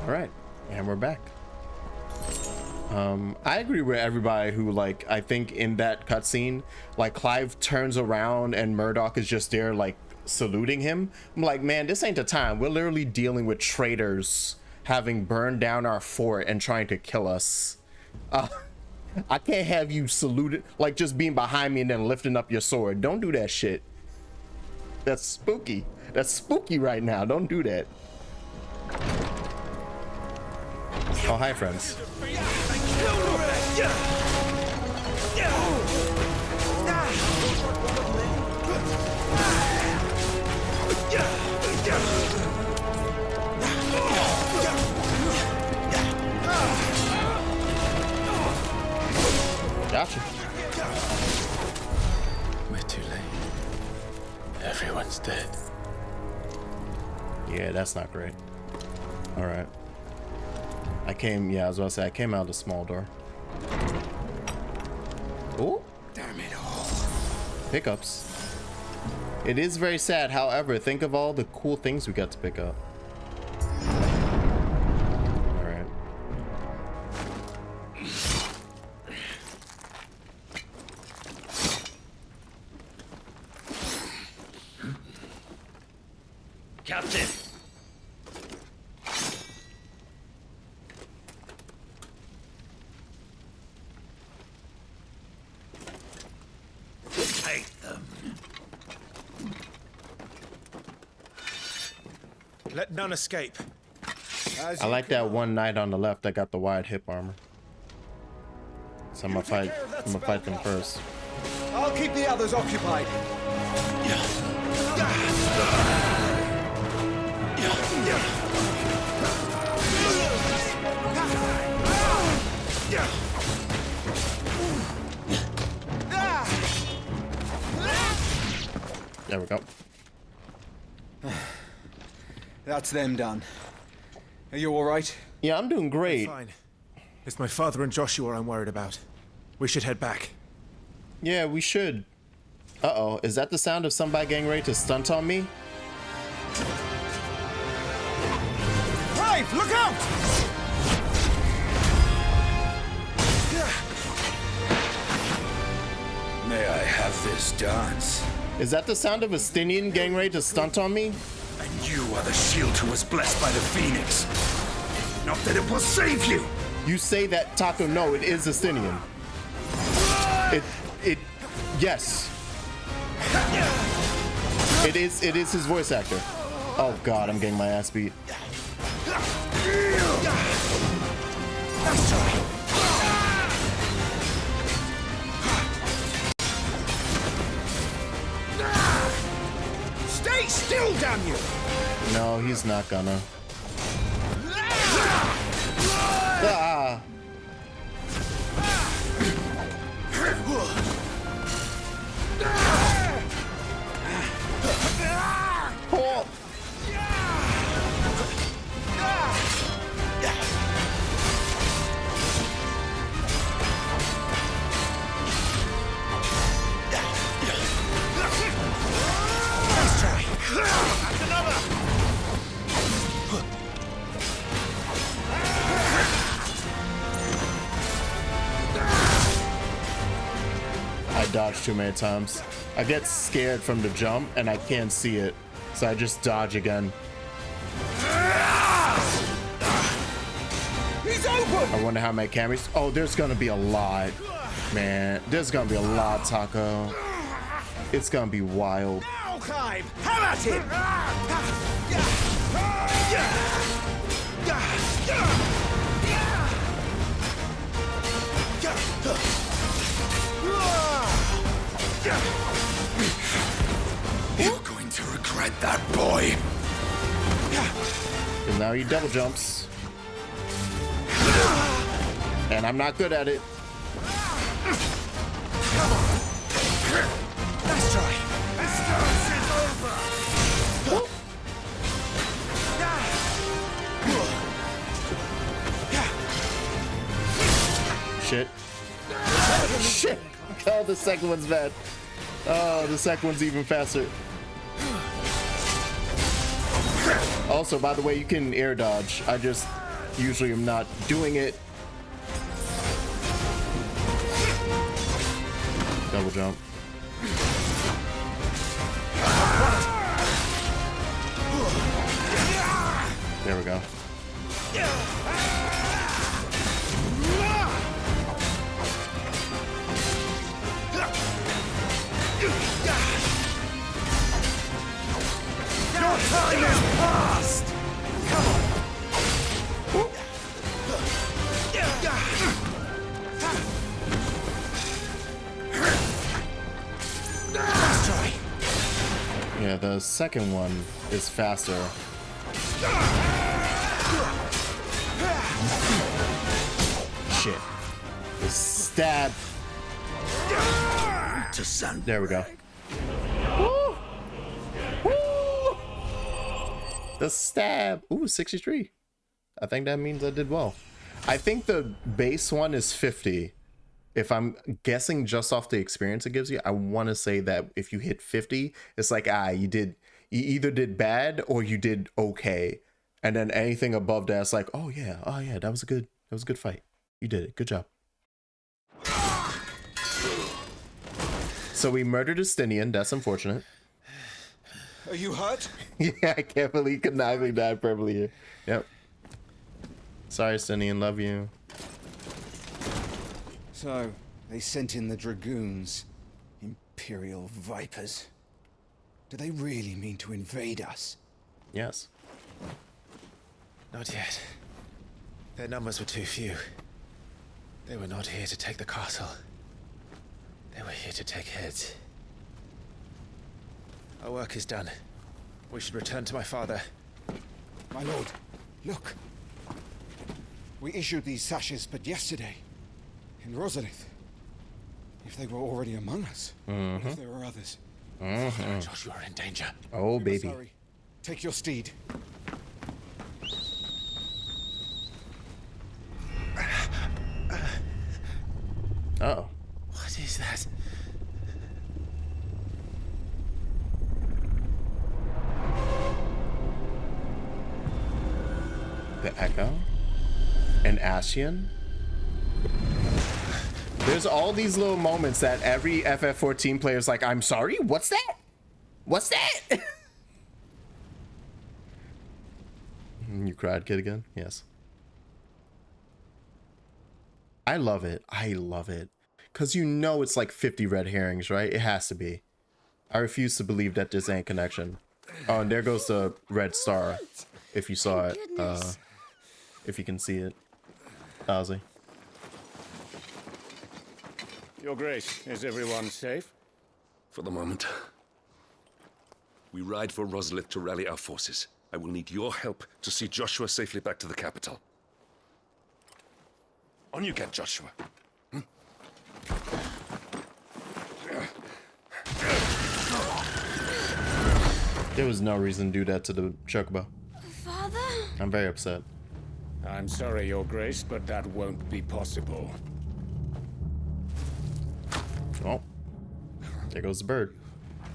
A: All right, and we're back. I agree with everybody who, like, I think in that cutscene, like, Clive turns around and Murdoch is just there, like, saluting him. I'm like, man, this ain't the time. We're literally dealing with traitors having burned down our fort and trying to kill us. I can't have you saluted, like, just being behind me and then lifting up your sword. Don't do that shit. That's spooky. That's spooky right now. Don't do that. Oh, hi, friends. Gotcha.
K: We're too late. Everyone's dead.
A: Yeah, that's not great. All right. I was about to say, I came out the small door. Oh,
K: damn it all.
A: Pickups. It is very sad. However, think of all the cool things we got to pick up. All right.
C: Captain! Take them.
K: Let none escape.
A: I like that one knight on the left that got the wide hip armor. So I'm gonna fight them first.
J: I'll keep the others occupied.
A: There we go.
J: That's them done. Are you all right?
A: Yeah, I'm doing great.
K: Fine. It's my father and Joshua I'm worried about. We should head back.
A: Yeah, we should. Uh-oh, is that the sound of somebody getting ready to stunt on me?
J: Clive, look out!
B: May I have this dance?
A: Is that the sound of Estinian getting ready to stunt on me?
B: And you are the shield who was blessed by the Phoenix. Not that it will save you!
A: You say that, Taco. No, it is Estinian. Yes. It is his voice actor. Oh god, I'm getting my ass beat.
J: Stay still, damn you!
A: No, he's not gonna. Ah! Oh.
J: Let's try. That's another.
A: I dodged too many times. I get scared from the jump and I can't see it, so I just dodge again.
J: He's open.
A: I wonder how many cameras. Oh, there's gonna be a lot, man. There's gonna be a lot, Taco. It's gonna be wild.
J: Now, Clive, have at him.
B: You're going to regret that, boy.
A: And now he double jumps. And I'm not good at it.
J: Come on. Let's try. This dance is over.
A: Shit. Shit. Oh, the second one's bad. Oh, the second one's even faster. Also, by the way, you can air dodge. I just usually am not doing it. Double jump. There we go.
J: Your time is past. Come on. Let's try.
A: Yeah, the second one is faster. Shit. The stab.
B: To send.
A: There we go. Woo! Woo! The stab. Ooh, 63. I think that means I did well. I think the base one is 50. If I'm guessing just off the experience it gives you, I want to say that if you hit 50, it's like, you either did bad or you did okay. And then anything above that, it's like, oh yeah, that was a good fight. You did it. Good job. So we murdered Estinian. That's unfortunate.
J: Are you hurt?
A: Yeah, I can't believe Chronicler died purpley here. Yep. Sorry, Estinian. Love you.
J: So, they sent in the Dragoons. Imperial Vipers. Do they really mean to invade us?
A: Yes.
K: Not yet. Their numbers were too few. They were not here to take the castle. They were here to take heads. Our work is done. We should return to my father.
J: My lord, look. We issued these sashes but yesterday. In Rosalith. If they were already among us. What if there were others?
K: Josh, you are in danger.
A: Oh,
J: We
A: baby.
J: must hurry. Take your steed.
A: Uh-oh.
K: What is that?
A: The Echo? An Ascian? There's all these little moments that every FF14 player is like, I'm sorry, what's that? What's that? You cried, kid, again? Yes. I love it. I love it. Because you know it's like 50 red herrings, right? It has to be. I refuse to believe that this ain't connection. Oh, and there goes the red star. If you saw it. If you can see it. Ozzy.
F: Your Grace, is everyone safe?
S: For the moment. we ride for Roslith to rally our forces. I will need your help to see Joshua safely back to the capital. On you get, Joshua.
A: There was no reason to do that to the chocobo.
I: Father?
A: I'm very upset.
D: I'm sorry, Your Grace, but that won't be possible.
A: Oh, there goes the bird.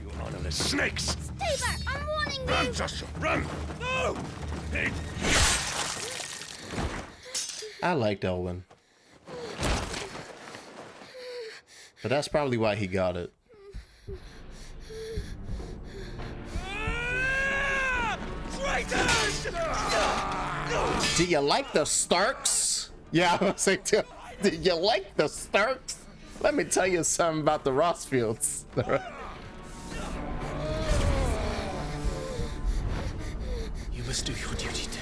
F: You honorless snakes!
I: Stay back! I'm warning you!
F: Run, Joshua, run! No! Hey.
A: I liked Elwyn. But that's probably why he got it.
F: Traitors!
A: Do you like the Starks? Yeah, I was saying, do you like the Starks? Let me tell you something about the Rossfields.
K: You must do your duty too.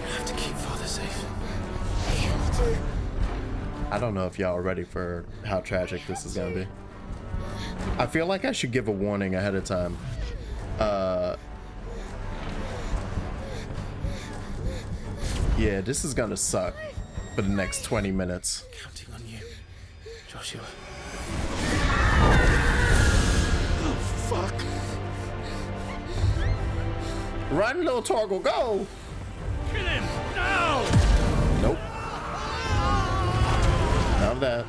K: You have to keep Father safe.
A: I don't know if y'all are ready for how tragic this is gonna be. I feel like I should give a warning ahead of time. Yeah, this is gonna suck for the next 20 minutes.
K: Counting on you, Joshua.
F: Oh, fuck!
A: Run, little Torgal, go!
F: Kill him, now!
A: Nope. None of that.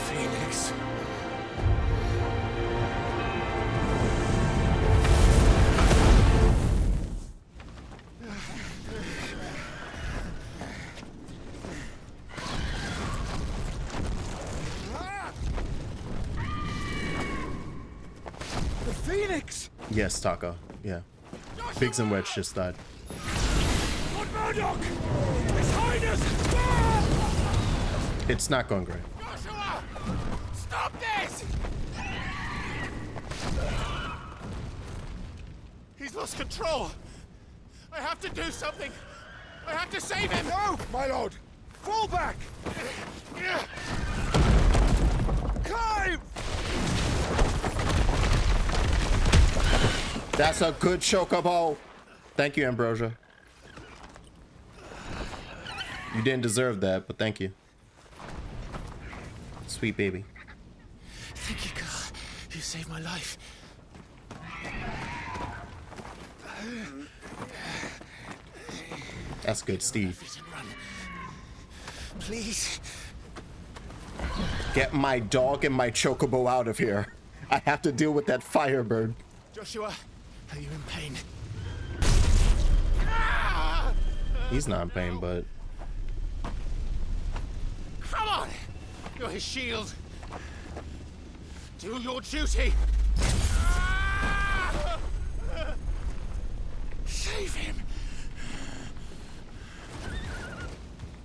K: Phoenix.
F: The Phoenix!
A: Yes, Taco. Yeah. Biggs and Wedge just died.
F: Lord Murdoch! His Highness!
A: It's not going great.
F: Joshua! Stop this! He's lost control. I have to do something. I have to save him. No, my lord. Fall back. Climb!
A: That's a good chocobo. Thank you, Ambrosia. You didn't deserve that, but thank you. Sweet baby.
K: Thank you, God. You saved my life.
A: That's good, Steve.
K: Please.
A: Get my dog and my chocobo out of here. I have to deal with that firebird.
F: Joshua, are you in pain?
A: He's not in pain, but...
F: Come on! You're his shield. Do your duty. Save him.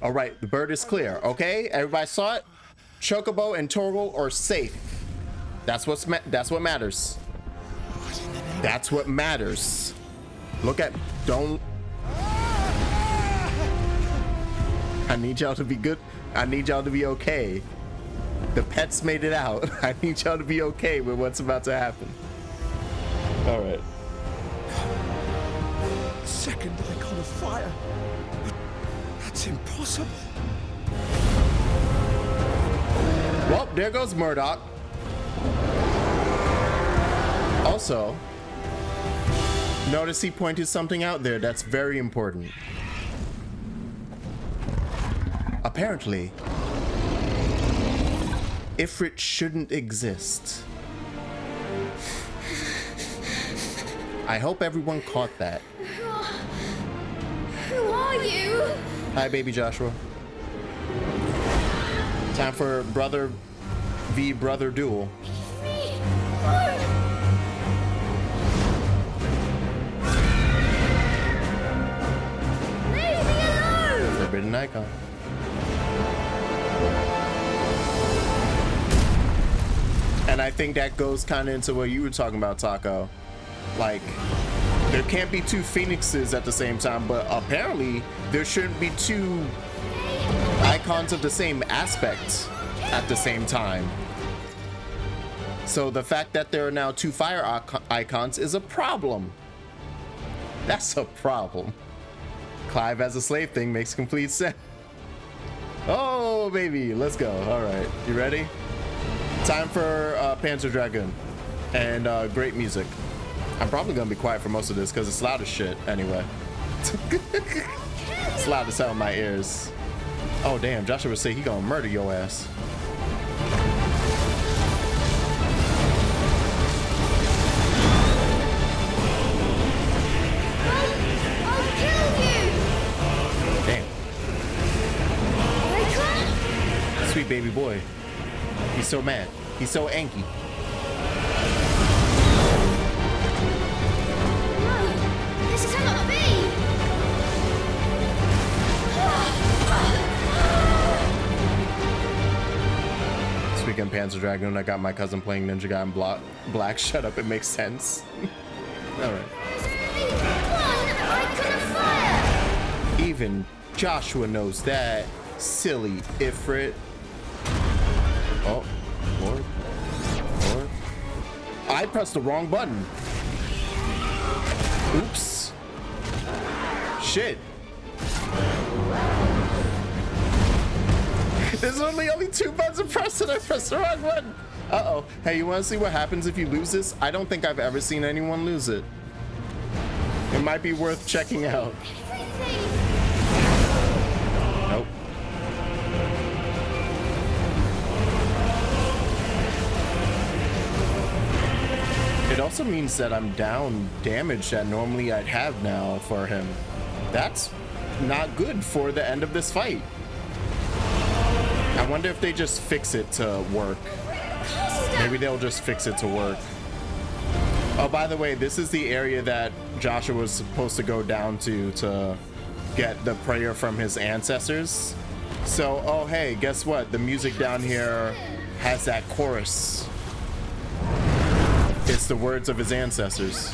A: All right, the bird is clear, okay? Everybody saw it? Chocobo and Torgal are safe. That's what matters. That's what matters. Look at... Don't... I need y'all to be good. I need y'all to be okay. The pets made it out. I need y'all to be okay with what's about to happen. All right.
F: Second icon of fire. That's impossible.
A: Well, there goes Murdoch. Also, notice he pointed something out there that's very important. Apparently, EEF-REET shouldn't exist. I hope everyone caught that.
I: Who are you?
A: Hi, baby Joshua. Time for brother v brother duel.
I: Leave me alone!
A: Forbidden Eikon. And I think that goes kind of into what you were talking about, Taco. Like, There can't be two phoenixes at the same time, but apparently there shouldn't be two icons of the same aspect at the same time. So the fact that there are now two fire icons is a problem. That's a problem. Clive as a slave thing makes complete sense. Oh, baby, let's go. All right, you ready? Time for Panzer Dragoon and great music. I'm probably gonna be quiet for most of this because it's loud as shit anyway. It's loud as hell in my ears. Oh damn, Joshua would say he gonna murder your ass.
I: I'll kill you!
A: Damn.
I: Eikon?
A: Sweet baby boy. He's so mad. He's so angry.
I: This cannot be!
A: Speaking of Panzer Dragoon, I got my cousin playing Ninja Gaiden Black. Shut up, it makes sense. Alright. Even Joshua knows that. Silly Ifrit. Oh, Lord. Lord. I pressed the wrong button. Oops. Shit. There's only two buttons to press and I pressed the wrong button. Uh-oh. Hey, you want to see what happens if you lose this? I don't think I've ever seen anyone lose it. It might be worth checking out. Nope. It also means that I'm down damage that normally I'd have now for him. That's not good for the end of this fight. I wonder if they just fix it to work. Maybe they'll just fix it to work. Oh, by the way, this is the area that Joshua was supposed to go down to get the prayer from his ancestors. So, oh hey, guess what? The music down here has that chorus. It's the words of his ancestors.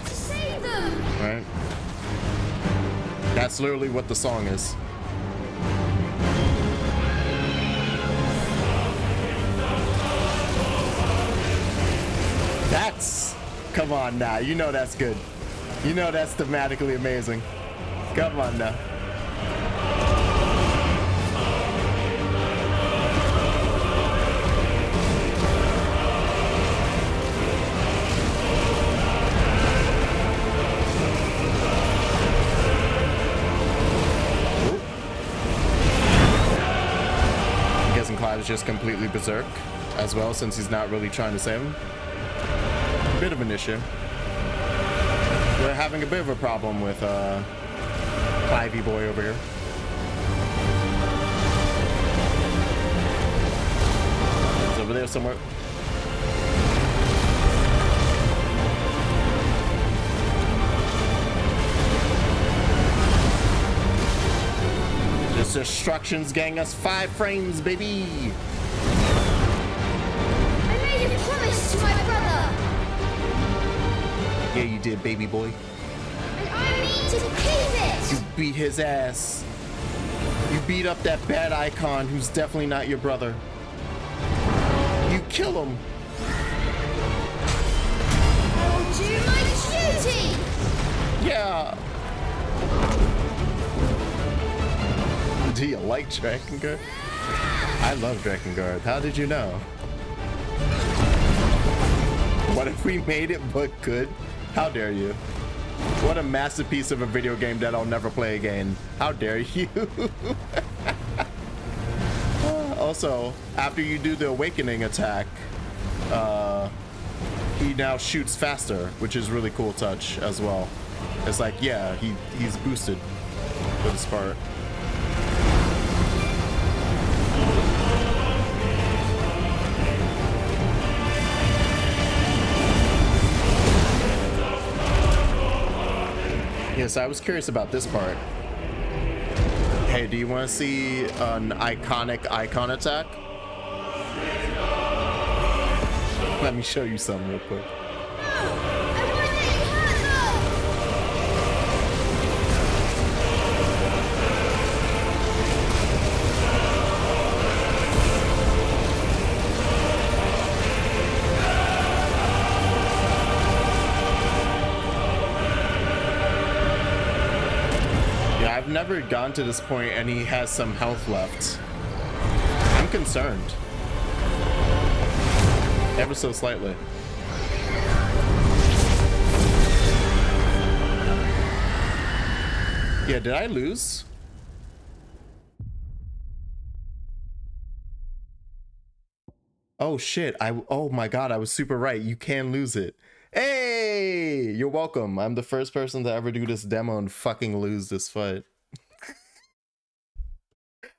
A: Right? That's literally what the song is. That's, come on now, you know that's good. You know that's thematically amazing. Come on now. I'm guessing Clive is just completely berserk as well, since he's not really trying to save him. Bit of an issue. We're having a bit of a problem with Clivey boy over here. He's over there somewhere. This destruction's getting us 5 frames, baby.
I: I made a promise to my brother.
A: Yeah, you did, baby boy.
I: And I need to keep it!
A: You beat his ass. You beat up that bad Eikon who's definitely not your brother. You kill him.
I: I will do my duty!
A: Yeah. Do you like Drakengard? I love Drakengard. How did you know? What if we made it look good? How dare you? What a masterpiece of a video game that I'll never play again. How dare you? Also, after you do the awakening attack, he now shoots faster, which is really cool touch as well. It's like, yeah, he's boosted for this part. Yes, I was curious about this part. Hey, do you want to see an iconic Eikon attack? Let me show you some real quick. I've never gone to this point and he has some health left. I'm concerned. Ever so slightly. Yeah, did I lose? Oh shit, oh my god, I was super right. You can lose it. Hey, you're welcome. I'm the first person to ever do this demo and fucking lose this fight.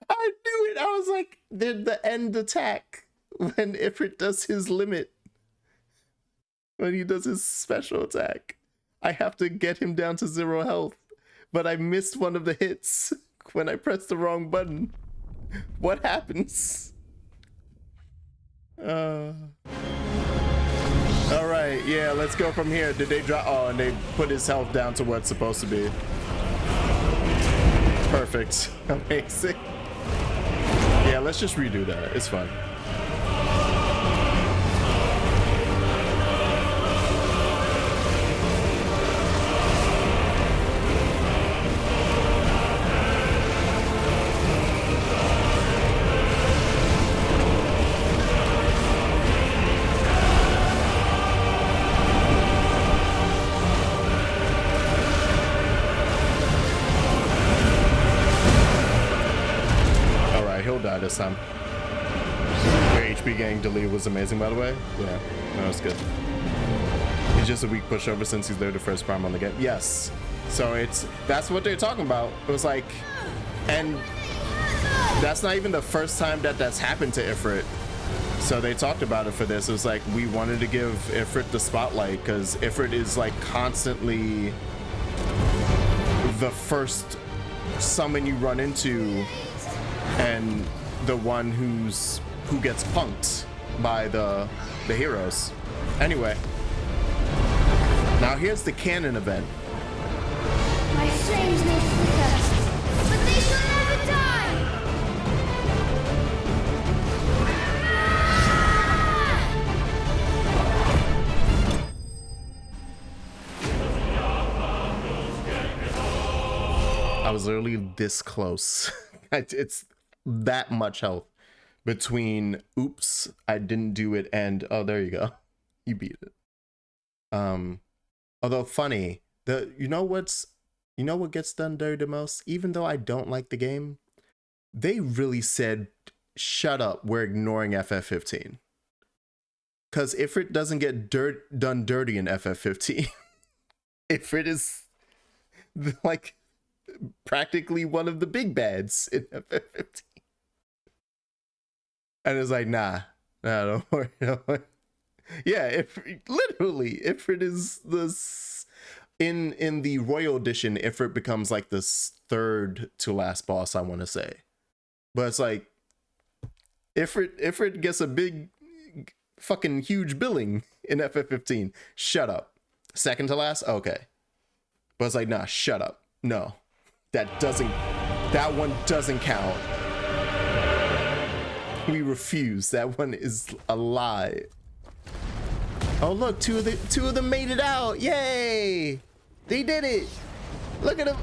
A: I knew it. I was like, the end attack when Ifrit does his limit. When he does his special attack. I have to get him down to 0 health. But I missed one of the hits when I pressed the wrong button. What happens? Alright, yeah, let's go from here. Did they drop? Oh, and they put his health down to what it's supposed to be. Perfect. Amazing. Yeah, let's just redo that. It's fine. This time. Your HP getting deleted was amazing, by the way. Yeah, no, it's good. He's just a weak pushover since he's there the first prime on the game. Yes. So that's what they're talking about. It was like, and that's not even the first time that's happened to Ifrit. So they talked about it for this. It was like, we wanted to give Ifrit the spotlight because Ifrit is like constantly the first summon you run into and the one who gets punked by the heroes. Anyway, now here's the canon event.
I: My flames may flicker, but they shall never die!
A: I was literally this close. It's that much health between oops, I didn't do it, and oh, there you go. You beat it. Although funny, you know what gets done dirty the most? Even though I don't like the game, they really said, shut up, we're ignoring FF15. Because Ifrit doesn't get done dirty in FF15. Ifrit is like practically one of the big bads in FF15. And it's like, nah, don't worry, don't worry. Yeah, literally, Ifrit is this in the Royal Edition. Ifrit becomes like the third to last boss, I want to say, but it's like Ifrit gets a big, fucking huge billing in FF15. Shut up. Second to last, okay, but it's like, nah, shut up. No, that one doesn't count. We refuse. That one is a lie. Oh look, two of them made it out. Yay! They did it. Look at them.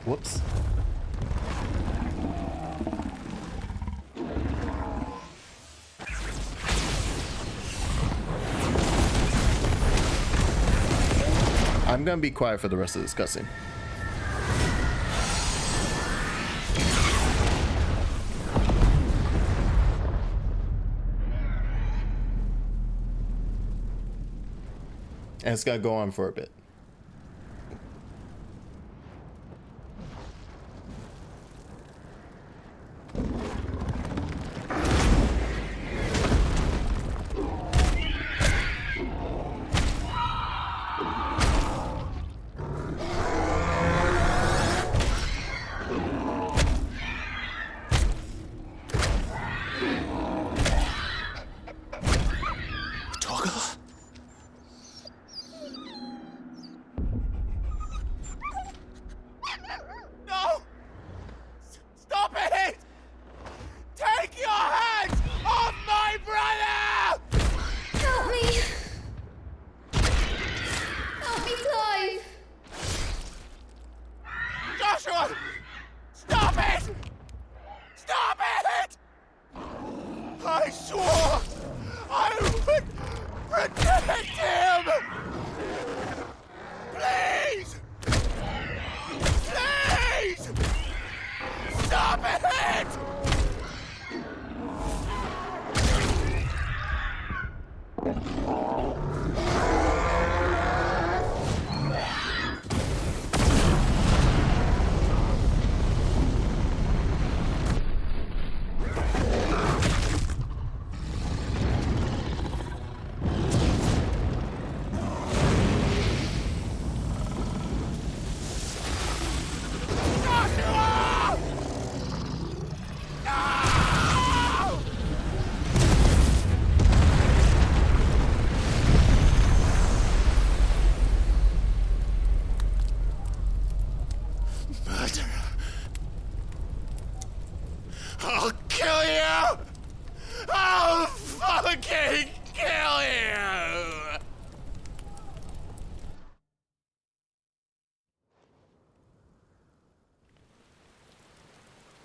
A: Whoops. I'm gonna be quiet for the rest of this cutscene. And it's gonna go on for a bit.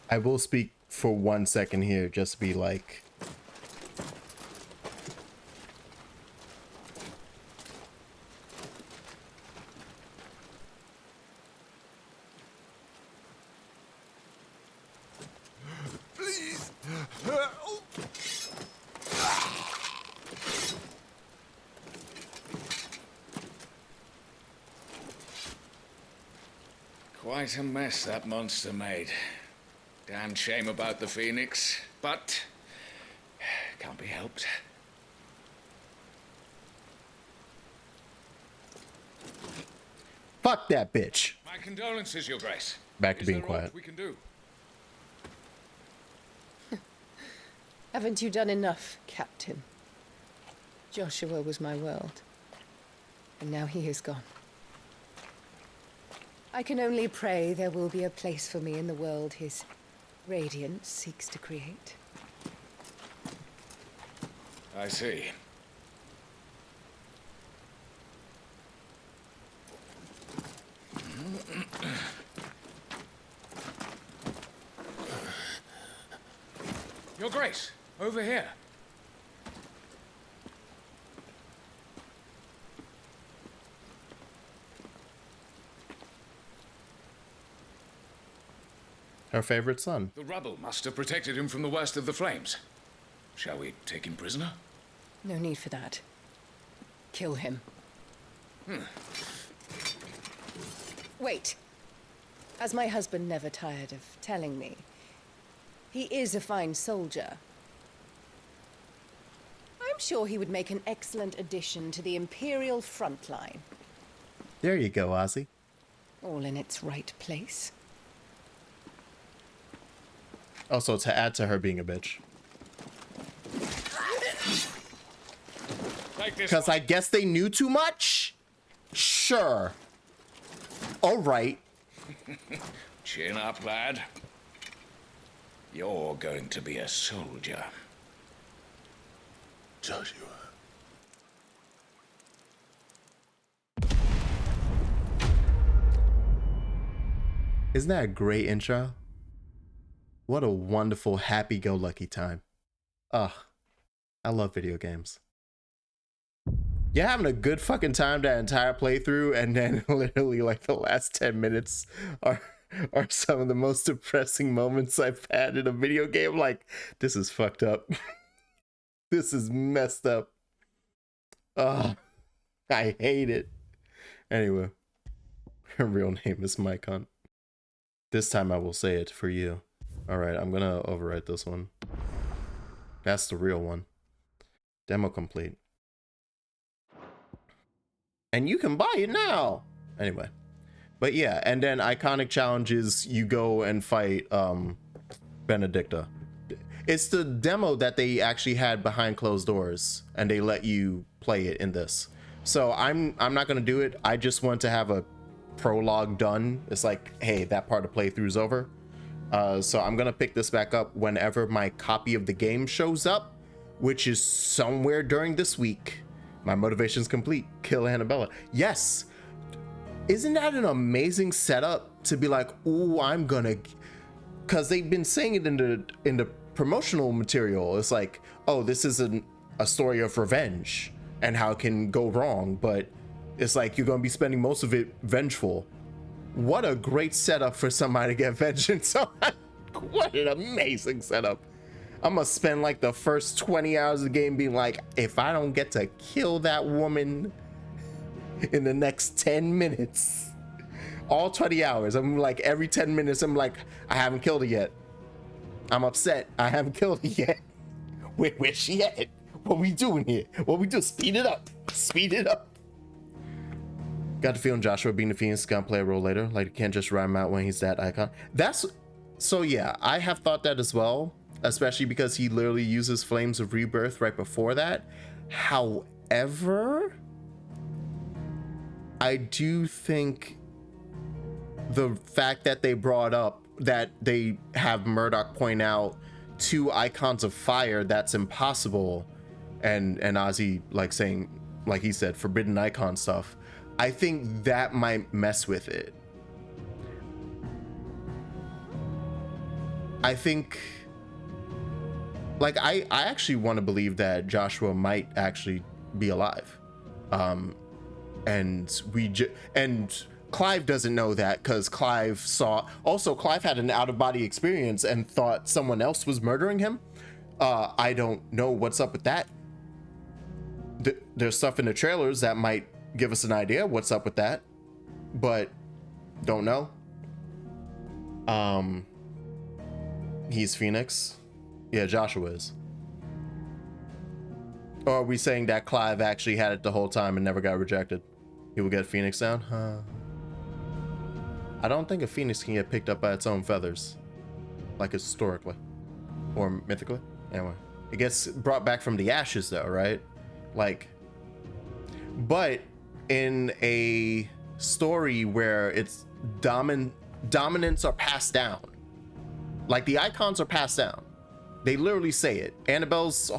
A: I will speak for 1 second here, just be like,
B: Please.
D: Quite a mess that monster made. Damn shame about the Phoenix, but can't be helped.
A: fuck that bitch.
D: My condolences, Your Grace.
A: Back to being
D: Is there
A: quiet.
D: aught we can do?
R: Haven't you done enough, Captain? Joshua was my world, and now he is gone. I can only pray there will be a place for me in the world his radiance seeks to create.
D: I see. Your Grace, over here.
A: Her favorite son.
D: The rubble must have protected him from the worst of the flames. Shall we take him prisoner?
R: No need for that. Kill him. Wait. As my husband never tired of telling me, he is a fine soldier. I'm sure he would make an excellent addition to the Imperial front line.
A: There you go, Ozzy.
R: All in its right place.
A: Also, to add to her being a bitch. Because I guess they knew too much? Sure. All right.
D: Chin up, lad. You're going to be a soldier.
B: Joshua.
A: Isn't that a great intro? What a wonderful, happy-go-lucky time. Ugh. I love video games. You're having a good fucking time that entire playthrough, and then literally like the last 10 minutes are some of the most depressing moments I've had in a video game. Like, this is fucked up. This is messed up. Ugh. I hate it. Anyway, her real name is Eikon. This time I will say it for you. Alright, I'm gonna overwrite this one. That's the real one. Demo complete. And you can buy it now! Anyway. But yeah, and then iconic challenges, you go and fight Benedicta. It's the demo that they actually had behind closed doors, and they let you play it in this. So I'm not gonna do it. I just want to have a prologue done. It's like, hey, that part of playthrough's over. So I'm gonna pick this back up whenever my copy of the game shows up, which is somewhere during this week. My motivation's complete. Kill Annabella. Yes. Isn't that an amazing setup to be like, ooh, I'm gonna, because they've been saying it in the promotional material. It's like, oh, this is a story of revenge and how it can go wrong, but it's like you're gonna be spending most of it vengeful. What a great setup for somebody to get vengeance on. What an amazing setup. I'm gonna spend like the first 20 hours of the game being like, if I don't get to kill that woman in the next 10 minutes, all 20 hours, I'm like, every 10 minutes, I'm like, I haven't killed her yet. I'm upset. I haven't killed her yet. Where's she at? What we doing here? What we do? Speed it up. Speed it up. Got the feeling Joshua being the Phoenix is gonna play a role later. Like, you can't just rhyme out when he's that icon. That's so yeah, I have thought that as well, especially because he literally uses Flames of Rebirth right before that. However, I do think the fact that they brought up that they have Murdoch point out 2 icons of fire, that's impossible, and Ozzy like saying, like he said, forbidden icon stuff. I think that might mess with it. I think, like, I actually want to believe that Joshua might actually be alive. And Clive doesn't know that because Clive had an out-of-body experience and thought someone else was murdering him. I don't know what's up with that. There's stuff in the trailers that might give us an idea what's up with that, but don't know. He's Phoenix. Yeah, Joshua is. Or are we saying that Clive actually had it the whole time and never got rejected? He will get Phoenix down? I don't think a Phoenix can get picked up by its own feathers. Like historically. Or mythically. Anyway. It gets brought back from the ashes though, right? Like, but in a story where it's dominance are passed down. Like the Eikons are passed down. They literally say it. Annabelle's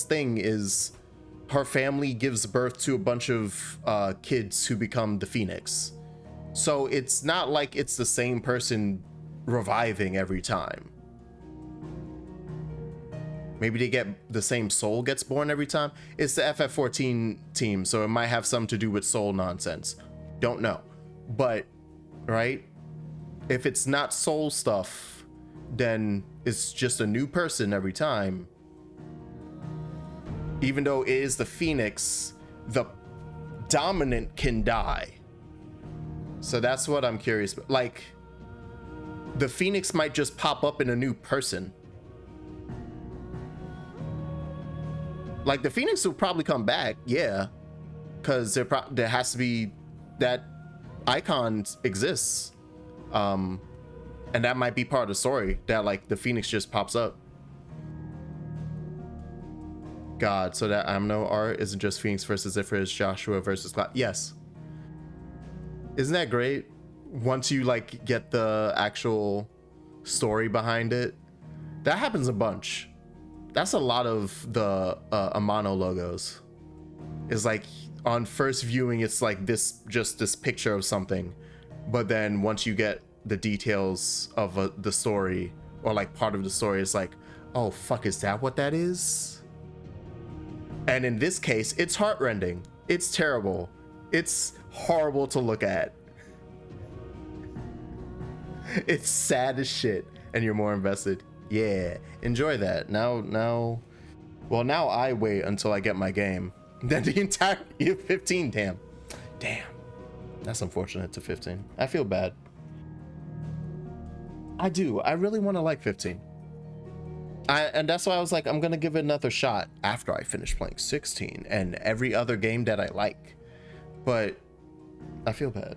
A: thing is her family gives birth to a bunch of kids who become the Phoenix. So it's not like it's the same person reviving every time. Maybe they get the same soul gets born every time. It's the FF14 team, so it might have something to do with soul nonsense. Don't know. But, right? If it's not soul stuff, then it's just a new person every time. Even though it is the Phoenix, the dominant can die. So that's what I'm curious about. Like, the Phoenix might just pop up in a new person. Like, the Phoenix will probably come back, yeah. Because there has to be that Eikon exists. And that might be part of the story, that, like, the Phoenix just pops up. God, so that Amno art isn't just Phoenix versus Ifrit, it's Joshua versus Cloud. Yes. Isn't that great? Once you, like, get the actual story behind it. That happens a bunch. That's a lot of the Amano logos. It's like, on first viewing, it's like this picture of something. But then once you get the details of the story, or like part of the story, it's like, oh fuck, is that what that is? And in this case, it's heartrending. It's terrible. It's horrible to look at. It's sad as shit, and you're more invested. Yeah, enjoy that. Now I wait until I get my game. Then the entire EF-15, damn. That's unfortunate to 15. I feel bad. I do. I really want to like 15. And that's why I was like, I'm gonna give it another shot after I finish playing 16 and every other game that I like. But I feel bad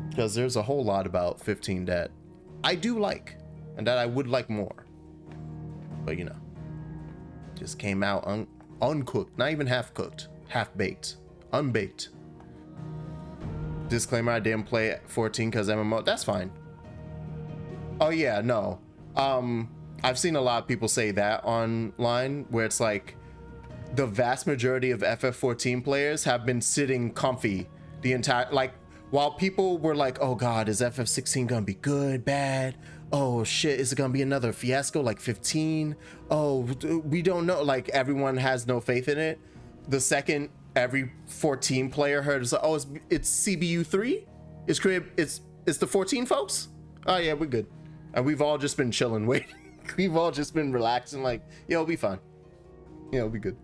A: because there's a whole lot about 15 that I do like and that I would like more. But you know, just came out uncooked, not even half cooked, half baked, unbaked. Disclaimer: I didn't play 14 because MMO. That's fine. Oh yeah, no. I've seen a lot of people say that online, where it's like the vast majority of FF14 players have been sitting comfy the entire, like, while people were like, oh god, is FF16 gonna be good, bad? Oh shit, is it gonna be another fiasco like 15? Oh, we don't know. Like, everyone has no faith in it. The second every 14 player heard, it's like, oh, it's CBU 3? It's the 14 folks? Oh yeah, we're good. And we've all just been chilling, waiting. We've all just been relaxing, like, yeah, it'll be fine. Yeah, it'll be good.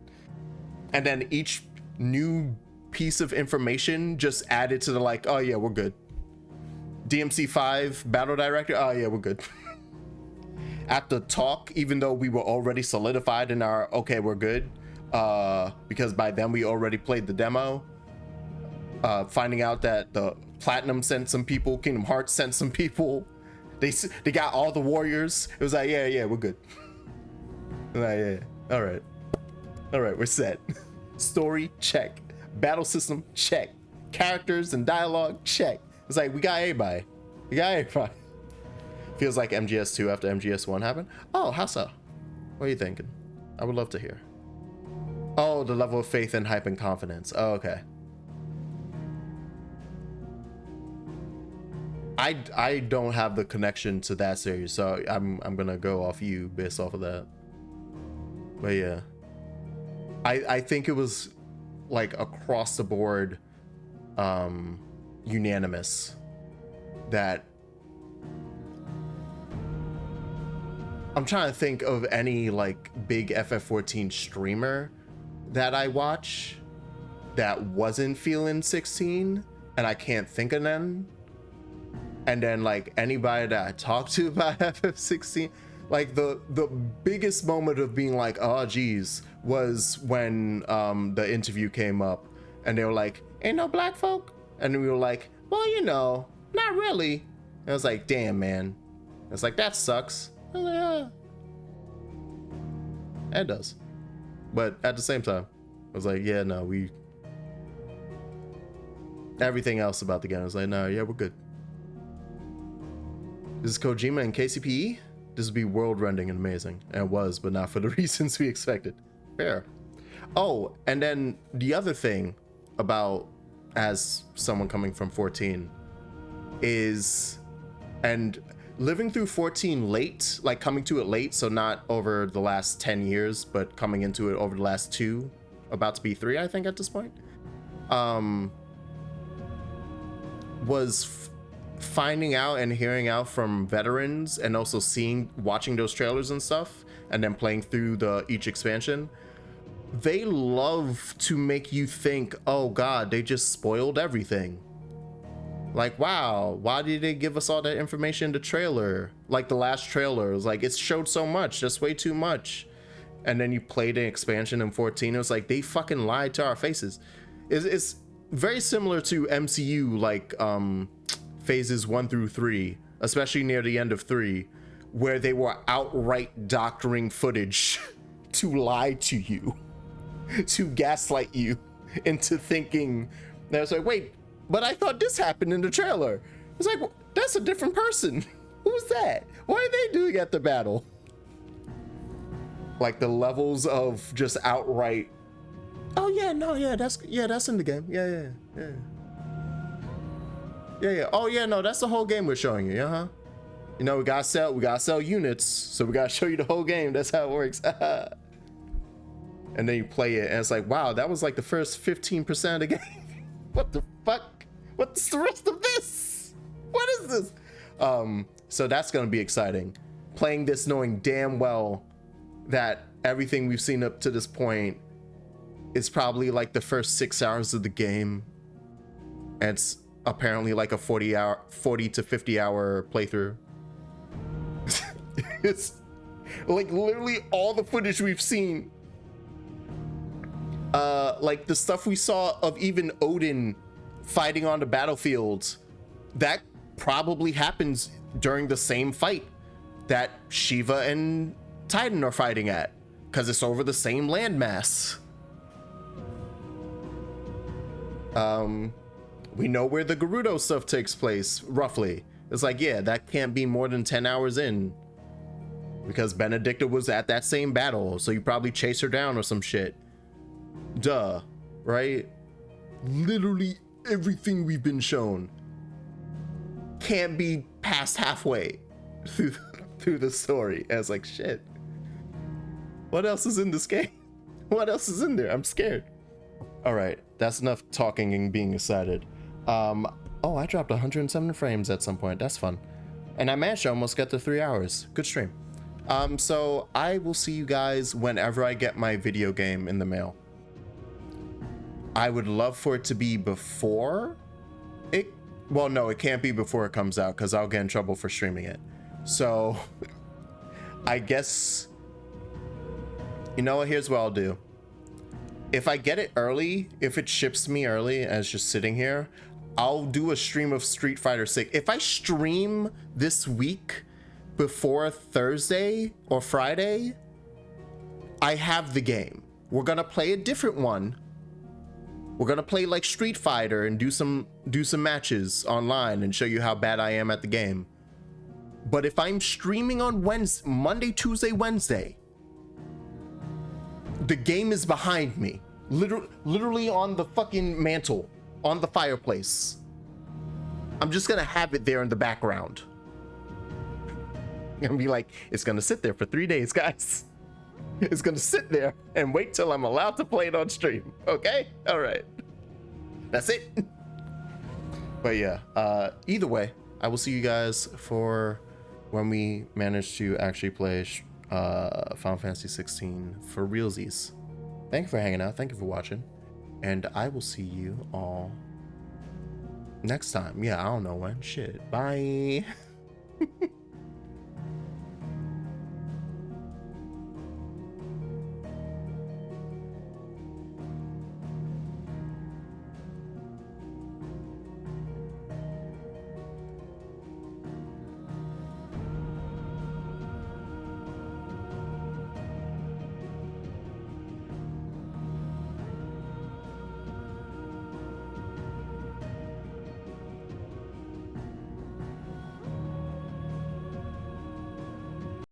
A: And then each new piece of information just added to the, like, oh yeah, we're good. DMC5 battle director, oh yeah, we're good. At the talk, even though we were already solidified in our, okay, we're good, because by then we already played the demo, finding out that the Platinum sent some people, Kingdom Hearts sent some people, they got all the warriors. It was like, yeah, we're good. Like, yeah, all right, we're set. Story, check. Battle system, check. Characters and dialogue, check. It's like, we got everybody. Feels like MGS2 after MGS1 happened. Oh, how so? What are you thinking? I would love to hear. Oh, the level of faith and hype and confidence. Oh, okay. I don't have the connection to that series, so I'm gonna go off you based off of that. But yeah, I think it was like across the board unanimous that I'm trying to think of any like big FF14 streamer that I watch that wasn't feeling 16, and I can't think of them. And then like anybody that I talked to about FF16, like the biggest moment of being like, oh geez, was when the interview came up and they were like, ain't no black folk? And we were like, well, you know, not really. And I was like, damn, man. It's like, that sucks. I was like, it does. But at the same time, I was like, yeah, no, everything else about the game, I was like, no, yeah, we're good. This is Kojima and KCPE. This would be world-rending and amazing. And it was, but not for the reasons we expected. Fair. Oh, and then the other thing about, as someone coming from 14, is, and living through 14 late, like coming to it late, so not over the last 10 years, but coming into it over the last 2, about to be 3, I think at this point, was finding out and hearing out from veterans, and also watching those trailers and stuff, and then playing through each expansion. They love to make you think, oh god, they just spoiled everything. Like, wow, why did they give us all that information in the trailer? Like the last trailer, it was like, it showed so much, just way too much. And then you played an expansion in 14, it was like, they fucking lied to our faces. It's very similar to MCU, like phases 1 through 3, especially near the end of 3, where they were outright doctoring footage to lie to you, to gaslight you into thinking. That was like, wait, but I thought this happened in the trailer. It's like, well, that's a different person. Who's that? What are they doing at the battle? Like the levels of just outright, oh yeah, no, yeah, that's in the game. Yeah. Oh yeah, no, that's the whole game we're showing you. You know, we gotta sell units, so we gotta show you the whole game. That's how it works. And then you play it, and it's like, wow, that was like the first 15% of the game. What the fuck? What's the rest of this? What is this? So that's gonna be exciting. Playing this knowing damn well that everything we've seen up to this point is probably like the first 6 hours of the game. And it's apparently like a 40 to 50 hour playthrough. It's like literally all the footage we've seen. Like the stuff we saw of even Odin fighting on the battlefield, that probably happens during the same fight that Shiva and Titan are fighting at, because it's over the same landmass. We know where the Gerudo stuff takes place, roughly. It's like, yeah, that can't be more than 10 hours in, because Benedicta was at that same battle, so you probably chase her down or some shit. Duh, right? Literally everything we've been shown can't be past halfway through the story. And it's like, shit. What else is in this game? What else is in there? I'm scared. All right, that's enough talking and being excited. Oh, I dropped 107 frames at some point. That's fun. And I managed to almost get to 3 hours. Good stream. So I will see you guys whenever I get my video game in the mail. I would love for it to be before it. Well, no, it can't be before it comes out because I'll get in trouble for streaming it. So I guess, you know what, here's what I'll do. If I get it early, if it ships me early and it's just sitting here, I'll do a stream of Street Fighter 6. If I stream this week before Thursday or Friday, I have the game. We're gonna play a different one. We're gonna play like Street Fighter and do some matches online and show you how bad I am at the game. But if I'm streaming on Monday, Tuesday, Wednesday, the game is behind me, literally on the fucking mantle, on the fireplace. I'm just gonna have it there in the background. I'm gonna be like, it's gonna sit there for 3 days, guys. It's gonna sit there and wait till I'm allowed to play it on stream. Okay? All right. That's it. But yeah, either way, I will see you guys for when we manage to actually play Final Fantasy 16 for realsies. Thank you for hanging out. Thank you for watching. And I will see you all next time. Yeah, I don't know when. Shit. Bye.